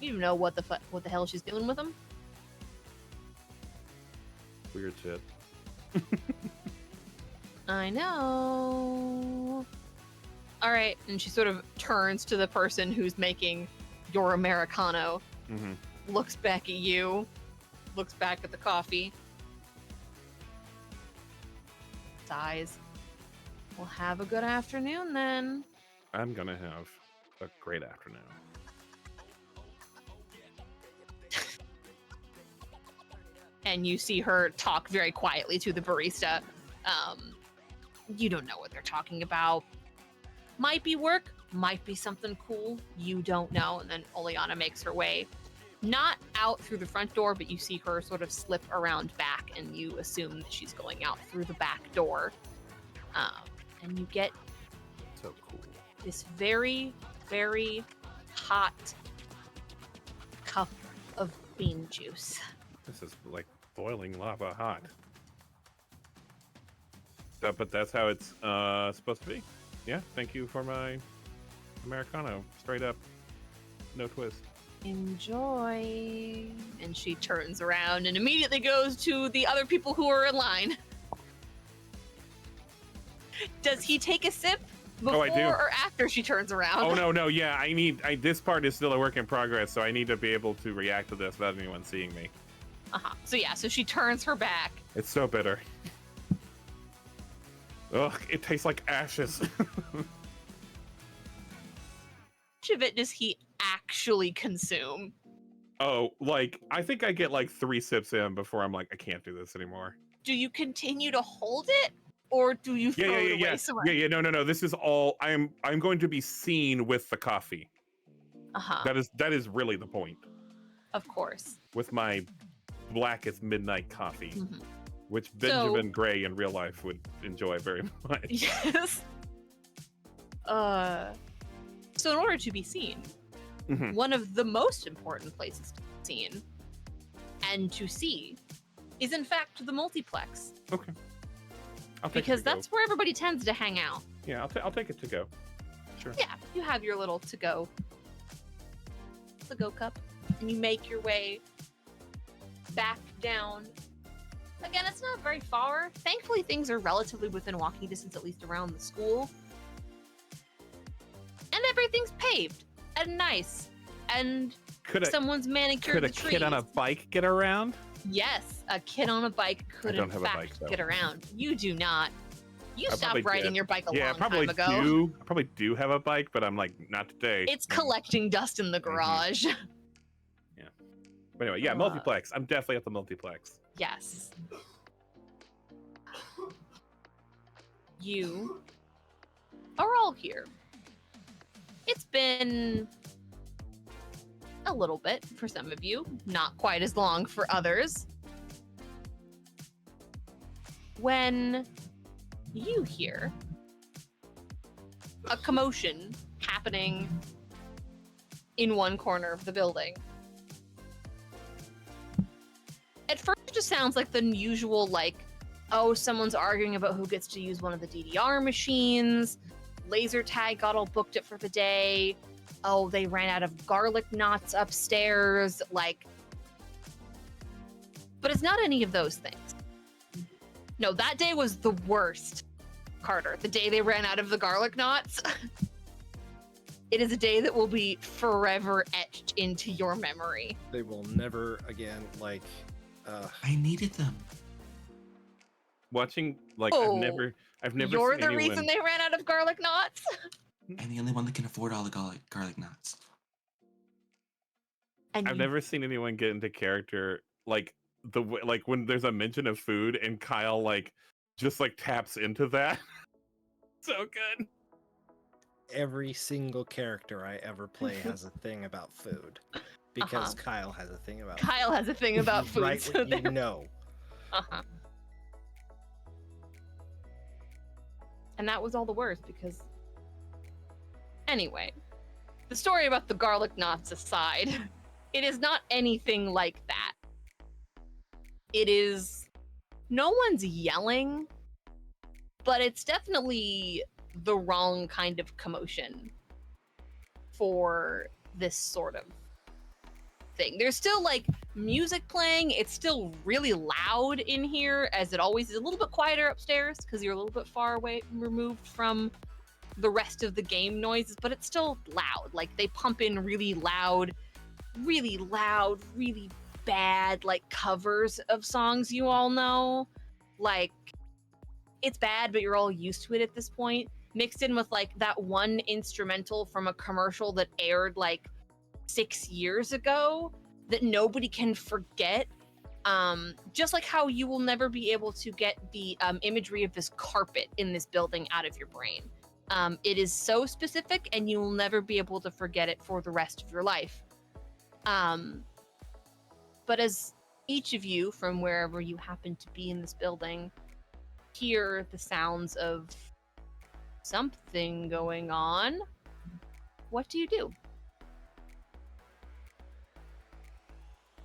[SPEAKER 1] you know what the hell she's doing with them.
[SPEAKER 2] Weird shit.
[SPEAKER 1] I know. All right, and she sort of turns to the person who's making your Americano, looks back at you, looks back at the coffee, sighs. Well, have a good afternoon then.
[SPEAKER 2] I'm gonna have a great afternoon.
[SPEAKER 1] And you see her talk very quietly to the barista. You don't know what they're talking about. Might be work, might be something cool. You don't know. And then Oleana makes her way, not out through the front door, but you see her sort of slip around back, and you assume that she's going out through the back door. And you get
[SPEAKER 2] So cool.
[SPEAKER 1] this very, very hot cup of bean juice.
[SPEAKER 2] This is like boiling lava hot. But that's how it's supposed to be. Yeah, thank you for my Americano. Straight up, no twist.
[SPEAKER 1] Enjoy. And she turns around and immediately goes to the other people who are in line. Does he take a sip before
[SPEAKER 2] I do.
[SPEAKER 1] or after she turns around?
[SPEAKER 2] Oh no, yeah. This part is still a work in progress, so I need to be able to react to this without anyone seeing me.
[SPEAKER 1] So she turns her back.
[SPEAKER 2] It's so bitter. Ugh, it tastes like ashes.
[SPEAKER 1] How much of it does he actually consume?
[SPEAKER 2] Oh, like, I think I get like 3 sips in before I'm like, I can't do this anymore.
[SPEAKER 1] Do you continue to hold it? Or do you throw it away somewhere?
[SPEAKER 2] Yeah, no. This is all I'm going to be seen with the coffee. That is really the point.
[SPEAKER 1] Of course.
[SPEAKER 2] With my blackest midnight coffee,
[SPEAKER 1] Mm-hmm.
[SPEAKER 2] which Benjamin Gray in real life would enjoy very much.
[SPEAKER 1] Yes. So in order to be seen, one of the most important places to be seen and to see is in fact the multiplex.
[SPEAKER 2] Okay.
[SPEAKER 1] Because that's where everybody tends to hang out.
[SPEAKER 2] Yeah, I'll take it to go. Sure.
[SPEAKER 1] Yeah, you have your little to-go cup, and you make your way back down. Again, it's not very far. Thankfully, things are relatively within walking distance, at least around the school. And everything's paved and nice. And someone's manicured the trees.
[SPEAKER 2] Could a kid on a bike get around?
[SPEAKER 1] Yes, a kid on a bike could in fact get around. You do not. You stopped riding your bike a long time ago.
[SPEAKER 2] I probably do have a bike, but I'm like, not today.
[SPEAKER 1] It's collecting dust in the garage.
[SPEAKER 2] Yeah. But anyway, yeah, multiplex. I'm definitely at the multiplex.
[SPEAKER 1] Yes. You are all here. It's been a little bit for some of you, not quite as long for others. When you hear a commotion happening in one corner of the building. At first, it just sounds like the usual, like, oh, someone's arguing about who gets to use one of the DDR machines. Laser tag got all booked it for the day. Oh, they ran out of garlic knots upstairs. Like, but it's not any of those things. No, that day was the worst, Carter. The day they ran out of the garlic knots. It is a day that will be forever etched into your memory.
[SPEAKER 3] They will never again, like,
[SPEAKER 4] I needed them.
[SPEAKER 2] Watching, like,
[SPEAKER 1] Oh,
[SPEAKER 2] I've never
[SPEAKER 1] You're
[SPEAKER 2] seen
[SPEAKER 1] the
[SPEAKER 2] anyone...
[SPEAKER 1] reason they ran out of garlic knots?
[SPEAKER 4] I'm the only one that can afford all the garlic knots.
[SPEAKER 1] And
[SPEAKER 2] I've never seen anyone get into character like when there's a mention of food and Kyle just taps into that. So good.
[SPEAKER 3] every single character I ever play has a thing about food. Because Kyle has a thing about food.
[SPEAKER 1] Kyle has a thing about food.
[SPEAKER 3] Right
[SPEAKER 1] so
[SPEAKER 3] when you know.
[SPEAKER 1] And that was all the worse because... Anyway, the story about the garlic knots aside, it is not anything like that. It is... No one's yelling, but it's definitely the wrong kind of commotion for this sort of thing. There's still music playing. It's still really loud in here, as it always is. A little bit quieter upstairs because you're a little bit far away, removed from the rest of the game noises, but it's still loud. They pump in really loud, really bad covers of songs you all know. It's bad, but you're all used to it at this point, mixed in with that one instrumental from a commercial that aired 6 years ago that nobody can forget. Just like how you will never be able to get the imagery of this carpet in this building out of your brain. It is so specific, and you will never be able to forget it for the rest of your life. But as each of you, from wherever you happen to be in this building, hear the sounds of something going on, what do you do?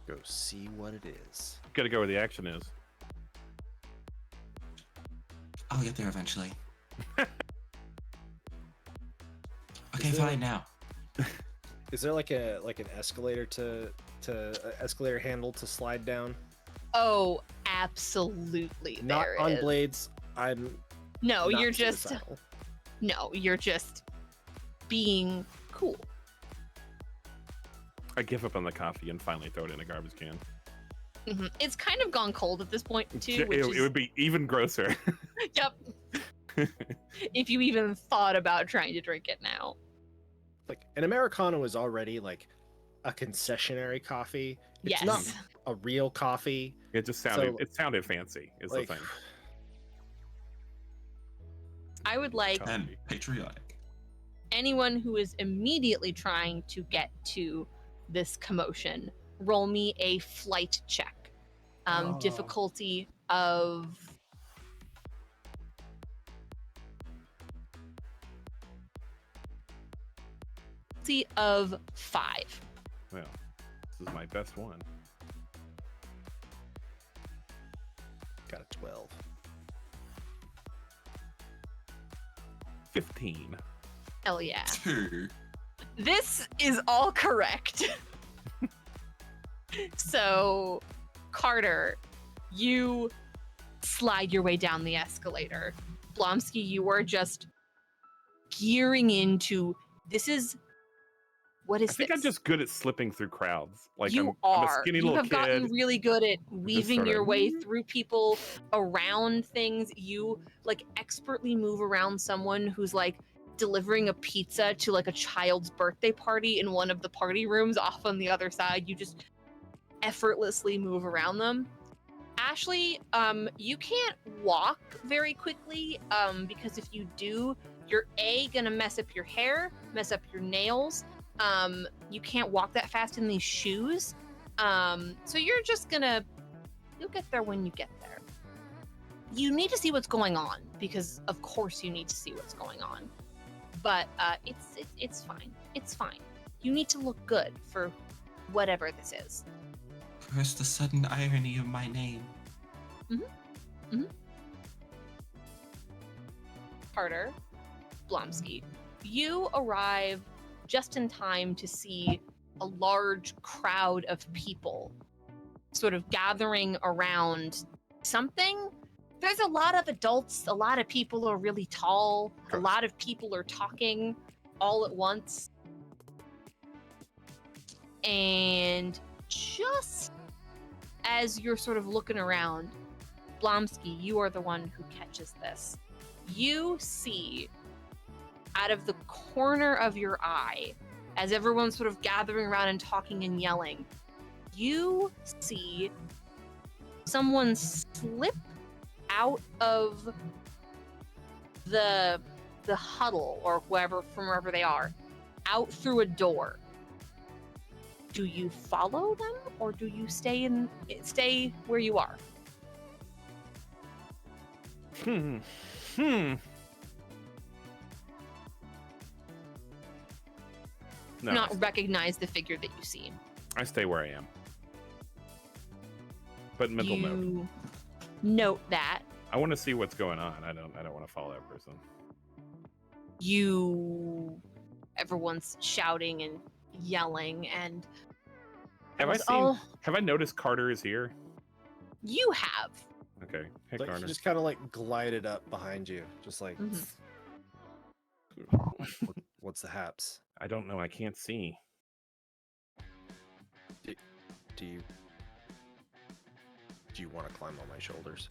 [SPEAKER 3] Go see what it is.
[SPEAKER 2] Gotta go where the action is.
[SPEAKER 4] I'll get there eventually. Okay, fine now.
[SPEAKER 3] Is there like an escalator to escalator handle to slide down?
[SPEAKER 1] Oh, absolutely.
[SPEAKER 3] Not
[SPEAKER 1] there
[SPEAKER 3] on
[SPEAKER 1] is.
[SPEAKER 3] blades. I'm
[SPEAKER 1] No,
[SPEAKER 3] not
[SPEAKER 1] you're just
[SPEAKER 3] suicidal.
[SPEAKER 1] no, you're just being cool.
[SPEAKER 2] I give up on the coffee and finally throw it in a garbage can.
[SPEAKER 1] It's kind of gone cold at this point too.
[SPEAKER 2] It,
[SPEAKER 1] Which
[SPEAKER 2] it would be even grosser.
[SPEAKER 1] yep. If you even thought about trying to drink it now.
[SPEAKER 3] Like an Americano is already like a concessionary coffee. It's
[SPEAKER 1] Yes.
[SPEAKER 3] not a real coffee.
[SPEAKER 2] It just sounded fancy. Is
[SPEAKER 3] Like,
[SPEAKER 2] the thing.
[SPEAKER 1] I would like
[SPEAKER 4] And patriotic.
[SPEAKER 1] anyone who is immediately trying to get to this commotion, roll me a flight check. Difficulty of 5.
[SPEAKER 2] Well, this is my best one.
[SPEAKER 3] got a 12.
[SPEAKER 2] 15.
[SPEAKER 1] Hell yeah.
[SPEAKER 4] 2.
[SPEAKER 1] This is all correct. So, Carter, you slide your way down the escalator. Blomsky, you are just gearing into what is
[SPEAKER 2] I think
[SPEAKER 1] this?
[SPEAKER 2] I'm just good at slipping through crowds. Like
[SPEAKER 1] you
[SPEAKER 2] I'm a
[SPEAKER 1] are.
[SPEAKER 2] skinny
[SPEAKER 1] You
[SPEAKER 2] little
[SPEAKER 1] have
[SPEAKER 2] kid.
[SPEAKER 1] gotten really good at weaving
[SPEAKER 2] sorta-
[SPEAKER 1] your way through people, around things. You like expertly move around someone who's like delivering a pizza to like a child's birthday party in one of the party rooms off on the other side. You just effortlessly move around them. Ashley, you can't walk very quickly because if you do, you're gonna mess up your hair, mess up your nails. You can't walk that fast in these shoes. So you're just you'll get there when you get there. You need to see what's going on because of course you need to see what's going on. But it's fine. It's fine. You need to look good for whatever this is.
[SPEAKER 4] Curse the sudden irony of my name.
[SPEAKER 1] Carter, Blomsky, you arrive just in time to see a large crowd of people sort of gathering around something. There's a lot of adults, a lot of people are really tall, a lot of people are talking all at once. And just as you're sort of looking around, Blomsky, you are the one who catches this. You see out of the corner of your eye, as everyone's sort of gathering around and talking and yelling, you see someone slip out of the huddle or from wherever they are, out through a door. Do you follow them or do you stay where you are?
[SPEAKER 2] No,
[SPEAKER 1] Not recognize the figure that you see.
[SPEAKER 2] I stay where I am. But mental note.
[SPEAKER 1] You note that.
[SPEAKER 2] I want to see what's going on. I don't want to follow that person.
[SPEAKER 1] Everyone's shouting and yelling, and
[SPEAKER 2] Have I
[SPEAKER 1] was
[SPEAKER 2] seen?
[SPEAKER 1] all-
[SPEAKER 2] Have I noticed Carter is here?
[SPEAKER 1] you have.
[SPEAKER 2] Okay. Hey,
[SPEAKER 3] Like, he
[SPEAKER 2] Carter.
[SPEAKER 3] just kind of like glided up behind you, just like, what's the haps?
[SPEAKER 2] I don't know. I can't see.
[SPEAKER 3] Do you want to climb on my shoulders?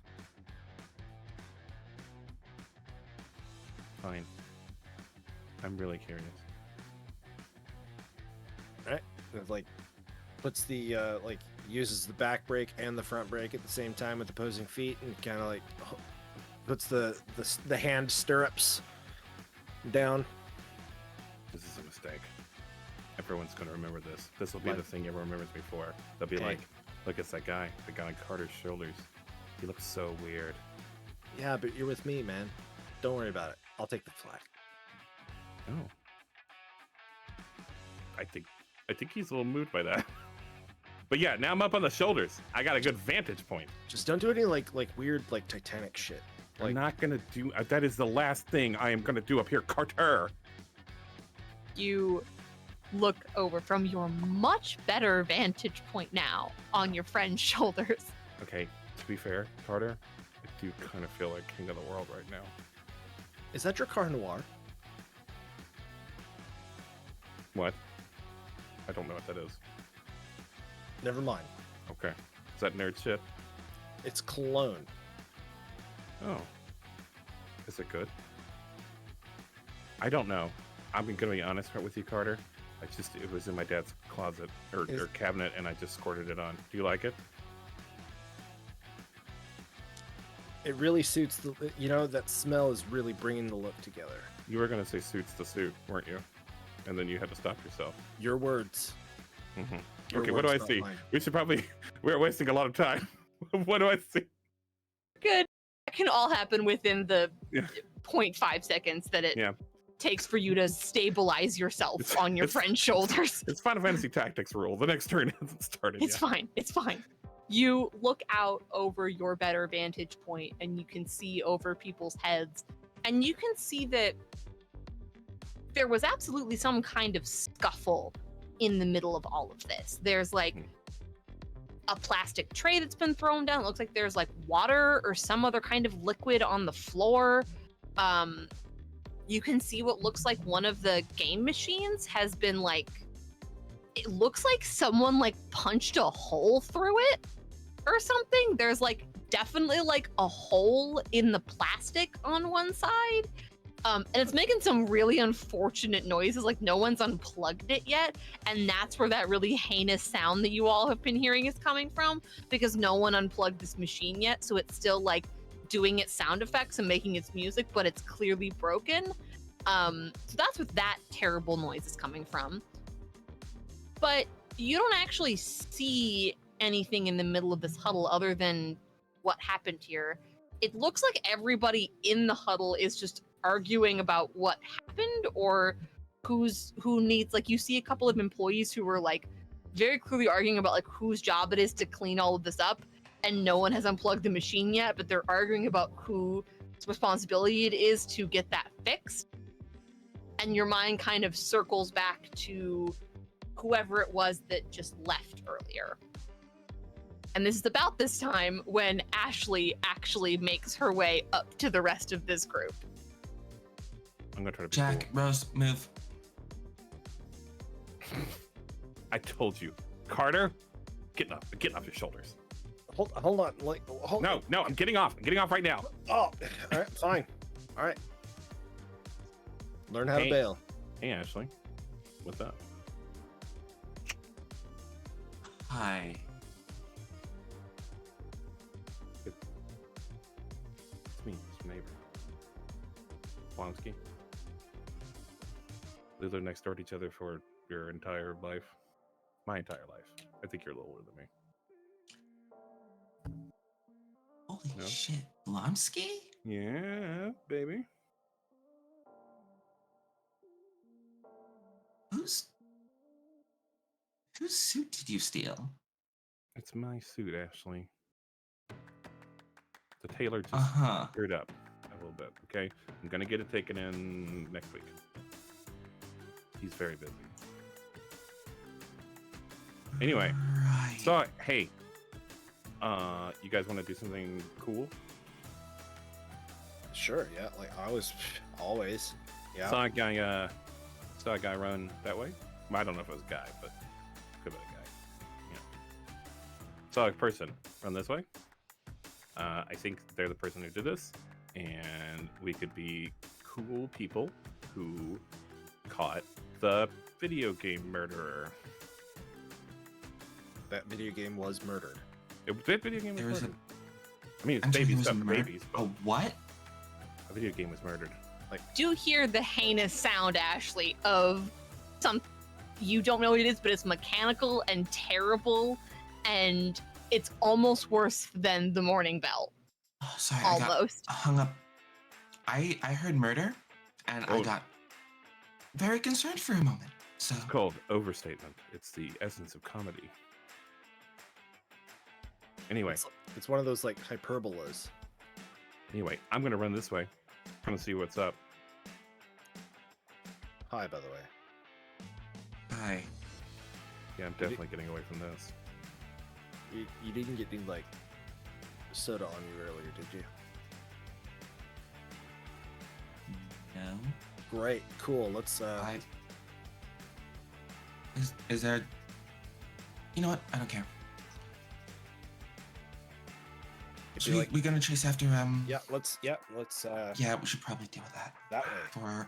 [SPEAKER 2] Fine. I'm really curious.
[SPEAKER 3] It, like, puts the like uses the back brake and the front brake at the same time with opposing feet, and kind of like puts the hand stirrups down.
[SPEAKER 2] This is a mistake. Everyone's going to remember this. This will be
[SPEAKER 3] Like-
[SPEAKER 2] the thing everyone remembers me for. They'll be
[SPEAKER 3] Hey.
[SPEAKER 2] like, look, it's that guy. The guy on Carter's shoulders. He looks so weird.
[SPEAKER 3] Yeah, but you're with me, man. Don't worry about it. I'll take the flag.
[SPEAKER 2] Oh. I think he's a little moved by that. But yeah, now I'm up on the shoulders. I got a good vantage point.
[SPEAKER 3] Just don't do any like weird like Titanic shit.
[SPEAKER 2] I'm
[SPEAKER 3] Like,
[SPEAKER 2] not going to do... that is the last thing I am going to do up here, Carter.
[SPEAKER 1] You look over from your much better vantage point now on your friend's shoulders.
[SPEAKER 2] Okay, to be fair, Carter, I do kind of feel like king of the world right now.
[SPEAKER 3] Is that your car noir?
[SPEAKER 2] What? I don't know what that is.
[SPEAKER 3] Never mind.
[SPEAKER 2] Okay. Is that nerd shit?
[SPEAKER 3] It's cologne.
[SPEAKER 2] Oh. Is it good? I don't know. I'm gonna be honest with you, Carter. It was in my dad's closet or cabinet, and I just squirted it on. Do you like it?
[SPEAKER 3] It really suits the. That smell is really bringing the look together.
[SPEAKER 2] You were gonna say suits the suit, weren't you? And then you had to stop yourself.
[SPEAKER 3] Your words.
[SPEAKER 2] Mm-hmm.
[SPEAKER 3] Your
[SPEAKER 2] Okay, what do I
[SPEAKER 3] words, not
[SPEAKER 2] see?
[SPEAKER 3] mine.
[SPEAKER 2] We should probably. We're wasting a lot of time. What do I see?
[SPEAKER 1] Good. That can all happen within the
[SPEAKER 2] Yeah.
[SPEAKER 1] 0.5 seconds that it
[SPEAKER 2] Yeah.
[SPEAKER 1] takes for you to stabilize yourself on your friend's shoulders.
[SPEAKER 2] It's Final Fantasy Tactics rule. The next turn hasn't started
[SPEAKER 1] It's
[SPEAKER 2] yet.
[SPEAKER 1] fine. It's fine. You look out over your better vantage point and you can see over people's heads. And you can see that there was absolutely some kind of scuffle in the middle of all of this. There's like a plastic tray that's been thrown down. It looks like there's like water or some other kind of liquid on the floor. You can see what looks like one of the game machines has been like, it looks like someone like punched a hole through it or something. There's like definitely like a hole in the plastic on one side. And it's making some really unfortunate noises, like no one's unplugged it yet. And that's where that really heinous sound that you all have been hearing is coming from, because no one unplugged this machine yet. So it's still like doing its sound effects and making its music, but it's clearly broken. So that's what that terrible noise is coming from. But you don't actually see anything in the middle of this huddle other than what happened here. It looks like everybody in the huddle is just arguing about what happened or who needs, like, you see a couple of employees who were like very clearly arguing about like whose job it is to clean all of this up, and no one has unplugged the machine yet, but they're arguing about whose responsibility it is to get that fixed. And your mind kind of circles back to whoever it was that just left earlier. And this is about this time when Ashley actually makes her way up to the rest of this group.
[SPEAKER 2] I'm gonna try to be
[SPEAKER 4] Jack, Rose, move.
[SPEAKER 2] cool. I told you, Carter, getting off your shoulders.
[SPEAKER 3] Hold on. Hold
[SPEAKER 2] No, I'm getting off. I'm getting off right now.
[SPEAKER 3] Oh, all right, fine. All right. Learn how to bail.
[SPEAKER 2] Hey, Ashley, what's up?
[SPEAKER 4] Hi.
[SPEAKER 2] It's me, it's your neighbor. Blonsky. We lived next door to each other for your entire life. My entire life. I think you're a little older than me.
[SPEAKER 4] Holy
[SPEAKER 2] No?
[SPEAKER 4] shit. Blonsky?
[SPEAKER 2] Yeah, baby.
[SPEAKER 4] Whose suit did you steal?
[SPEAKER 2] It's my suit, Ashley. The tailor just
[SPEAKER 4] Uh-huh.
[SPEAKER 2] screwed up a little bit, okay? I'm gonna get it taken in next week. He's very busy. Anyway,
[SPEAKER 4] Right.
[SPEAKER 2] so, hey, you guys want to do something cool?
[SPEAKER 3] Sure, yeah. Like always. Yeah.
[SPEAKER 2] Saw a guy run that way. Well, I don't know if it was a guy, but could have been a guy. Yeah. Saw a person run this way. I think they're the person who did this, and we could be cool people who caught the video game murderer.
[SPEAKER 3] That video game was murdered.
[SPEAKER 2] That video game was
[SPEAKER 4] There was
[SPEAKER 2] murdered. I mean, it's
[SPEAKER 4] I'm sorry,
[SPEAKER 2] baby
[SPEAKER 4] there was a
[SPEAKER 2] stuff for
[SPEAKER 4] murder-
[SPEAKER 2] babies,
[SPEAKER 4] A
[SPEAKER 2] but
[SPEAKER 4] what?
[SPEAKER 2] a video game was murdered.
[SPEAKER 1] Do hear the heinous sound, Ashley, of some, you don't know what it is, but it's mechanical and terrible, and it's almost worse than the morning bell.
[SPEAKER 4] Oh, sorry, I got
[SPEAKER 1] Almost.
[SPEAKER 4] hung up. I heard murder, and I
[SPEAKER 2] Oh.
[SPEAKER 4] got very concerned for a moment. So
[SPEAKER 2] It's called overstatement. It's the essence of comedy. Anyway,
[SPEAKER 3] It's one of those like hyperbolas.
[SPEAKER 2] I'm gonna run this way. I'm gonna see what's up.
[SPEAKER 3] Hi, by the way.
[SPEAKER 4] Hi.
[SPEAKER 2] Yeah, I'm definitely getting away from this.
[SPEAKER 3] You didn't get any, like, soda on you earlier, did you?
[SPEAKER 4] No.
[SPEAKER 3] Great, cool. Let's
[SPEAKER 4] Is there? You know what? I don't care.
[SPEAKER 3] if you like,
[SPEAKER 4] We're gonna chase after
[SPEAKER 3] let's
[SPEAKER 4] Yeah, we should probably deal with that.
[SPEAKER 3] that way.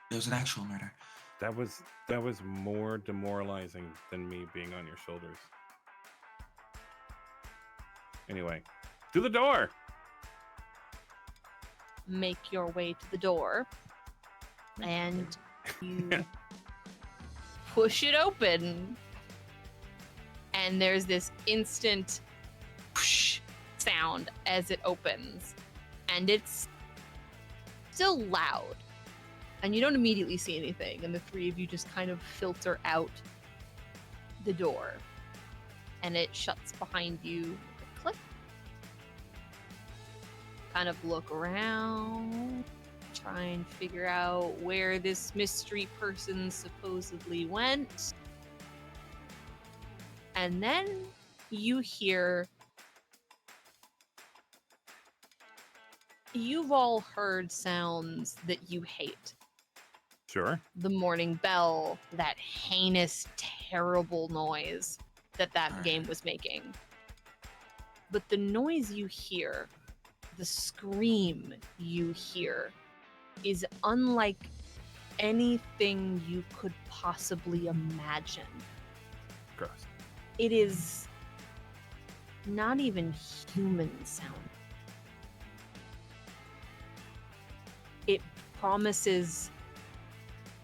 [SPEAKER 4] There was an actual murder.
[SPEAKER 2] That was more demoralizing than me being on your shoulders. Anyway, to the door.
[SPEAKER 1] Make your way to the door, and you push it open, and there's this instant whoosh sound as it opens, and it's still loud, and you don't immediately see anything, and the three of you just kind of filter out the door, and it shuts behind you with a click. Kind of look around, try and figure out where this mystery person supposedly went. And then you hear, you've all heard sounds that you hate.
[SPEAKER 2] Sure.
[SPEAKER 1] The morning bell, that heinous, terrible noise that game was making. But the noise you hear, the scream you hear, is unlike anything you could possibly imagine.
[SPEAKER 2] Gross.
[SPEAKER 1] It is not even human sound. It promises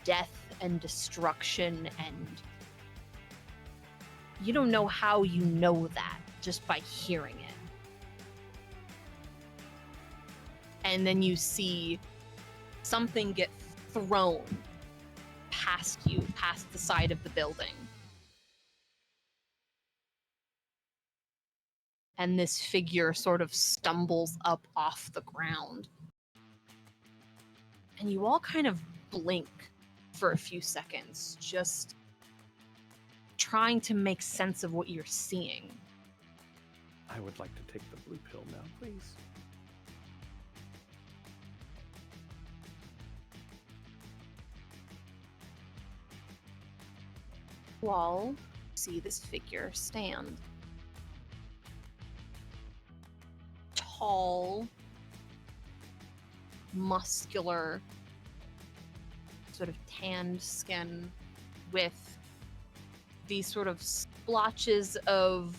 [SPEAKER 1] death and destruction, and you don't know how you know that just by hearing it. And then you see something get thrown past you, past the side of the building. And this figure sort of stumbles up off the ground. And you all kind of blink for a few seconds, just trying to make sense of what you're seeing.
[SPEAKER 2] I would like to take the blue pill now, please.
[SPEAKER 1] You all see this figure stand. Tall, muscular, sort of tanned skin with these sort of splotches of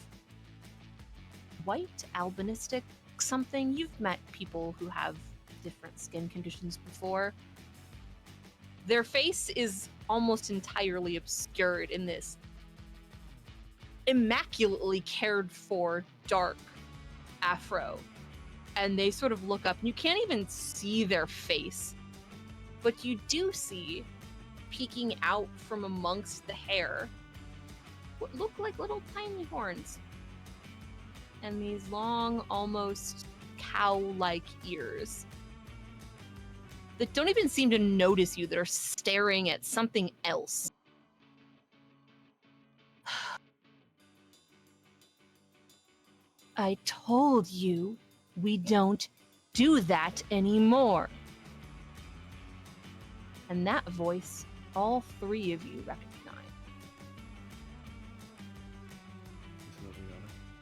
[SPEAKER 1] white, albinistic something. You've met people who have different skin conditions before. Their face is almost entirely obscured in this immaculately cared for dark afro. And they sort of look up, and you can't even see their face, but you do see, peeking out from amongst the hair, what look like little tiny horns. And these long, almost cow-like ears that don't even seem to notice you, that are staring at something else. I told you we don't do that anymore. And that voice, all three of you recognize.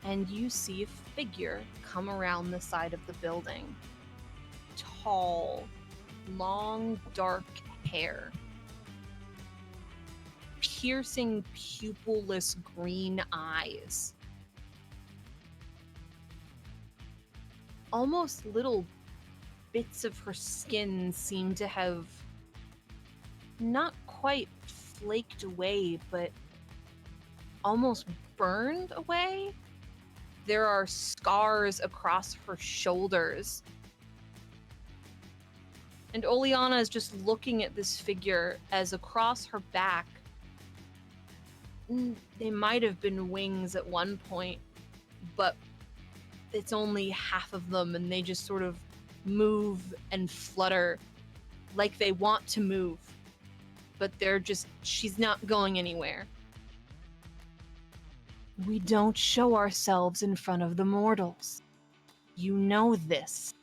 [SPEAKER 1] And you see a figure come around the side of the building. Tall, long, dark hair. Piercing, pupilless green eyes. Almost little bits of her skin seem to have not quite flaked away, but almost burned away. There are scars across her shoulders. And Oleana is just looking at this figure as across her back, they might have been wings at one point, but it's only half of them, and they just sort of move and flutter like they want to move, but she's not going anywhere. We don't show ourselves in front of the mortals. You know this.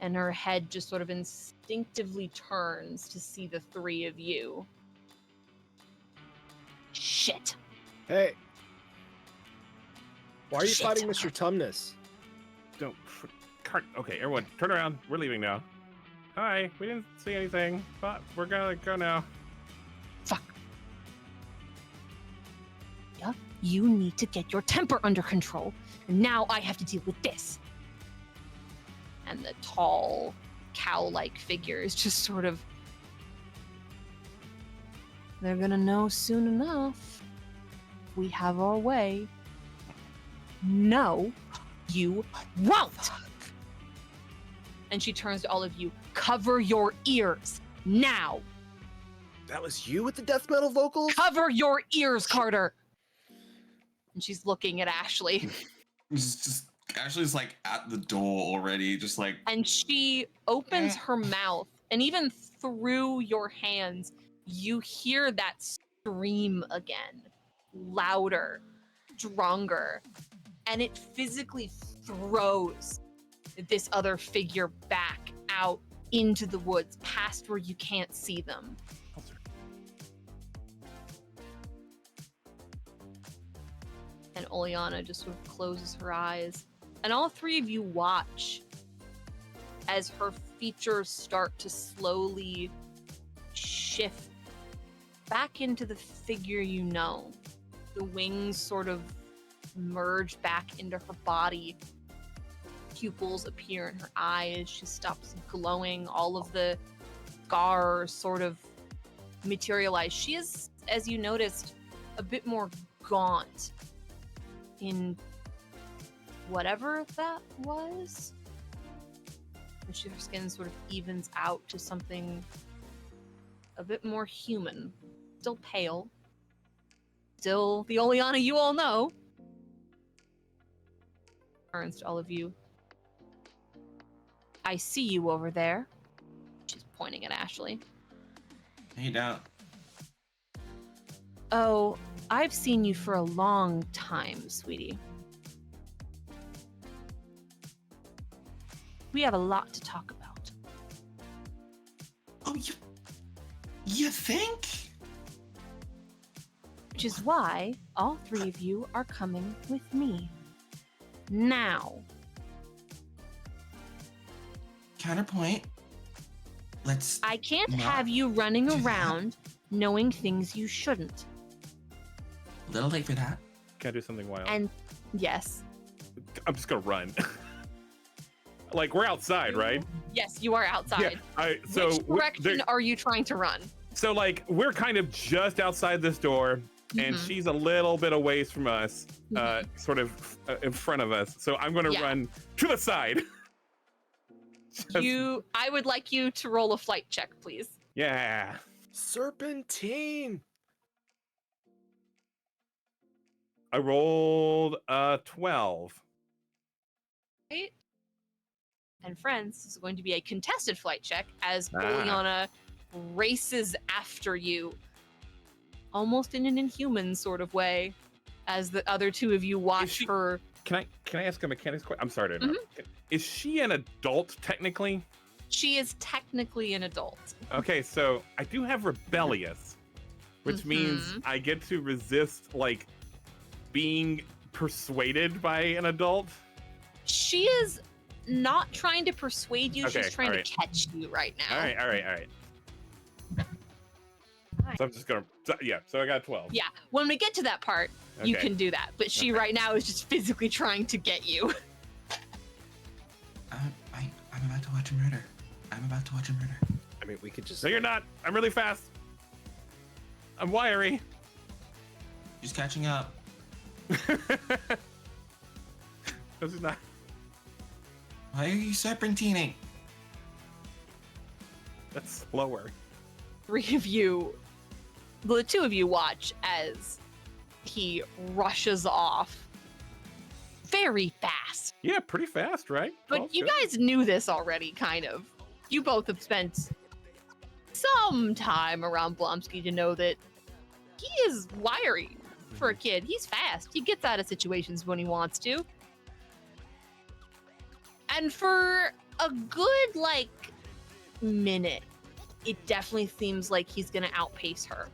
[SPEAKER 1] And her head just sort of instinctively turns to see the three of you. Shit.
[SPEAKER 3] Hey. Why are you
[SPEAKER 1] Shit.
[SPEAKER 3] fighting Mr. Tumnus?
[SPEAKER 2] Don't. Okay, everyone, turn around. We're leaving now. Hi, we didn't see anything, but we're gonna go now.
[SPEAKER 1] Fuck. Yeah, you need to get your temper under control. And now I have to deal with this. And the tall, cow-like figure is just sort of... They're gonna know soon enough. We have our way. No, you won't! And she turns to all of you. Cover your ears, now!
[SPEAKER 3] That was you with the death metal vocals?
[SPEAKER 1] Cover your ears, Carter! And she's looking at Ashley.
[SPEAKER 4] Ashley's like at the door already, just like.
[SPEAKER 1] And she opens her mouth, and even through your hands, you hear that scream again. Louder, stronger. And it physically throws this other figure back out into the woods, past where you can't see them. And Oleana just sort of closes her eyes. And all three of you watch as her features start to slowly shift back into the figure you know. The wings sort of merge back into her body. Pupils appear in her eyes. She stops glowing. All of the scars sort of materialize. She is, as you noticed, a bit more gaunt in whatever that was. And her skin sort of evens out to something a bit more human. Still pale. Still the Oleana you all know. Turns to all of you. I see you over there. She's pointing at Ashley.
[SPEAKER 4] Hey, don't.
[SPEAKER 1] Oh, I've seen you for a long time, sweetie. We have a lot to talk about.
[SPEAKER 4] Oh, you think?
[SPEAKER 1] Which is why all three of you are coming with me. Now.
[SPEAKER 4] Counterpoint. Let's.
[SPEAKER 1] I can't
[SPEAKER 4] not
[SPEAKER 1] have you running
[SPEAKER 4] do that.
[SPEAKER 1] around knowing things you shouldn't.
[SPEAKER 4] A little late for that.
[SPEAKER 2] Can I do something wild?
[SPEAKER 1] And yes.
[SPEAKER 2] I'm just gonna run. Like, we're outside, right?
[SPEAKER 1] Yes, you are outside.
[SPEAKER 2] So
[SPEAKER 1] Which direction are you trying to run?
[SPEAKER 2] So like we're kind of just outside this door, and
[SPEAKER 1] Mhm.
[SPEAKER 2] she's a little bit away from us,
[SPEAKER 1] Mhm.
[SPEAKER 2] sort of in front of us. So I'm gonna
[SPEAKER 1] Yeah.
[SPEAKER 2] run to the side. Just-
[SPEAKER 1] I would like you to roll a flight check, please.
[SPEAKER 2] Yeah.
[SPEAKER 3] Serpentine!
[SPEAKER 2] I rolled 12.
[SPEAKER 1] Right? And friends, this is going to be a contested flight check as
[SPEAKER 2] Ah.
[SPEAKER 1] Oleana races after you, almost in an inhuman sort of way, as the other two of you watch
[SPEAKER 2] she-
[SPEAKER 1] her.
[SPEAKER 2] Can I ask a mechanics question? I'm sorry to
[SPEAKER 1] Mm-hmm.
[SPEAKER 2] interrupt. Is she an adult technically?
[SPEAKER 1] She is technically an adult.
[SPEAKER 2] Okay, so I do have rebellious, which means
[SPEAKER 1] Mhm.
[SPEAKER 2] I get to resist like being persuaded by an adult.
[SPEAKER 1] She is not trying to persuade you.
[SPEAKER 2] Okay,
[SPEAKER 1] She's trying
[SPEAKER 2] alright.
[SPEAKER 1] to catch you right now.
[SPEAKER 2] All right.
[SPEAKER 1] Alright.
[SPEAKER 2] So I'm just gonna, so I got 12.
[SPEAKER 1] Yeah, when we get to that part, you
[SPEAKER 2] Okay.
[SPEAKER 1] can do that. But she
[SPEAKER 2] Okay.
[SPEAKER 1] right now is just physically trying to get you.
[SPEAKER 4] I'm about to watch a murder. I'm about to watch a murder.
[SPEAKER 3] I mean, we could just.
[SPEAKER 2] No, you're not. I'm really fast. I'm wiry.
[SPEAKER 4] She's catching up.
[SPEAKER 2] This is not.
[SPEAKER 4] Why are you serpentining?
[SPEAKER 2] That's slower.
[SPEAKER 1] Three of you, the two of you watch as he rushes off very fast.
[SPEAKER 2] Yeah, pretty fast, right?
[SPEAKER 1] But
[SPEAKER 2] 12's
[SPEAKER 1] you
[SPEAKER 2] good.
[SPEAKER 1] guys knew this already, kind of. You both have spent some time around Blomsky to know that he is wiry for a kid. He's fast. He gets out of situations when he wants to. And for a good, minute, it definitely seems like he's gonna outpace her.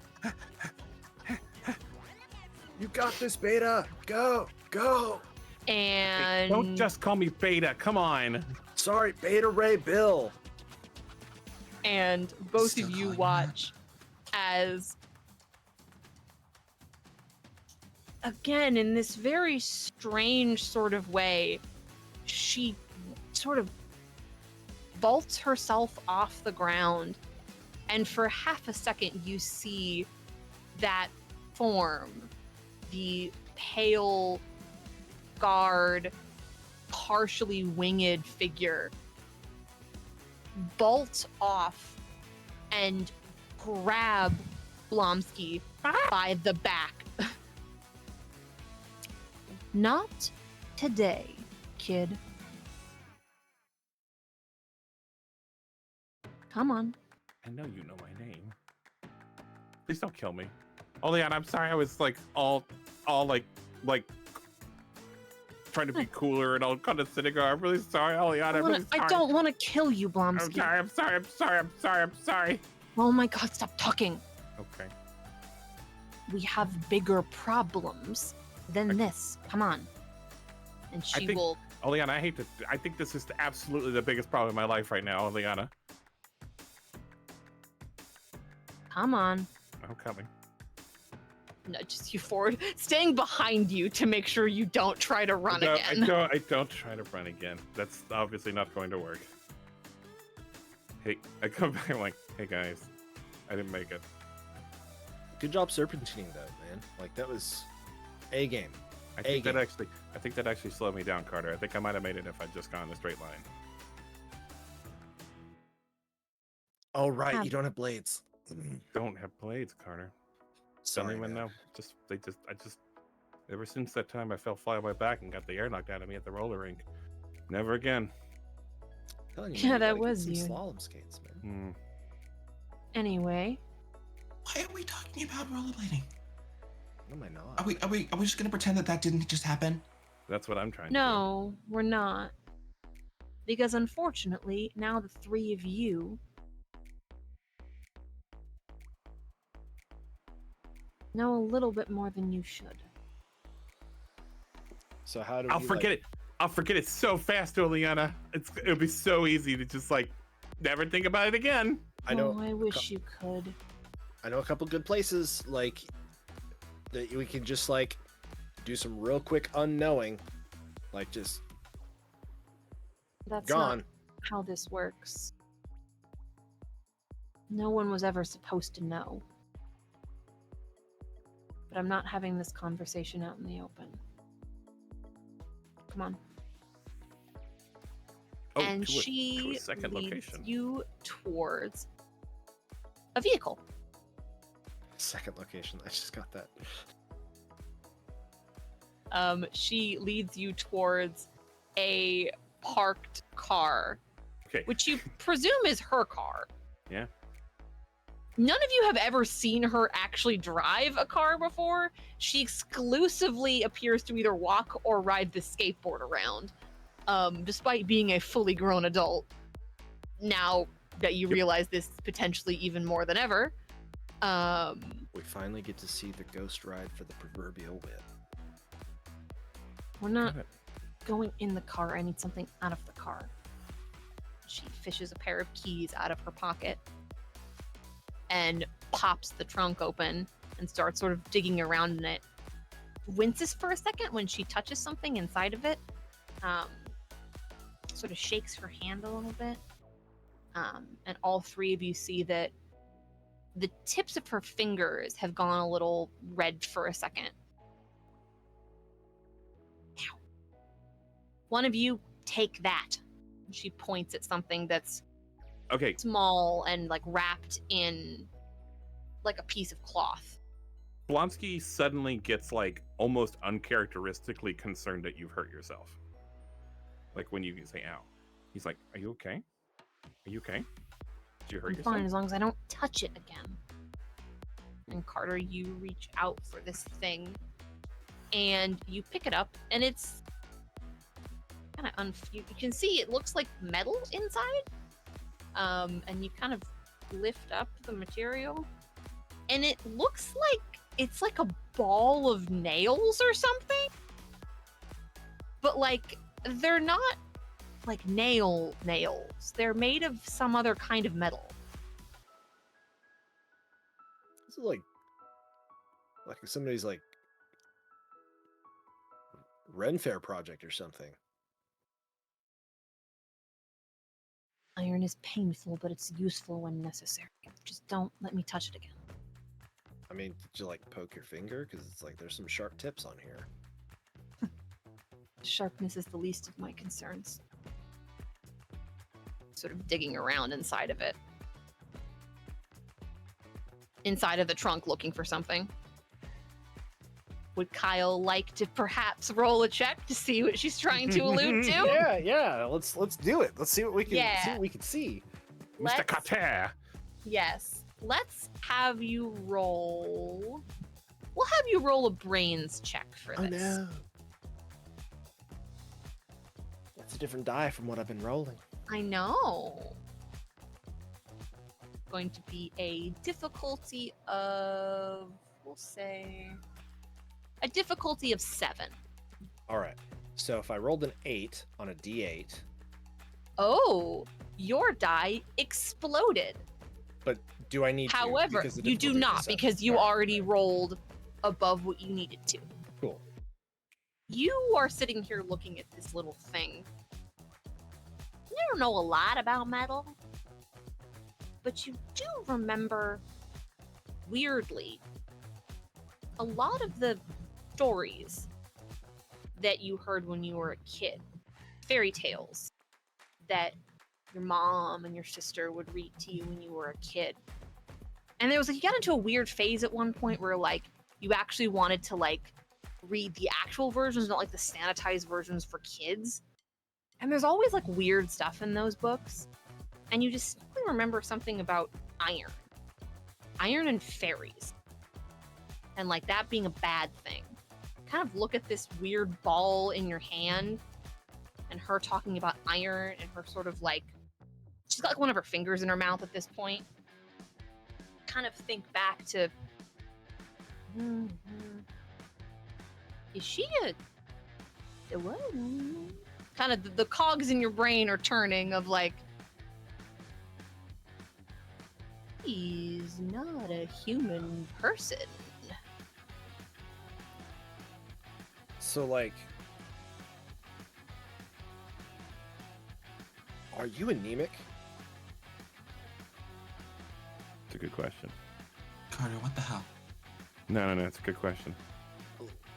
[SPEAKER 3] You got this, Beta. Go, go.
[SPEAKER 1] And
[SPEAKER 2] Don't just call me Beta. Come on.
[SPEAKER 3] Sorry, Beta Ray Bill.
[SPEAKER 1] and both
[SPEAKER 4] Still
[SPEAKER 1] of you
[SPEAKER 4] calling him
[SPEAKER 1] watch as, again, in this very strange sort of way, she sort of vaults herself off the ground, and for half a second you see that form, the pale, scarred, partially winged figure, bolt off and grab Blomsky by the back. Not today, kid. Come on.
[SPEAKER 2] I know you know my name. Please don't kill me. Oh, Leon, I'm sorry. I was all trying to be cooler and all condescending. I'm really sorry, Leon. I'm really sorry.
[SPEAKER 1] I don't want to kill you,
[SPEAKER 2] I'm
[SPEAKER 1] Blomsky.
[SPEAKER 2] sorry. I'm sorry.
[SPEAKER 1] Oh my god, stop talking.
[SPEAKER 2] Okay.
[SPEAKER 1] We have bigger problems than this. Come on. And she
[SPEAKER 2] think-
[SPEAKER 1] will.
[SPEAKER 2] Oleana, I think this is absolutely the biggest problem in my life right now, Oleana.
[SPEAKER 1] Come on.
[SPEAKER 2] I'm coming.
[SPEAKER 1] Nudges you forward, staying behind you to make sure you don't try to run again.
[SPEAKER 2] I don't try to run again. That's obviously not going to work. Hey, I come back, I'm like, hey guys, I didn't make it.
[SPEAKER 3] Good job serpentining though, man. Like that was A game.
[SPEAKER 2] I think that actually slowed me down, Carter. I think I might have made it if I'd just gone a straight line.
[SPEAKER 3] Oh right,
[SPEAKER 1] Have-
[SPEAKER 3] you don't have blades.
[SPEAKER 2] Don't have blades, Carter.
[SPEAKER 3] Sorry,
[SPEAKER 2] Don't even
[SPEAKER 3] man.
[SPEAKER 2] know. Ever since that time I fell flat on my back and got the air knocked out of me at the roller rink. Never again.
[SPEAKER 3] I'm telling you,
[SPEAKER 1] Yeah,
[SPEAKER 3] man,
[SPEAKER 1] that
[SPEAKER 3] you gotta get
[SPEAKER 1] was
[SPEAKER 3] some
[SPEAKER 1] you.
[SPEAKER 3] slalom skates, man.
[SPEAKER 1] Anyway,
[SPEAKER 4] Why are we talking about rollerblading?
[SPEAKER 3] No, am I not?
[SPEAKER 4] Are we just gonna pretend that didn't just happen?
[SPEAKER 2] That's what I'm trying to
[SPEAKER 1] no, we're not. Because unfortunately, now the three of you know a little bit more than you should.
[SPEAKER 3] So how do
[SPEAKER 2] do. I'll
[SPEAKER 3] we,
[SPEAKER 2] forget it. I'll forget it so fast, Oleana. It'll be so easy to just never think about it again.
[SPEAKER 3] I know.
[SPEAKER 1] Oh, I wish you could.
[SPEAKER 3] I know a couple good places that we can just do some real quick unknowing, just
[SPEAKER 1] That's
[SPEAKER 3] gone.
[SPEAKER 1] not how this works. No one was ever supposed to know. But I'm not having this conversation out in the open. Come on.
[SPEAKER 2] Oh,
[SPEAKER 1] And
[SPEAKER 2] to a
[SPEAKER 1] she
[SPEAKER 2] second
[SPEAKER 1] leads
[SPEAKER 2] location.
[SPEAKER 1] you towards a vehicle.
[SPEAKER 3] Second location. I just got that.
[SPEAKER 1] She leads you towards a parked car,
[SPEAKER 2] Okay.
[SPEAKER 1] which you presume is her car.
[SPEAKER 2] Yeah.
[SPEAKER 1] None of you have ever seen her actually drive a car before. She exclusively appears to either walk or ride the skateboard around, despite being a fully grown adult. Now that you realize this potentially even more than ever.
[SPEAKER 3] We finally get to see the ghost ride for the proverbial whip.
[SPEAKER 1] We're not going in the car. I need something out of the car. She fishes a pair of keys out of her pocket and pops the trunk open and starts sort of digging around in it. Winces for a second when she touches something inside of it. Sort of shakes her hand a little bit. And all three of you see that the tips of her fingers have gone a little red for a second. Ow. One of you take that. She points at something that's
[SPEAKER 2] Okay.
[SPEAKER 1] small and wrapped in a piece of cloth.
[SPEAKER 2] Blonsky suddenly gets almost uncharacteristically concerned that you've hurt yourself. When you say ow. He's like, are you okay? Are you okay? Did you hurt
[SPEAKER 1] I'm
[SPEAKER 2] yourself?
[SPEAKER 1] fine as long as I don't touch it again. And Carter, you reach out for this thing, and you pick it up, and it's kind of you can see it looks like metal inside. And you kind of lift up the material, and it looks like it's like a ball of nails or something. But like they're not like nails. They're made of some other kind of metal.
[SPEAKER 3] This is like somebody's like Ren Fair project or something.
[SPEAKER 1] Iron is painful, but it's useful when necessary. Just don't let me touch it again.
[SPEAKER 3] I mean, did you like poke your finger? Because it's like there's some sharp tips on here.
[SPEAKER 1] Sharpness is the least of my concerns. Sort of digging around inside of it. Inside of the trunk looking for something. Would Kyle like to perhaps roll a check to see what she's trying to allude to?
[SPEAKER 3] Yeah. Let's do it. Let's see what we can
[SPEAKER 1] Yeah.
[SPEAKER 3] see.
[SPEAKER 2] Mr.
[SPEAKER 1] Let's-
[SPEAKER 2] Carter.
[SPEAKER 1] Yes. Let's have you roll. We'll have you roll a brains check for this.
[SPEAKER 3] That's a different die from what I've been rolling.
[SPEAKER 1] I know. Going to be a difficulty of, we'll say, a difficulty of 7.
[SPEAKER 3] All right. So if I rolled an 8 on a D8,
[SPEAKER 1] Oh, your die exploded.
[SPEAKER 3] but do I need
[SPEAKER 1] However,
[SPEAKER 3] to? Because the
[SPEAKER 1] you do
[SPEAKER 3] difficulty is
[SPEAKER 1] not
[SPEAKER 3] 7.
[SPEAKER 1] because you
[SPEAKER 3] All right,
[SPEAKER 1] already
[SPEAKER 3] right.
[SPEAKER 1] rolled above what you needed to.
[SPEAKER 3] Cool.
[SPEAKER 1] You are sitting here looking at this little thing. You don't know a lot about metal, but you do remember, weirdly, a lot of the stories that you heard when you were a kid. Fairy tales that your mom and your sister would read to you when you were a kid. And there was like, you got into a weird phase at one point where like you actually wanted to like read the actual versions, not like the sanitized versions for kids. And there's always like weird stuff in those books. And you just simply remember something about iron and fairies. And like that being a bad thing. Kind of look at this weird ball in your hand and her talking about iron and her sort of like, she's got like one of her fingers in her mouth at this point. Kind of think back to, is she a what? Kind of the cogs in your brain are turning of like, he's not a human person.
[SPEAKER 3] So like, are you anemic?
[SPEAKER 2] It's a good question.
[SPEAKER 4] Carter, what the hell?
[SPEAKER 2] No, it's a good question.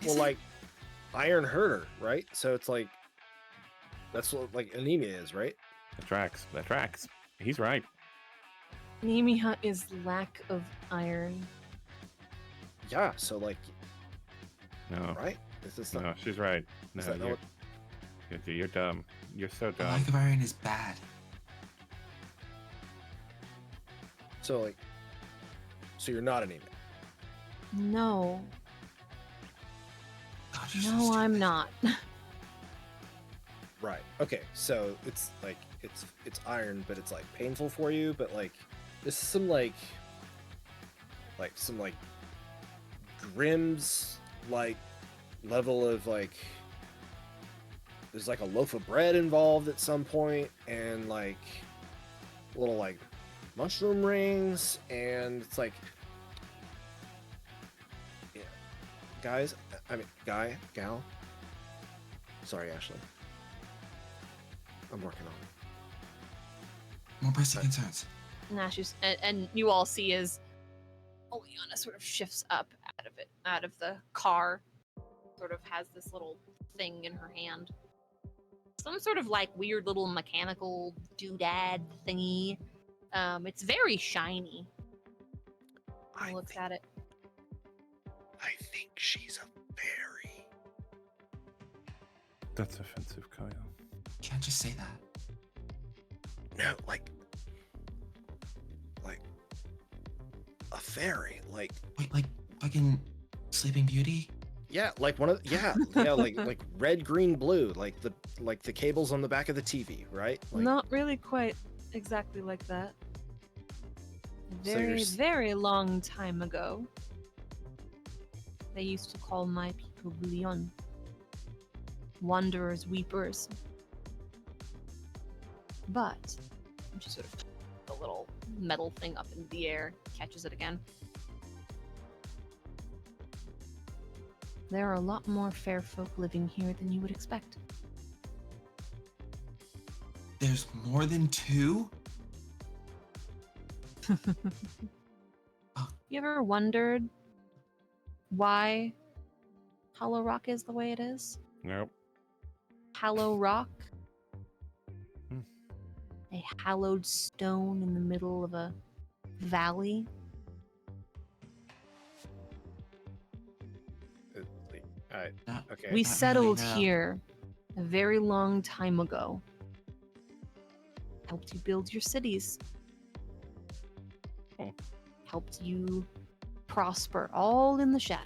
[SPEAKER 3] Well, like, iron hurt her, right? So it's like, that's what like anemia is, right?
[SPEAKER 2] That tracks. He's right.
[SPEAKER 1] Anemia is lack of iron.
[SPEAKER 3] Yeah. So like,
[SPEAKER 2] No,
[SPEAKER 3] right? Is this not?
[SPEAKER 2] no, she's right. No,
[SPEAKER 3] Is that not
[SPEAKER 2] you're dumb. You're so
[SPEAKER 4] The
[SPEAKER 2] dumb.
[SPEAKER 4] lack of iron is bad.
[SPEAKER 3] So like, so you're not anemic.
[SPEAKER 1] No,
[SPEAKER 4] God, you're so
[SPEAKER 1] no,
[SPEAKER 4] stupid.
[SPEAKER 1] I'm not.
[SPEAKER 3] Right. Okay. So it's like it's iron, but it's like painful for you. But like, this is some like some like Grimm's like level of like. There's like a loaf of bread involved at some point, and like little like mushroom rings, and it's like, yeah, guys. I mean, gal. Sorry, Ashley. I'm working on it.
[SPEAKER 4] More pressing concerns.
[SPEAKER 1] Nashu's, and you all see as Oleana sort of shifts up out of the car, sort of has this little thing in her hand. Some sort of like weird little mechanical doodad thingy. It's very shiny. He looks at it.
[SPEAKER 3] I think she's a fairy.
[SPEAKER 2] That's offensive, Kyle.
[SPEAKER 4] Can't just say that.
[SPEAKER 3] No, like fairy, like
[SPEAKER 4] Wait, like fucking Sleeping Beauty?
[SPEAKER 3] yeah, like one of yeah, like red, green, blue, like the cables on the back of the TV, right? Like,
[SPEAKER 1] Not really quite exactly like that. A
[SPEAKER 3] So you're
[SPEAKER 1] very,
[SPEAKER 3] s-
[SPEAKER 1] very long time ago, they used to call my people Bouillon. Wanderers, weepers. But, she sort of the little metal thing up in the air, catches it again. There are a lot more fair folk living here than you would expect.
[SPEAKER 4] There's more than 2?
[SPEAKER 1] You ever wondered why Hollow Rock is the way it is?
[SPEAKER 2] Nope.
[SPEAKER 1] Hallow Rock?
[SPEAKER 2] Hmm.
[SPEAKER 1] A hallowed stone in the middle of a valley?
[SPEAKER 3] okay.
[SPEAKER 1] We
[SPEAKER 4] Not
[SPEAKER 1] settled
[SPEAKER 4] really, no.
[SPEAKER 1] here a very long time ago. Helped you build your cities.
[SPEAKER 2] Oh.
[SPEAKER 1] Helped you prosper, all in the shadow.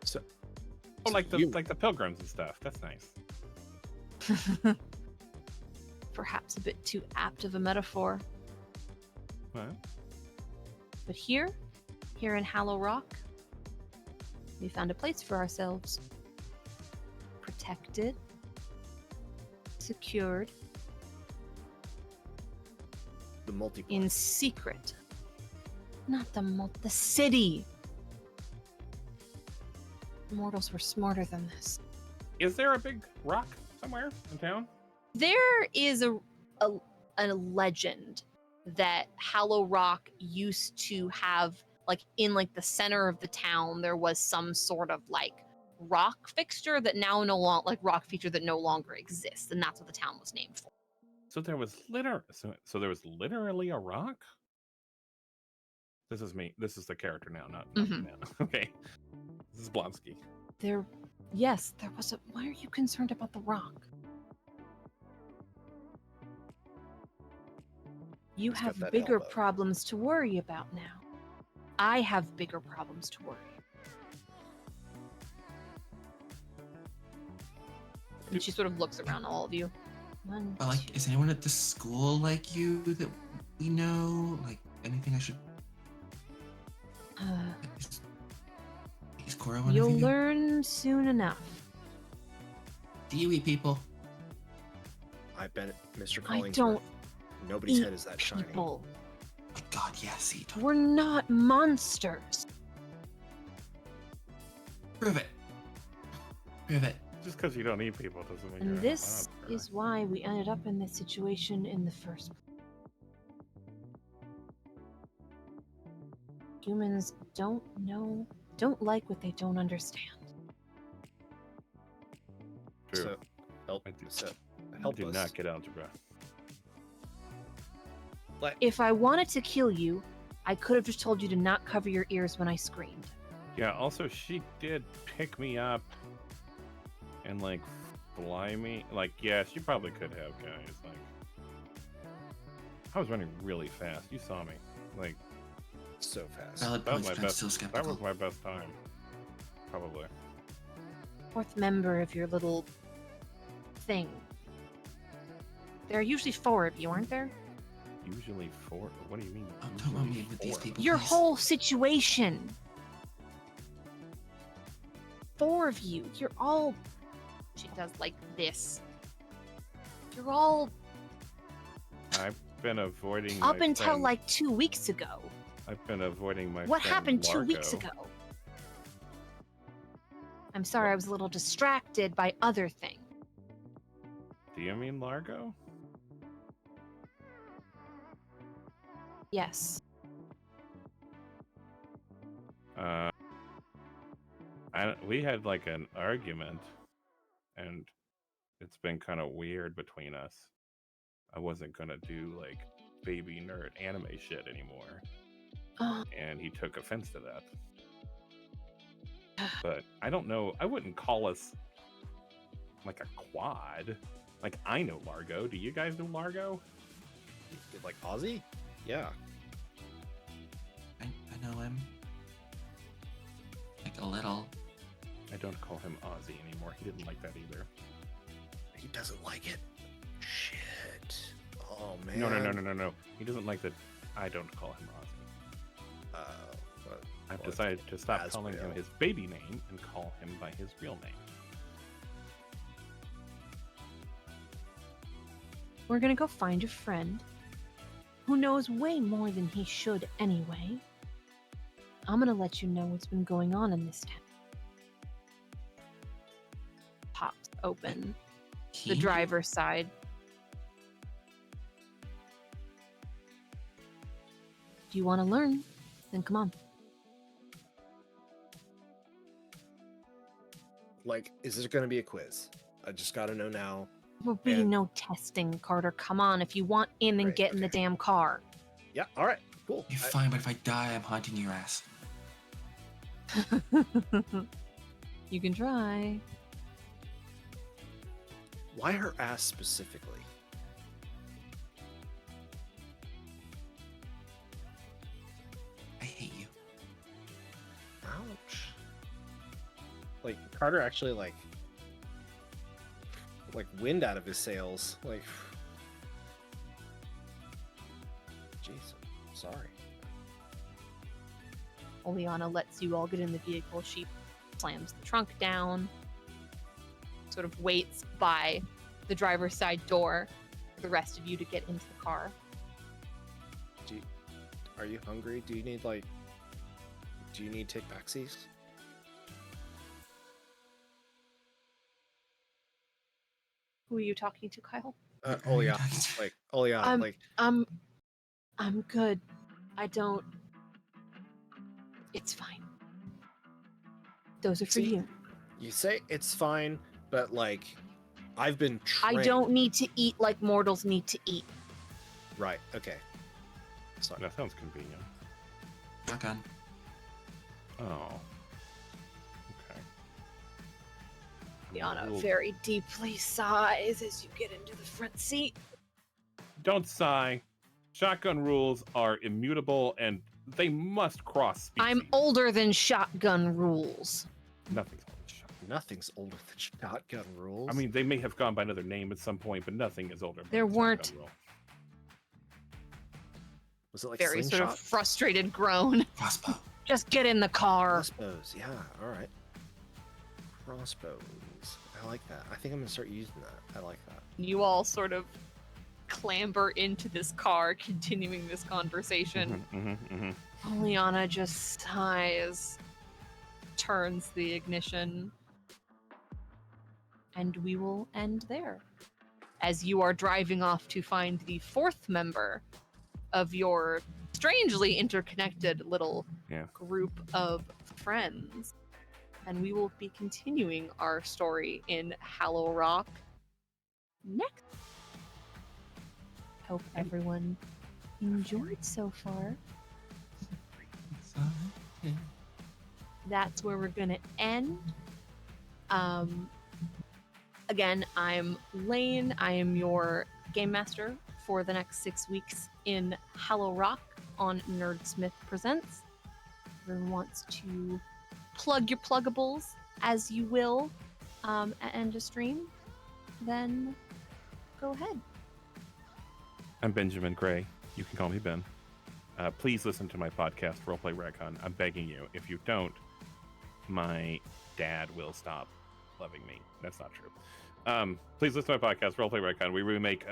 [SPEAKER 3] So,
[SPEAKER 2] Oh, like
[SPEAKER 3] you-
[SPEAKER 2] the pilgrims and stuff. That's nice.
[SPEAKER 1] Perhaps a bit too apt of a metaphor.
[SPEAKER 2] Well,
[SPEAKER 1] But here in Hallow Rock, we found a place for ourselves. Protected, secured,
[SPEAKER 3] the multiplex.
[SPEAKER 1] in secret. Not the city. Mortals were smarter than this.
[SPEAKER 2] is there a big rock somewhere in town?
[SPEAKER 1] There is a legend that Hallow Rock used to have, like in like the center of the town, there was some sort of like rock fixture that now no longer like rock feature that no longer exists, and that's what the town was named for.
[SPEAKER 2] So there was so there was literally a rock. This is me. This is the character now, not
[SPEAKER 1] Mhm.
[SPEAKER 2] now. Okay, this is Blonsky.
[SPEAKER 1] Yes, there was a. Why are you concerned about the rock? You
[SPEAKER 3] He's got
[SPEAKER 1] have
[SPEAKER 3] that
[SPEAKER 1] bigger
[SPEAKER 3] elbow.
[SPEAKER 1] problems to worry about now. I have bigger problems to worry. And she sort of looks around all of you. One,
[SPEAKER 4] But like,
[SPEAKER 1] two.
[SPEAKER 4] is anyone at the school like you that we know? Like, anything I should? Is Coro anything?
[SPEAKER 1] You'll
[SPEAKER 4] new?
[SPEAKER 1] learn soon enough.
[SPEAKER 4] Do you eat people?
[SPEAKER 3] I bet Mr.
[SPEAKER 1] I
[SPEAKER 3] Collingsworth.
[SPEAKER 1] don't
[SPEAKER 3] Nobody's
[SPEAKER 1] eat
[SPEAKER 3] head is that shiny.
[SPEAKER 1] people.
[SPEAKER 4] My God, yes, eat.
[SPEAKER 1] We're not monsters.
[SPEAKER 4] Prove it. Prove it.
[SPEAKER 2] Just because you don't eat people doesn't mean
[SPEAKER 1] And
[SPEAKER 2] you're
[SPEAKER 1] this
[SPEAKER 2] a monster.
[SPEAKER 1] is why we ended up in this situation in the first place. Humans don't like what they don't understand.
[SPEAKER 2] True.
[SPEAKER 3] So help.
[SPEAKER 2] I do-
[SPEAKER 3] So
[SPEAKER 2] I
[SPEAKER 3] help
[SPEAKER 2] do
[SPEAKER 3] us.
[SPEAKER 2] not get algebra.
[SPEAKER 3] Like,
[SPEAKER 1] If I wanted to kill you, I could have just told you to not cover your ears when I screamed.
[SPEAKER 2] Yeah. Also, she did pick me up and like fly me. Like, yeah, she probably could have, guys. Like, I was running really fast. You saw me. Like,
[SPEAKER 3] so fast.
[SPEAKER 4] Valid
[SPEAKER 2] that was
[SPEAKER 4] points,
[SPEAKER 2] my
[SPEAKER 4] but I'm
[SPEAKER 2] best.
[SPEAKER 4] still
[SPEAKER 2] That
[SPEAKER 4] skeptical.
[SPEAKER 2] was my best time. Probably.
[SPEAKER 1] Fourth member of your little thing. There are usually 4 of you, aren't there?
[SPEAKER 2] Usually 4. What do you mean?
[SPEAKER 4] Oh, don't run me
[SPEAKER 2] usually
[SPEAKER 4] with these
[SPEAKER 2] 4?
[SPEAKER 4] people.
[SPEAKER 1] Your
[SPEAKER 4] please.
[SPEAKER 1] whole situation. 4 of you. You're all. She does like this. You're all
[SPEAKER 2] I've been avoiding
[SPEAKER 1] up
[SPEAKER 2] my
[SPEAKER 1] until
[SPEAKER 2] friend-
[SPEAKER 1] like 2 weeks ago.
[SPEAKER 2] I've been avoiding my
[SPEAKER 1] What
[SPEAKER 2] friend
[SPEAKER 1] happened 2 weeks
[SPEAKER 2] Largo.
[SPEAKER 1] ago? I'm sorry, I was a little distracted by other things.
[SPEAKER 2] Do you mean Largo?
[SPEAKER 1] Yes.
[SPEAKER 2] We had like an argument, and it's been kind of weird between us. I wasn't gonna do like baby nerd anime shit anymore,
[SPEAKER 1] Oh,
[SPEAKER 2] and he took offense to that. But I don't know. I wouldn't call us like a quad. Like, I know Largo. Do you guys know Largo?
[SPEAKER 3] Like Ozzy? Yeah.
[SPEAKER 4] a little.
[SPEAKER 2] I don't call him Ozzy anymore. He didn't like that either.
[SPEAKER 3] He doesn't like it. Shit. Oh man.
[SPEAKER 2] No. He doesn't like that. I don't call him Ozzy. I've decided to stop calling him his baby name and call him by his real name.
[SPEAKER 1] We're gonna go find a friend who knows way more than he should anyway. I'm gonna let you know what's been going on in this town. Pops open the driver's side. Do you want to learn? Then come on.
[SPEAKER 3] Like, is there going to be a quiz? I just got to know now.
[SPEAKER 1] There will be no testing, Carter. Come on. If you want in, then get in the damn car.
[SPEAKER 3] Yeah, all right, cool.
[SPEAKER 4] You're fine, but if I die, I'm haunting your ass.
[SPEAKER 1] You can try.
[SPEAKER 3] Why her ass specifically?
[SPEAKER 4] I hate you.
[SPEAKER 3] Ouch. Like, Carter actually, like wind out of his sails. Like, jeez, sorry.
[SPEAKER 1] Oleana lets you all get in the vehicle. She slams the trunk down, sort of waits by the driver's side door for the rest of you to get into the car.
[SPEAKER 3] Are you hungry? Do you need take backsies?
[SPEAKER 1] Who are you talking to, Kyle?
[SPEAKER 3] Oleana. Like, Oleana. Like,
[SPEAKER 1] I'm good. I don't. It's fine. Those are for you.
[SPEAKER 3] You say it's fine, but like, I've been trained.
[SPEAKER 1] I don't need to eat like mortals need to eat.
[SPEAKER 3] Right. Okay. Sorry.
[SPEAKER 2] That sounds convenient.
[SPEAKER 4] Shotgun.
[SPEAKER 2] Oh. Okay.
[SPEAKER 1] Liana very deeply sighs as you get into the front seat.
[SPEAKER 2] Don't sigh. Shotgun rules are immutable and they must cross species.
[SPEAKER 1] I'm older than shotgun rules.
[SPEAKER 2] Nothing's older than shotgun.
[SPEAKER 3] Nothing's older than shotgun rules.
[SPEAKER 2] I mean, they may have gone by another name at some point, but nothing is older.
[SPEAKER 1] There
[SPEAKER 2] than
[SPEAKER 1] weren't.
[SPEAKER 2] shotgun rule.
[SPEAKER 3] Was it like
[SPEAKER 1] Very
[SPEAKER 3] slingshot?
[SPEAKER 1] sort of frustrated groan.
[SPEAKER 4] Crossbow.
[SPEAKER 1] Just get in the car.
[SPEAKER 3] Crossbows. Yeah. All right. Crossbows. I like that. I think I'm gonna start using that. I like that.
[SPEAKER 1] You all sort of clamber into this car, continuing this conversation. Liana just sighs, turns the ignition, and we will end there. As you are driving off to find the fourth member of your strangely interconnected little group of friends. And we will be continuing our story in Hallow Rock next. Hope everyone enjoyed so far. That's where we're gonna end. Again, I'm Lane. I am your game master for the next 6 weeks in Hallow Rock on Nerdsmith Presents. If everyone wants to plug your pluggables as you will at end of stream, then go ahead.
[SPEAKER 2] I'm Benjamin Gray. You can call me Ben. Please listen to my podcast, Roleplay Retcon. I'm begging you. If you don't, my dad will stop loving me. That's not true. Please listen to my podcast, Roleplay Retcon. We remake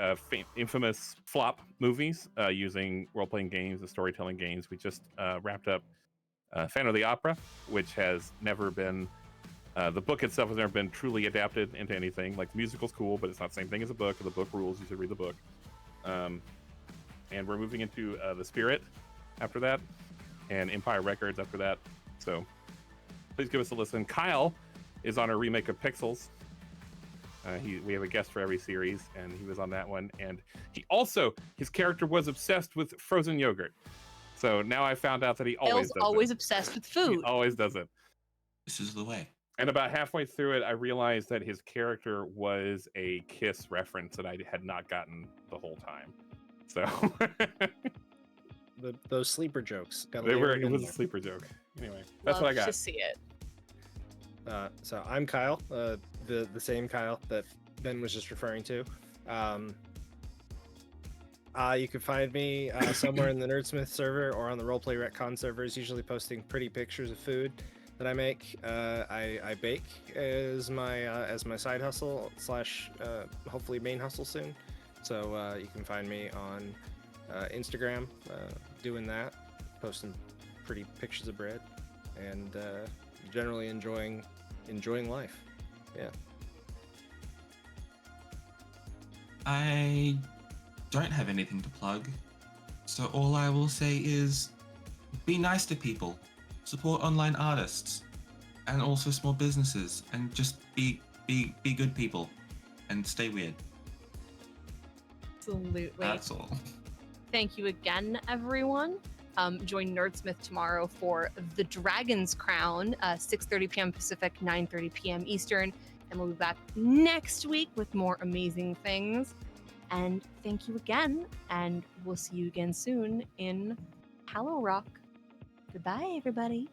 [SPEAKER 2] infamous flop movies using role-playing games and storytelling games. We just wrapped up Phantom of the Opera, which has never been... the book itself has never been truly adapted into anything. Like, the musical's cool, but it's not the same thing as a book. The book rules. You should read the book. And we're moving into The Spirit after that, and Empire Records after that. So please give us a listen. Kyle is on our remake of Pixels. We have a guest for every series, and he was on that one. And he also, his character was obsessed with frozen yogurt. So now I found out that he always does
[SPEAKER 1] always
[SPEAKER 2] it.
[SPEAKER 1] obsessed with food.
[SPEAKER 2] He always does it.
[SPEAKER 4] This is the way.
[SPEAKER 2] And about halfway through it, I realized that his character was a Kiss reference that I had not gotten the whole time. So
[SPEAKER 3] those sleeper jokes.
[SPEAKER 2] It was a sleeper joke. Anyway, that's
[SPEAKER 1] Love
[SPEAKER 2] what I got.
[SPEAKER 1] to see it.
[SPEAKER 3] So I'm Kyle, the same Kyle that Ben was just referring to. You can find me somewhere in the Nerdsmith server or on the Roleplay Retcon servers, usually posting pretty pictures of food that I make. I bake as my side hustle slash hopefully main hustle soon. So you can find me on Instagram doing that, posting pretty pictures of bread, and generally enjoying life. Yeah.
[SPEAKER 4] I don't have anything to plug, so all I will say is be nice to people, support online artists, and also small businesses, and just be good people, and stay weird.
[SPEAKER 1] Absolutely.
[SPEAKER 4] That's all.
[SPEAKER 1] Thank you again, everyone. Join Nerdsmith tomorrow for The Dragon's Crown, 6:30 p.m. Pacific, 9:30 p.m. Eastern. And we'll be back next week with more amazing things. And thank you again. And we'll see you again soon in Hallow Rock. Goodbye, everybody.